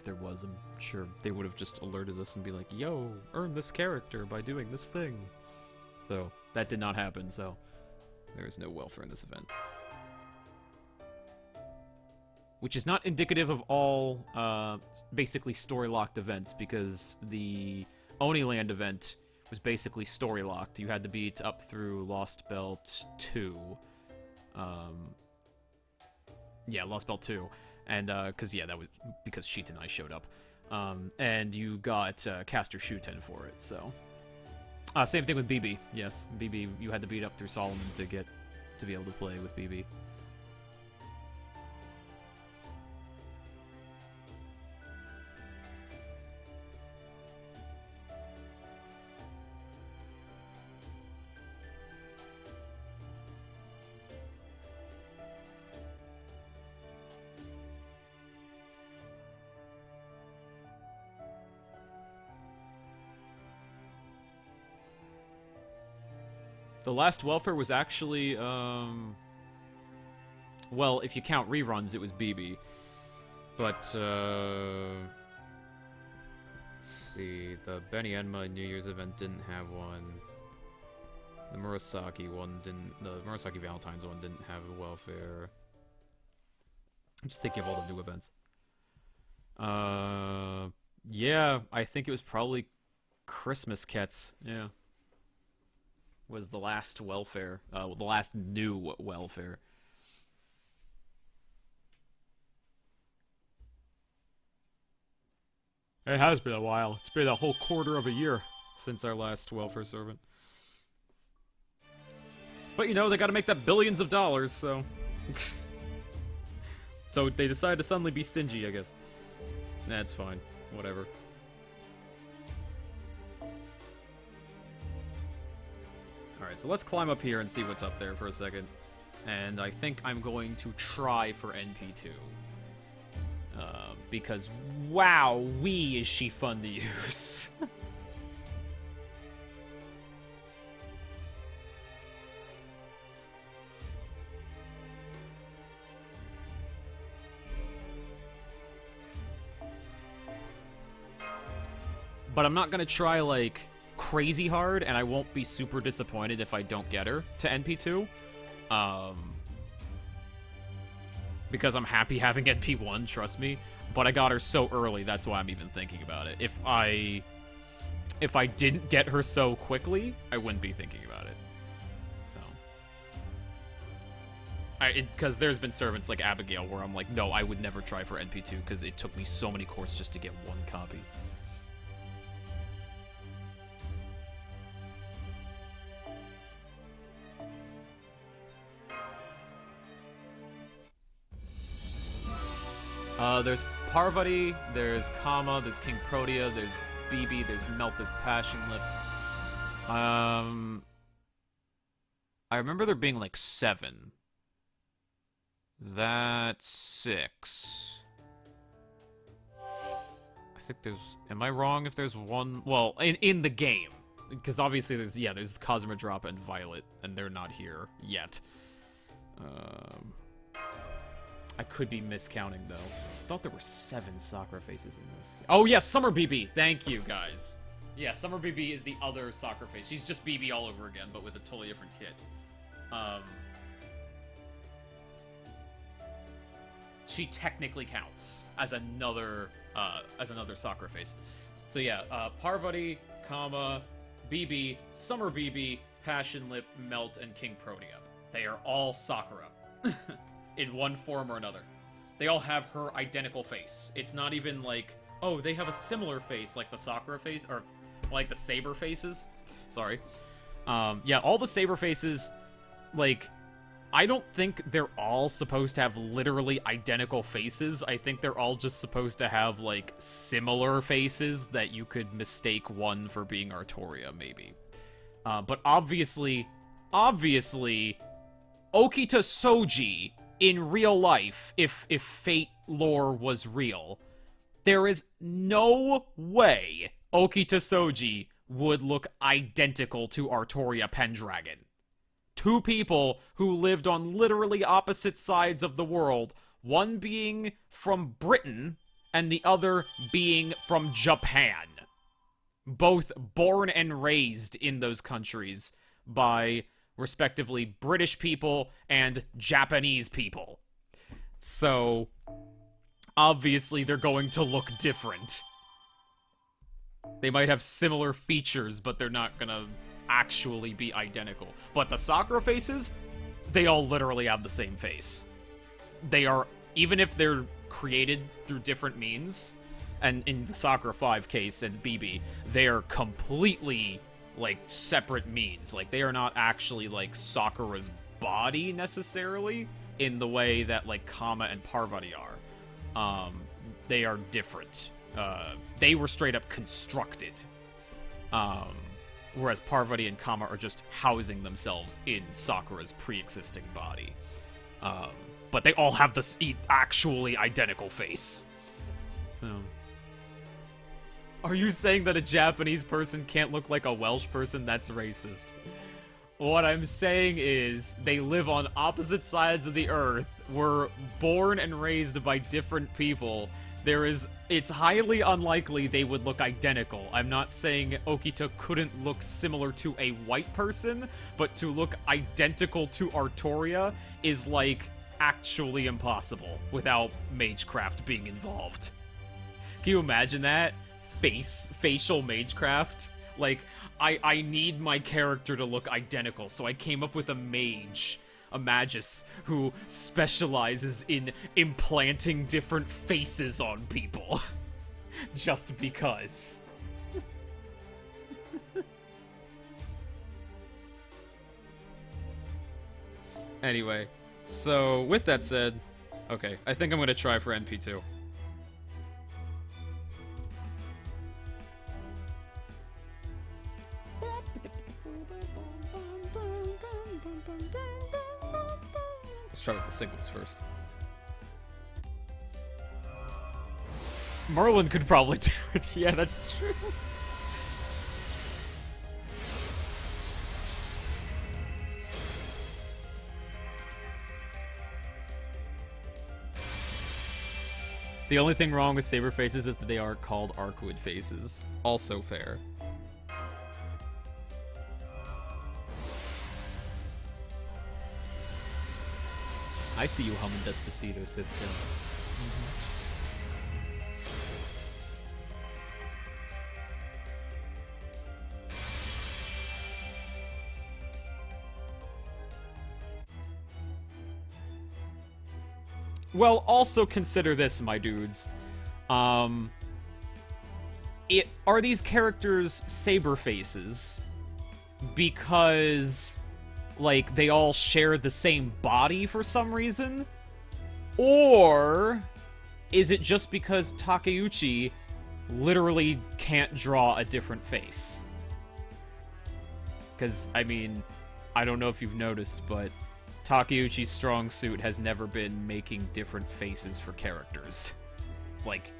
There was, I'm sure they would have just alerted us and be like, yo, earn this character by doing this thing. So that did not happen, so there is no welfare in this event. Which is not indicative of all basically story-locked events, because the Oniland event was basically story-locked. You had to beat up through Lost Belt 2. Yeah, Lost Belt 2. And, cause yeah, that was because Sheet and I showed up. And you got, Caster Shuten for it, so. Same thing with BB, yes. BB, you had to beat up through Solomon to be able to play with BB. The last welfare was actually, well, if you count reruns, it was BB. But, let's see, the Benny Enma New Year's event didn't have one. The Murasaki one didn't, the Murasaki Valentine's one didn't have a welfare. I'm just thinking of all the new events. Yeah, I think it was probably Christmas Kets, yeah. Was the last welfare, the last new welfare. It has been a while. It's been a whole quarter of a year since our last welfare servant. But, you know, they gotta make that billions of dollars, so... So they decided to suddenly be stingy, I guess. That's fine. Whatever. Alright, so let's climb up here and see what's up there for a second. And I think I'm going to try for NP2. Because, wow-wee, is she fun to use. But I'm not gonna try, like, crazy hard, and I won't be super disappointed if I don't get her to NP2. Because I'm happy having NP1, trust me. But I got her so early, that's why I'm even thinking about it. If I didn't get her so quickly, I wouldn't be thinking about it. So. Because there's been servants like Abigail where I'm like, no, I would never try for NP2 because it took me so many courts just to get one copy. There's Parvati, there's Kama, there's King Protea, there's BB, there's Melt, there's Passion Lip. I remember there being like 7. That's 6. I think there's... Am I wrong if there's one? Well, in the game. Because obviously there's Cosmo Drop and Violet, and they're not here yet. I could be miscounting, though. I thought there were 7 Sakura faces in this. Oh, yeah, Summer BB. Thank you, guys. Yeah, Summer BB is the other Sakura face. She's just BB all over again, but with a totally different kit. She technically counts as another Sakura face. So yeah, Parvati, Kama, BB, Summer BB, Passion Lip, Melt, and King Protea. They are all Sakura. In one form or another. They all have her identical face. It's not even like, oh, they have a similar face like the Sakura face, or like the Saber faces. Sorry. Yeah, all the Saber faces, like, I don't think they're all supposed to have literally identical faces. I think they're all just supposed to have, like, similar faces that you could mistake one for being Artoria, maybe. But obviously, Okita Soji, in real life, if Fate lore was real, there is no way Okita Soji would look identical to Artoria Pendragon. 2 people who lived on literally opposite sides of the world, one being from Britain and the other being from Japan. Both born and raised in those countries by, respectively, British people and Japanese people. So, obviously they're going to look different. They might have similar features, but they're not gonna actually be identical. But the Sakura faces, they all literally have the same face. They are, even if they're created through different means, and in the Sakura 5 case and BB, they are completely, like, separate means. Like, they are not actually, like, Sakura's body, necessarily, in the way that, like, Kama and Parvati are. They are different. They were straight up constructed. Whereas Parvati and Kama are just housing themselves in Sakura's pre-existing body. But they all have this actually identical face. So... Are you saying that a Japanese person can't look like a Welsh person? That's racist. What I'm saying is, they live on opposite sides of the earth, were born and raised by different people. It's highly unlikely they would look identical. I'm not saying Okita couldn't look similar to a white person, but to look identical to Artoria is, like, actually impossible without Magecraft being involved. Can you imagine that? Facial Magecraft Like, I need my character to look identical, so I came up with a mage, a magus, who specializes in implanting different faces on people. Just because. Anyway, so with that said, okay, I think I'm gonna try for NP2. Let's try with the singles first. Merlin could probably do it. Yeah, that's true. The only thing wrong with saber faces is that they are called Arcwood faces. Also fair. I see you humming Despacito, sit still. Well, also consider this, my dudes. Are these characters saber faces because, like, they all share the same body for some reason? Or is it just because Takeuchi literally can't draw a different face? Because, I mean, I don't know if you've noticed, but Takeuchi's strong suit has never been making different faces for characters. Like,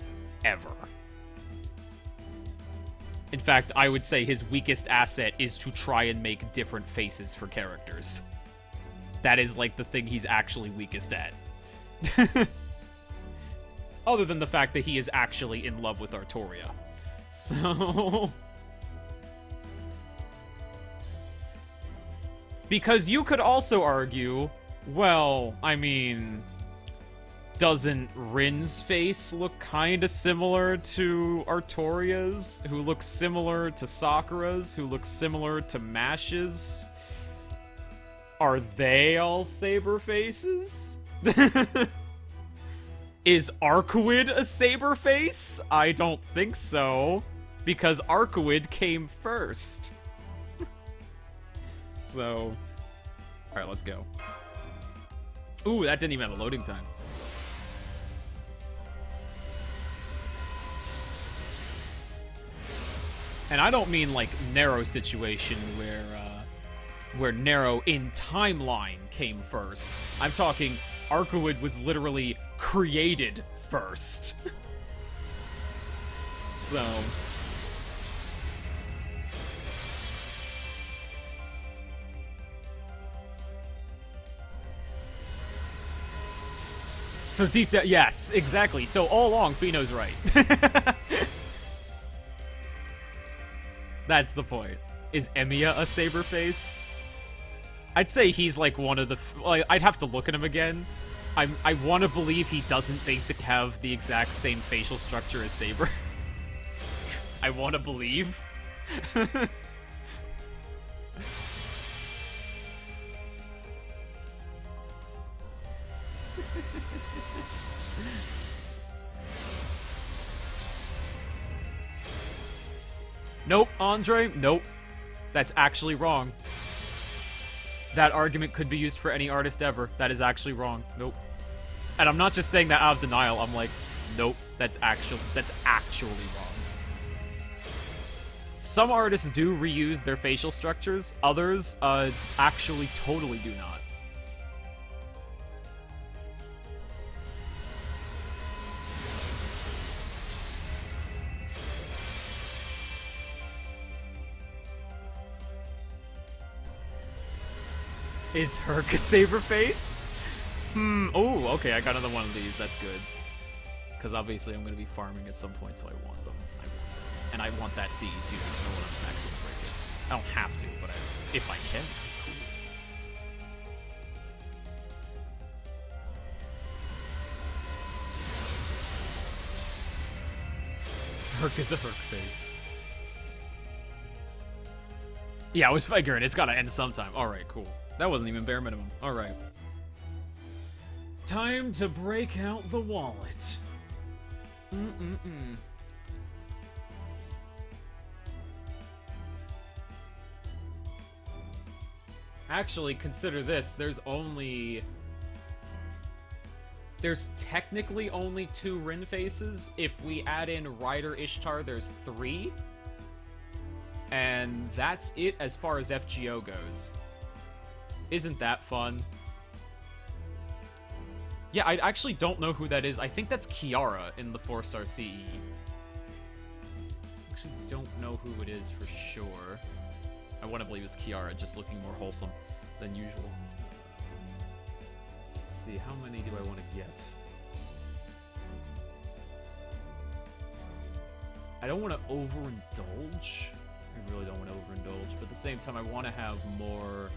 ever. In fact, I would say his weakest asset is to try and make different faces for characters. That is, like, the thing he's actually weakest at. Other than the fact that he is actually in love with Artoria. So... Because you could also argue, well, I mean, doesn't Rin's face look kinda similar to Artoria's, who looks similar to Sakura's, who looks similar to Mash's? Are they all saber faces? Is Arcwood a saber face? I don't think so, because Arcwood came first. So, alright, let's go. Ooh, that didn't even have a loading time. And I don't mean like Nero situation where Nero in timeline came first. I'm talking Arcwood was literally created first. So... So deep down, yes, exactly. So all along, Fino's right. That's the point. Is Emiya a saber face? I'd say he's like one of the... Like, I'd have to look at him again. I want to believe he doesn't basically have the exact same facial structure as Saber. I want to believe. Nope, Andre, nope. That's actually wrong. That argument could be used for any artist ever. That is actually wrong. Nope. And I'm not just saying that out of denial. I'm like, nope, that's actually wrong. Some artists do reuse their facial structures. Others, actually totally do not. Is Herc a saber face? Oh, okay, I got another one of these. That's good. Because obviously I'm going to be farming at some point, so I want them. And I want that CE too. I don't want to maximum break it. I don't have to, but if I can, cool. Herc is a Herc face. Yeah, I was figuring it's gotta end sometime. Alright, cool. That wasn't even bare minimum. Alright. Time to break out the wallet. Actually, consider this. There's technically only 2 Rin faces. If we add in Rider Ishtar, there's 3. And that's it as far as FGO goes. Isn't that fun? Yeah, I actually don't know who that is. I think that's Kiara in the 4-star CE. Actually don't know who it is for sure. I want to believe it's Kiara, just looking more wholesome than usual. Let's see, how many do I want to get? I don't want to overindulge. I really don't want to overindulge, but at the same time, I want to have more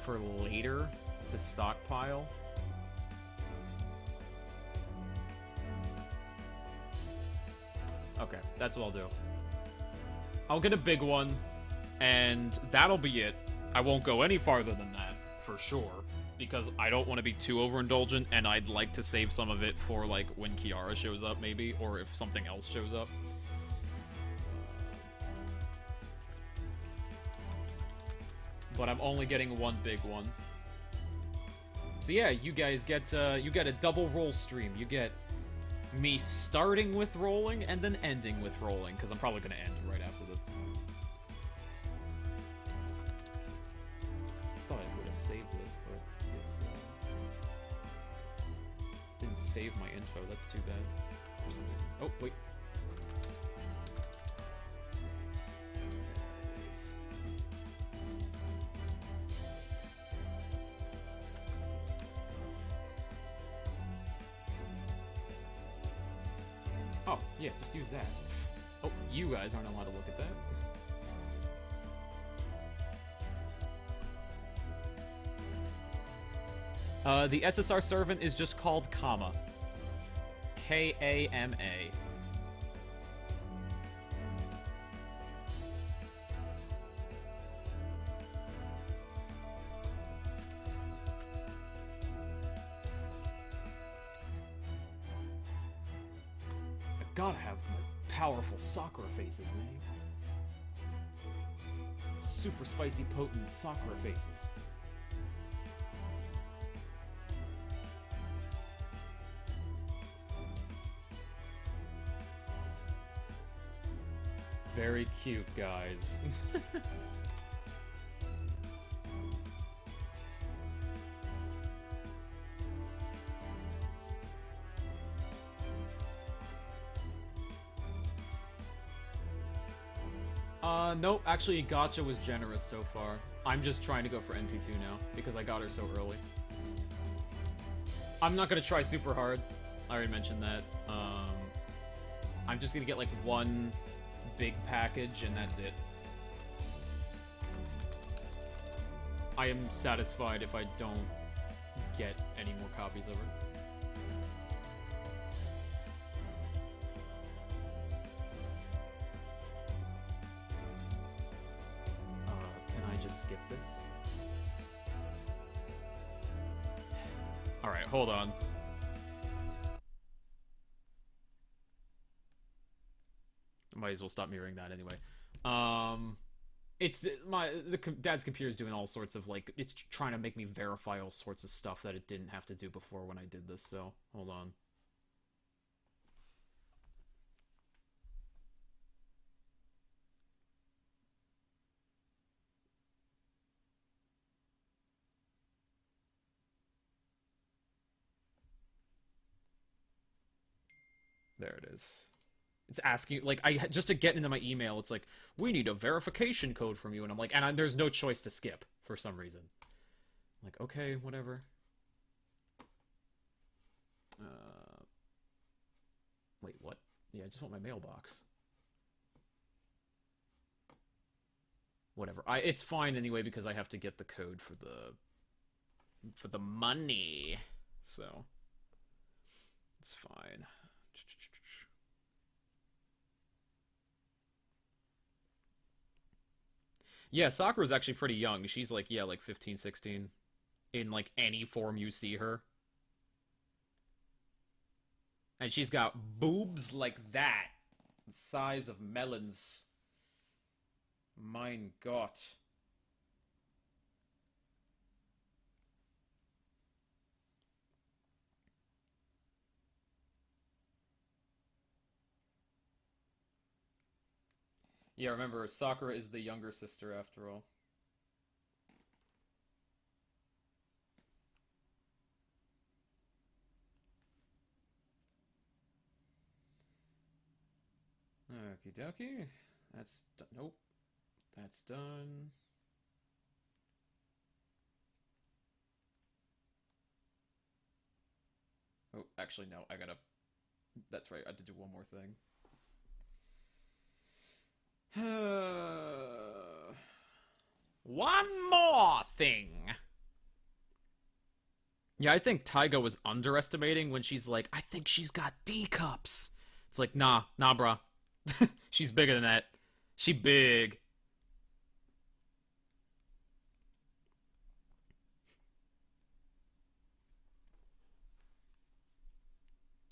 for later to stockpile. Okay, that's what I'll do. I'll get a big one, and that'll be it. I won't go any farther than that, for sure, because I don't want to be too overindulgent, and I'd like to save some of it for, like, when Kiara shows up, maybe, or if something else shows up. But I'm only getting one big one. So yeah, you guys get a double roll stream. You get me starting with rolling and then ending with rolling, because I'm probably going to end right after this. Thought I would have saved this, but I guess didn't save my info. That's too bad for some reason. Oh, wait. Oh, yeah, just use that. Oh, you guys aren't allowed to look at that. The SSR servant is just called Kama. K-A-M-A. Gotta have my powerful Sakura faces, man. Super spicy, potent Sakura faces. Very cute, guys. Nope, actually Gacha was generous so far. I'm just trying to go for NP2 now, because I got her so early. I'm not gonna try super hard. I already mentioned that. I'm just gonna get like one big package, and that's it. I am satisfied if I don't get any more copies of her. Skip this. Alright, hold on. Might as well stop mirroring that anyway. It's dad's computer is doing all sorts of, like, it's trying to make me verify all sorts of stuff that it didn't have to do before when I did this, so hold on. There it is. It's asking, like, just to get into my email, it's like, we need a verification code from you, and I'm like, there's no choice to skip for some reason. I'm like, okay, whatever. Wait, what? Yeah, I just want my mailbox. Whatever. It's fine anyway because I have to get the code for the money. So it's fine. Yeah, Sakura's actually pretty young. She's like, yeah, like 15, 16. In like any form you see her. And she's got boobs like that. The size of melons. Mein Gott. Yeah, remember, Sakura is the younger sister after all. Okie dokie. That's done. Nope. That's done. Oh, actually, no. I gotta... That's right. I have to do one more thing. One more thing. Yeah, I think Taiga was underestimating when she's like, I think she's got D cups. It's like, nah, bruh. She's bigger than that. She big.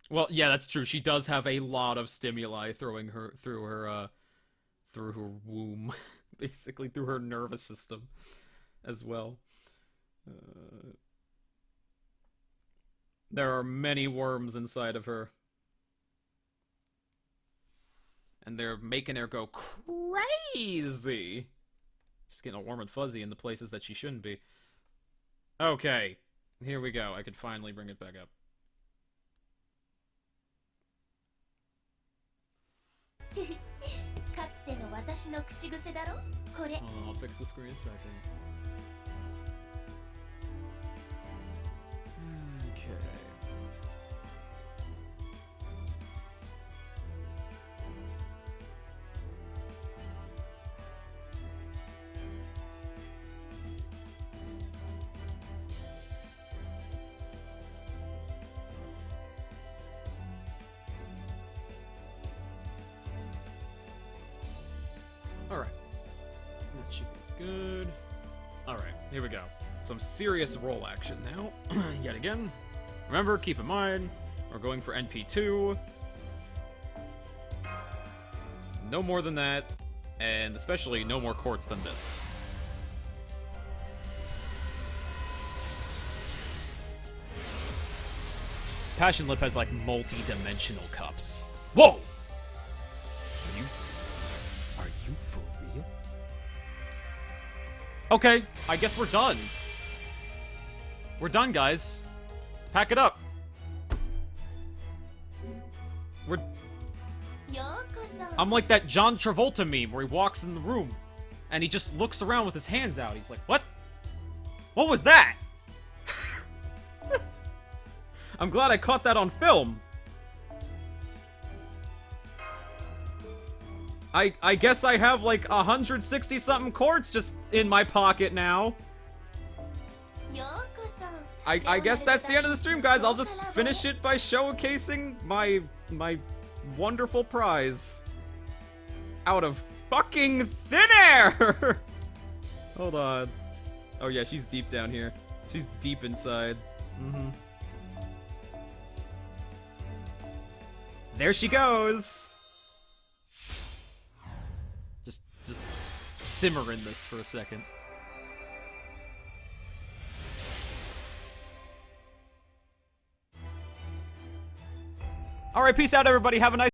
Well, yeah, that's true. She does have a lot of stimuli through her womb, basically through her nervous system as well. There are many worms inside of her. And they're making her go crazy. She's getting all warm and fuzzy in the places that she shouldn't be. Okay, here we go. I could finally bring it back up. I'll fix the screen in a second. Okay. Alright. That should be good. Alright, here we go. Some serious roll action now. Yet again. Remember, keep in mind, we're going for NP2. No more than that. And especially no more quartz than this. Passion Lip has like multi-dimensional cups. Whoa! Are you for real? Okay, I guess we're done. We're done, guys. Pack it up. I'm like that John Travolta meme where he walks in the room and he just looks around with his hands out. He's like, what? What was that? I'm glad I caught that on film. I guess I have like 160 something quartz just in my pocket now. I guess that's the end of the stream, guys. I'll just finish it by showcasing my wonderful prize. Out of fucking thin air! Hold on. Oh yeah, she's deep down here. She's deep inside. There she goes! Just simmer in this for a second. Alright, peace out everybody, have a nice